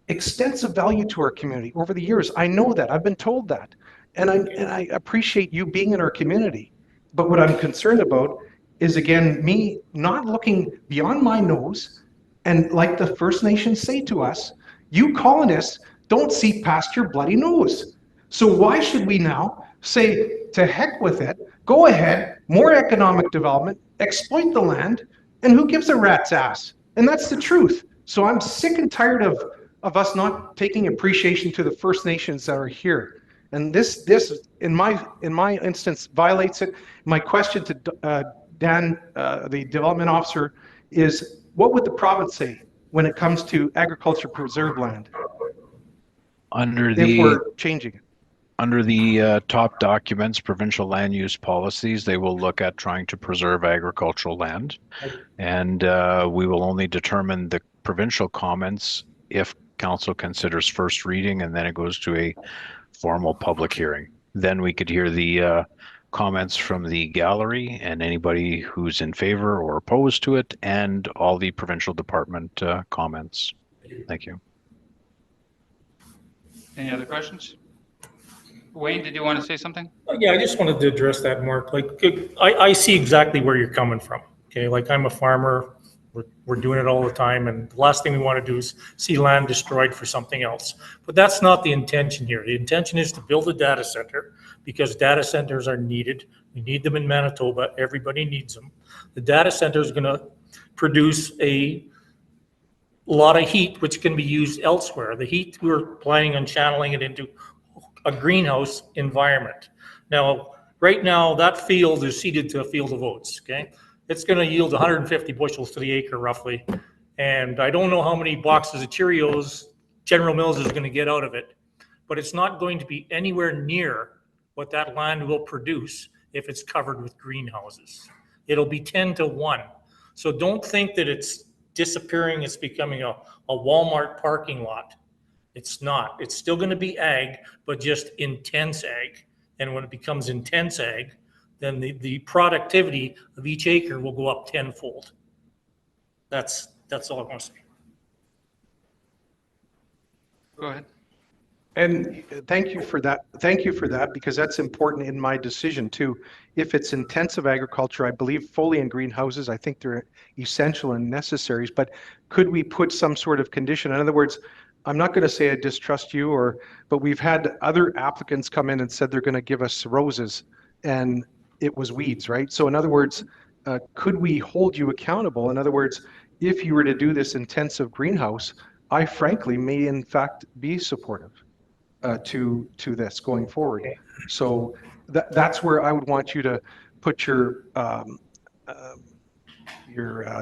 extensive value to our community over the years. I know that. I've been told that. And I appreciate you being in our community. But what I'm concerned about is, again, me not looking beyond my nose, and like the First Nations say to us, you colonists don't see past your bloody nose. So why should we now say, to heck with it, go ahead, more economic development, exploit the land, and who gives a rat's ass? And that's the truth. So I'm sick and tired of us not taking appreciation to the First Nations that are here. And this in my instance violates it. My question to Dan, the development officer, is what would the province say when it comes to agriculture preserve land? If we're changing it. Under the top documents, provincial land use policies, they will look at trying to preserve agricultural land. And we will only determine the provincial comments if council considers first reading, and then it goes to a formal public hearing. Then we could hear the comments from the gallery and anybody who's in favor or opposed to it, and all the provincial department comments. Thank you. Any other questions? Wayne, did you want to say something? Yeah, I just wanted to address that, Mark. Like, I see exactly where you're coming from. Okay, like I'm a farmer. We're doing it all the time, and the last thing we want to do is see land destroyed for something else. But that's not the intention here. The intention is to build a data center because data centers are needed. We need them in Manitoba. Everybody needs them. The data center is going to produce a lot of heat, which can be used elsewhere. The heat, we're planning on channeling it into a greenhouse environment. Now, right now, that field is seeded to a field of oats, okay? It's gonna yield 150 bushels to the acre roughly. And I don't know how many boxes of Cheerios General Mills is gonna get out of it, but it's not going to be anywhere near what that land will produce if it's covered with greenhouses. It'll be 10 to 1. So don't think that it's disappearing, it's becoming a Walmart parking lot. It's not. It's still going to be ag, but just intense ag. And when it becomes intense ag, then the productivity of each acre will go up tenfold. That's all I want to say. Go ahead. And thank you for that. Thank you for that, because that's important in my decision too. If it's intensive agriculture, I believe fully in greenhouses. I think they're essential and necessaries, but could we put some sort of condition? In other words, I'm not going to say I distrust you, but we've had other applicants come in and said they're going to give us roses, and it was weeds, right? So in other words, could we hold you accountable? In other words, if you were to do this intensive greenhouse, I frankly may in fact be supportive to this going forward. So that's where I would want you to put your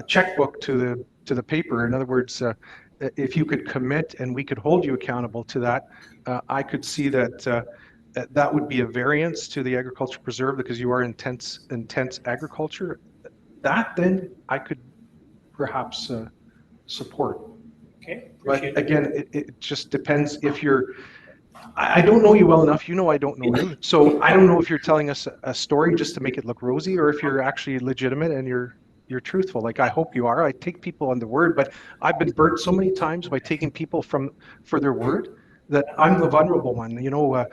checkbook to the paper. In other words, if you could commit and we could hold you accountable to that, I could see that that would be a variance to the agriculture preserve because you are intense agriculture. That then I could perhaps support. Okay. But again, it just depends if you're, I don't know you well enough. You know I don't know you. So I don't know if you're telling us a story just to make it look rosy or if you're actually legitimate and you're truthful. Like I hope you are. I take people on the word, but I've been burnt so many times by taking people for their word that I'm the vulnerable one. You know,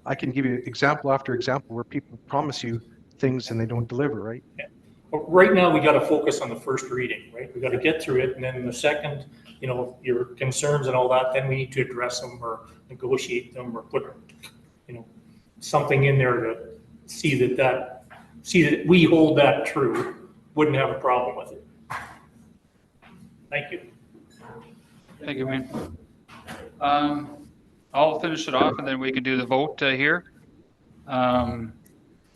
I can give you example after example where people promise you things and they don't deliver, right? Yeah. But right now we got to focus on the first reading, right? We got to get through it, and then in the second, you know, your concerns and all that, then we need to address them or negotiate them or put, you know, something in there to see that we hold that true. Wouldn't have a problem with it. Thank you. Thank you, Wayne. I'll finish it off and then we can do the vote here.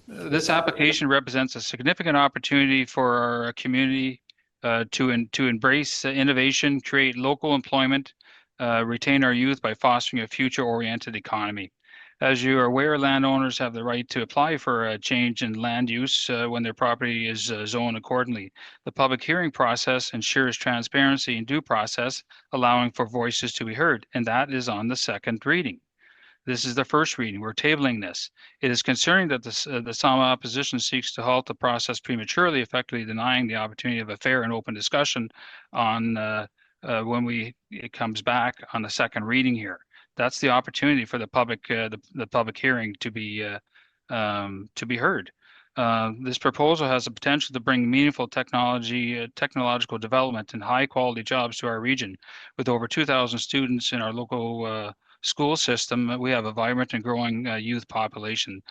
This application represents a significant opportunity for our community to embrace innovation, create local employment, retain our youth by fostering a future-oriented economy. As you are aware, landowners have the right to apply for a change in land use when their property is zoned accordingly. The public hearing process ensures transparency and due process, allowing for voices to be heard, and that is on the second reading. This is the first reading. We're tabling this. It is concerning that the Sama opposition seeks to halt the process prematurely, effectively denying the opportunity of a fair and open discussion on when it comes back on the second reading here. That's the opportunity for the public hearing to be heard. This proposal has the potential to bring meaningful technological development and high quality jobs to our region. With over 2,000 students in our local school system, we have a vibrant and growing youth population.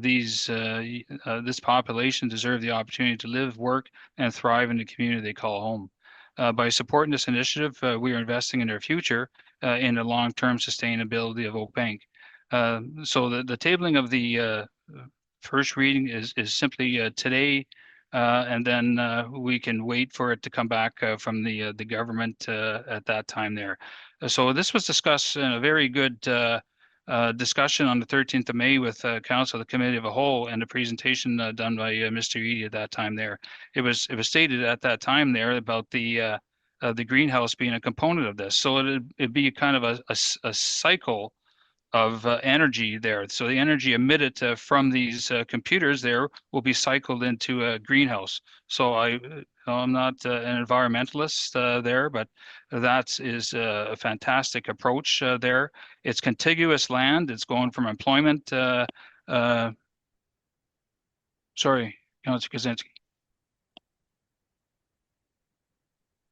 This population deserve the opportunity to live, work, and thrive in the community they call home. By supporting this initiative, we are investing in their future in the long-term sustainability of Oak Bank. So the tabling of the first reading is simply today, and then we can wait for it to come back from the government at that time there. So this was discussed in a very good discussion on the 13th of May with Council, the Committee of a Whole, and a presentation done by Mr. Eady at that time there. It was stated at that time there about the greenhouse being a component of this. So it'd be kind of a cycle of energy there. So the energy emitted from these computers there will be cycled into a greenhouse. So I'm not an environmentalist there, but that is a fantastic approach there. It's contiguous land. It's going from employment. Sorry, Councillor Kaczynski.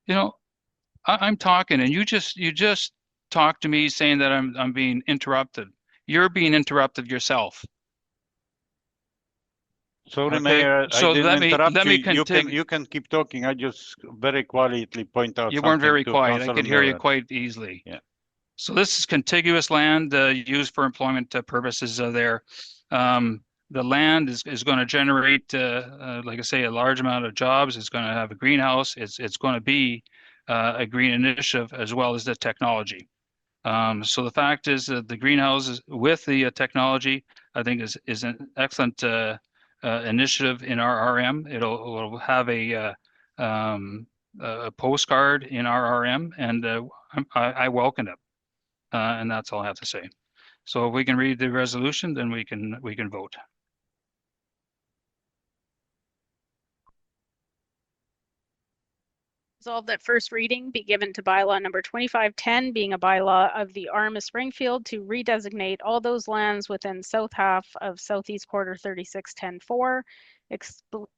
You know, I'm talking, and you just talk to me saying that I'm being interrupted. You're being interrupted yourself. Sorry, Okay, Mayor, so I didn't interrupt let me you. continue. You can keep talking. I just very quietly point out You weren't something very to quiet. I Councillor could hear you Miller. quite easily. Yeah. So this is contiguous land used for employment purposes there. The land is going to generate, like I say, a large amount of jobs. It's going to have a greenhouse. It's going to be a green initiative as well as the technology. So the fact is that the greenhouses with the technology, I think is an excellent initiative in our RM. It'll have a postcard in our RM, and I welcome it. And that's all I have to say. So if we can read the resolution, then we can vote. Resolved that first reading be given to bylaw number 2510, being a bylaw of the RM of Springfield to redesignate all those lands within south half of Southeast Quarter 3610-4,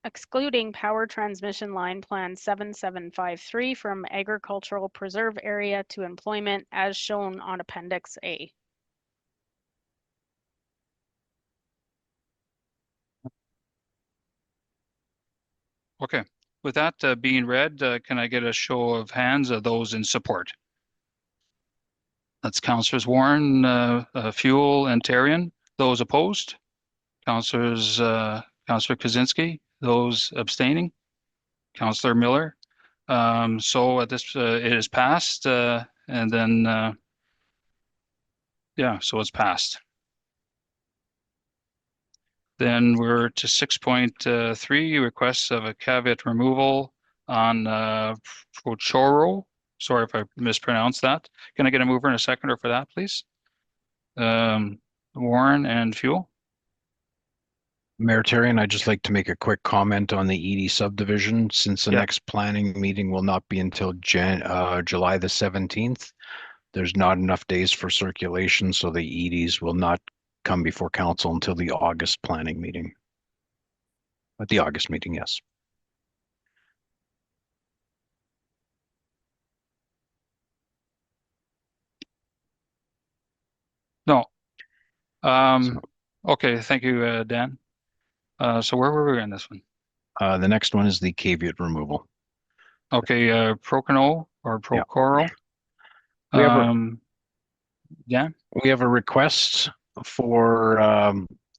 excluding Power Transmission Line Plan 7753 from Agricultural Preserve Area to employment as shown on Appendix A. Okay. With that being read, can I get a show of hands of those in support? That's Councillors Warren, Fuel, and Therrien. Those opposed? Councillor Kaczynski. Those abstaining? Councillor Miller. So at this, it is passed, and then yeah, so it's passed. Then we're to 6.3, requests of a caveat removal on Prochoro. Sorry if I mispronounced that. Can I get a mover and a seconder for that, please? Warren and Fuel. Mayor Therrien, I'd just like to make a quick comment on the Edie subdivision. Since the next planning meeting will not be until July the 17th, there's not enough days for circulation, so the Edies will not come before council until the August planning meeting. At the August meeting, yes. No. Okay, thank you, Dan. So where were we on this one? The next one is the caveat removal. Okay, Procano or Procoro. Yeah. Yeah. We have a request for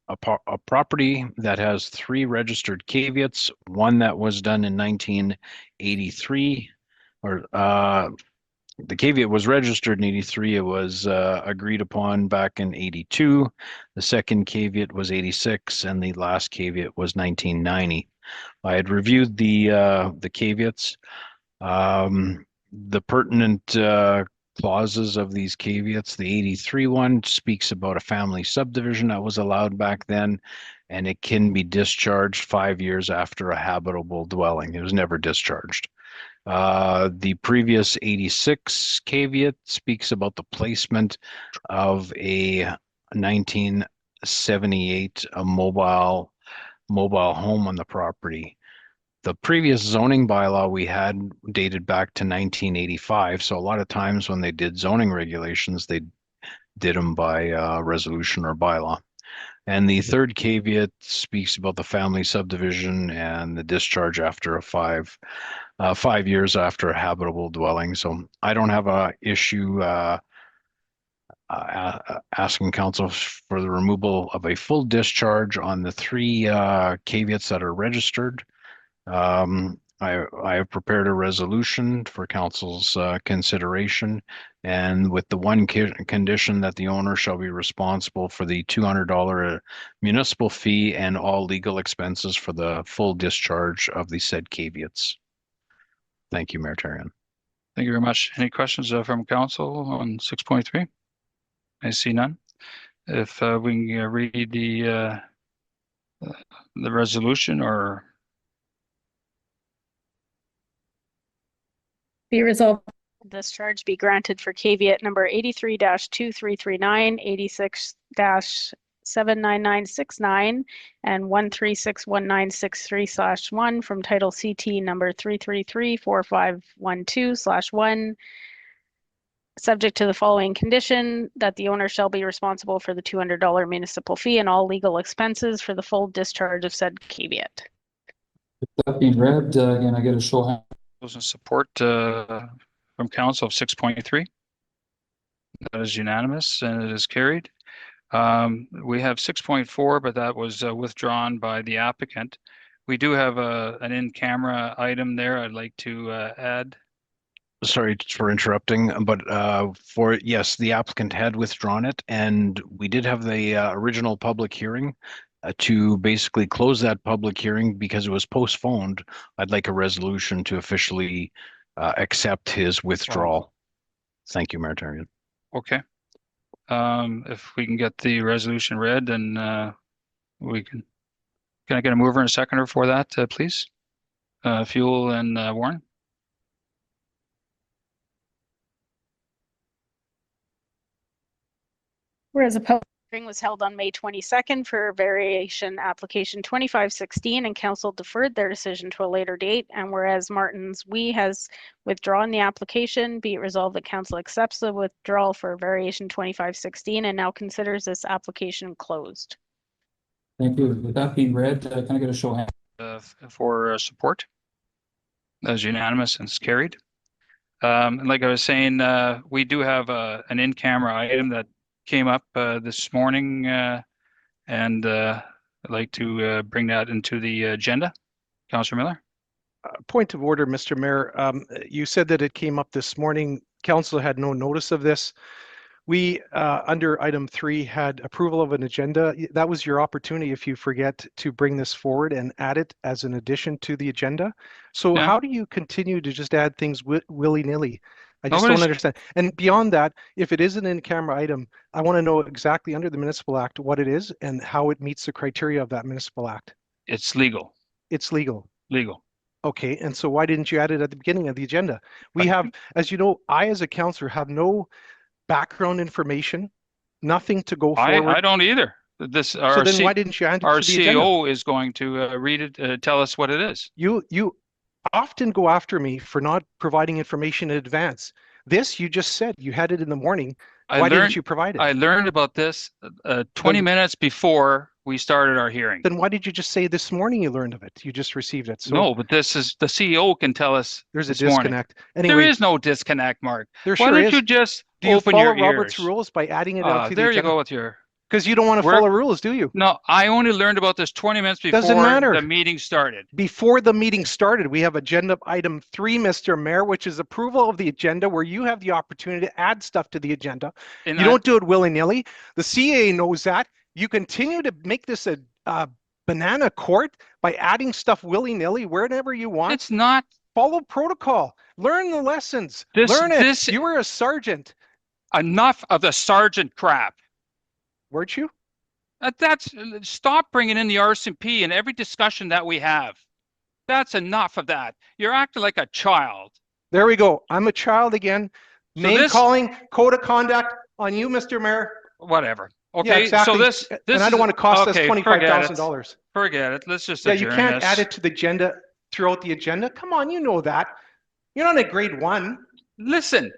a property that has 3 registered caveats, one that was done in 1983, or the caveat was registered in 83. It was agreed upon back in 82. The second caveat was 86, and the last caveat was 1990. I had reviewed the caveats. The pertinent clauses of these caveats, the 83 one speaks about a family subdivision that was allowed back then, and it can be discharged 5 years after a habitable dwelling. It was never discharged. The previous 86 caveat speaks about the placement of a 1978 mobile home on the property. The previous zoning bylaw we had dated back to 1985. So a lot of times when they did zoning regulations, they did them by resolution or bylaw. And the third caveat speaks about the family subdivision and the discharge after 5 years after a habitable dwelling. So I don't have a issue asking council for the removal of a full discharge on the 3 caveats that are registered. I have prepared a resolution for council's consideration, and with the one condition that the owner shall be responsible for the $200 municipal fee and all legal expenses for the full discharge of the said caveats. Thank you, Mayor Therrien. Thank you very much. Any questions from council on 6.3? I see none. If we can read the resolution, or Be resolved, discharge be granted for caveat number 83-2339, 86-79969, and 1361963/1 from Title CT number 3334512/1, subject to the following condition: that the owner shall be responsible for the $200 municipal fee and all legal expenses for the full discharge of said caveat. That being read, again, I get a show of hands. those in support from council of 6.3? That is unanimous and it is carried. We have 6.4, but that was withdrawn by the applicant. We do have an in-camera item there I'd like to add. Sorry for interrupting, but yes, the applicant had withdrawn it, and we did have the original public hearing. To basically close that public hearing because it was postponed, I'd like a resolution to officially accept his withdrawal. Thank you, Mayor Therrien. Okay. If we can get the resolution read, then we can I get a mover and a seconder for that, please? Fuel and Warren. Whereas a public hearing was held on May 22nd for variation application 2516, and council deferred their decision to a later date. And whereas Martin's We has withdrawn the application, be it resolved that council accepts the withdrawal for variation 2516 and now considers this application closed. Thank you. With that being read, can I get a show of hands? For support? That is unanimous and it's carried. And like I was saying, we do have an in-camera item that came up this morning, and I'd like to bring that into the agenda. Councillor Miller. Point of order, Mr. Mayor. You said that it came up this morning. Council had no notice of this. We, under item 3, had approval of an agenda. That was your opportunity, if you forget, to bring this forward and add it as an addition to the agenda. So how do you continue to just add things willy-nilly? I just don't understand. And beyond that, if it is an in-camera item, I want to know exactly under the Municipal Act what it is and how it meets the criteria of that Municipal Act. It's legal. It's legal. Legal. Okay, and so why didn't you add it at the beginning of the agenda? We have, as you know, I as a councillor have no background information, nothing to go forward. I don't either. This so then why didn't you add it our to the agenda? CEO is going to read it, tell us what it is. You often go after me for not providing information in advance. This, you just said you had it in the morning. Why didn't you provide it? I learned about this 20 minutes before we started our hearing. Then why did you just say this morning you learned of it? You just received it. So no, but this is the CEO can tell us. There's a this morning. disconnect. Anyway, there is no disconnect, Mark. There Why sure don't is. you just Do you open follow your ears? Robert's rules by adding it out to the There agenda? you go with your. Because you don't want to We're- follow rules, do you? No, I only learned about this 20 minutes Doesn't before matter. the meeting started. Before the meeting started, we have agenda item 3, Mr. Mayor, which is approval of the agenda, where you have the opportunity to add stuff to the agenda. And You don't do it willy-nilly. The CA knows that. You continue to make this a banana court by adding stuff willy-nilly wherever you want. It's not. Follow protocol. Learn the lessons. This- Learn it. this- You were a sergeant. Enough of the sergeant crap. Weren't you? That's stop bringing in the RCMP in every discussion that we have. That's enough of that. You're acting like a child. There we go. I'm a child again. So Name this- calling, code of conduct on you, Mr. Mayor. Whatever. Yeah, Okay, exactly. so this And I don't is- want to cost us okay, $25,000. Forget it. Let's just Yeah, you adjourn can't this. add it to the agenda throughout the agenda. Come on, you know that. You're not a grade 1. Listen,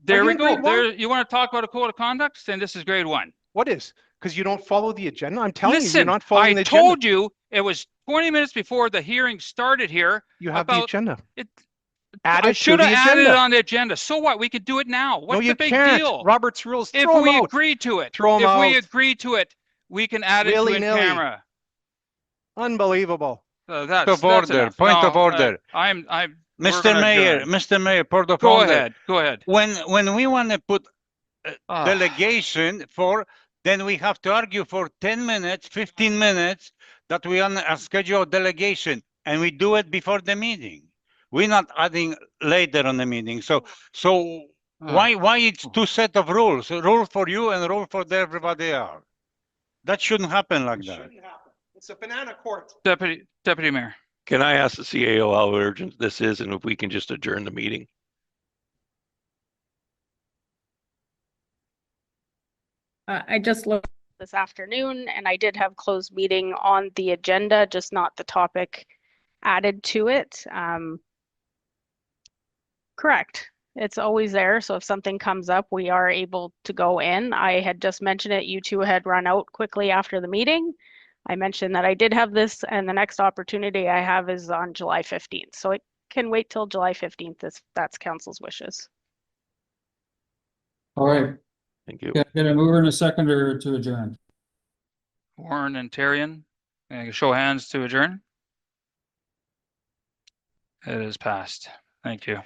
there you we in go. grade 1? There, you want to talk about a code of conduct? Then this is grade 1. What is? Because you don't follow the agenda? I'm telling you, Listen, you're not following the I agenda. told you it was 20 minutes before the hearing started here. You have the about agenda. It, Add I it to should the have added it agenda. on the agenda. So what? We could do it now. What's No, you the big can't. deal? Robert's rules. If Throw 'em we out. agree to it, Throw 'em if we out. agree to it, we can add it to in Willy-nilly. camera. Unbelievable. That's Point of order. enough. Point No, of order. I'm. we're Mr. gonna Mayor, adjourn. Mr. Mayor, point of Go order. ahead. Go ahead. When we want to put Ah. delegation for, then we have to argue for 10 minutes, 15 minutes that we on a scheduled delegation, and we do it before the meeting. We're not adding later on the meeting. So why it's two set of rules? A rule for you and a rule for everybody else. That shouldn't happen like that. It's a banana court. Deputy Mayor. Can I ask the CAO how urgent this is and if we can just adjourn the meeting? I just looked this afternoon and I did have closed meeting on the agenda, just not the topic added to it. Correct. It's always there. So if something comes up, we are able to go in. I had just mentioned it. You two had run out quickly after the meeting. I mentioned that I did have this, and the next opportunity I have is on July 15th. So it can wait till July 15th if that's council's wishes. All right. Thank you. Get a mover and a seconder to adjourn. Warren and Therrien. Show hands to adjourn. It is passed. Thank you.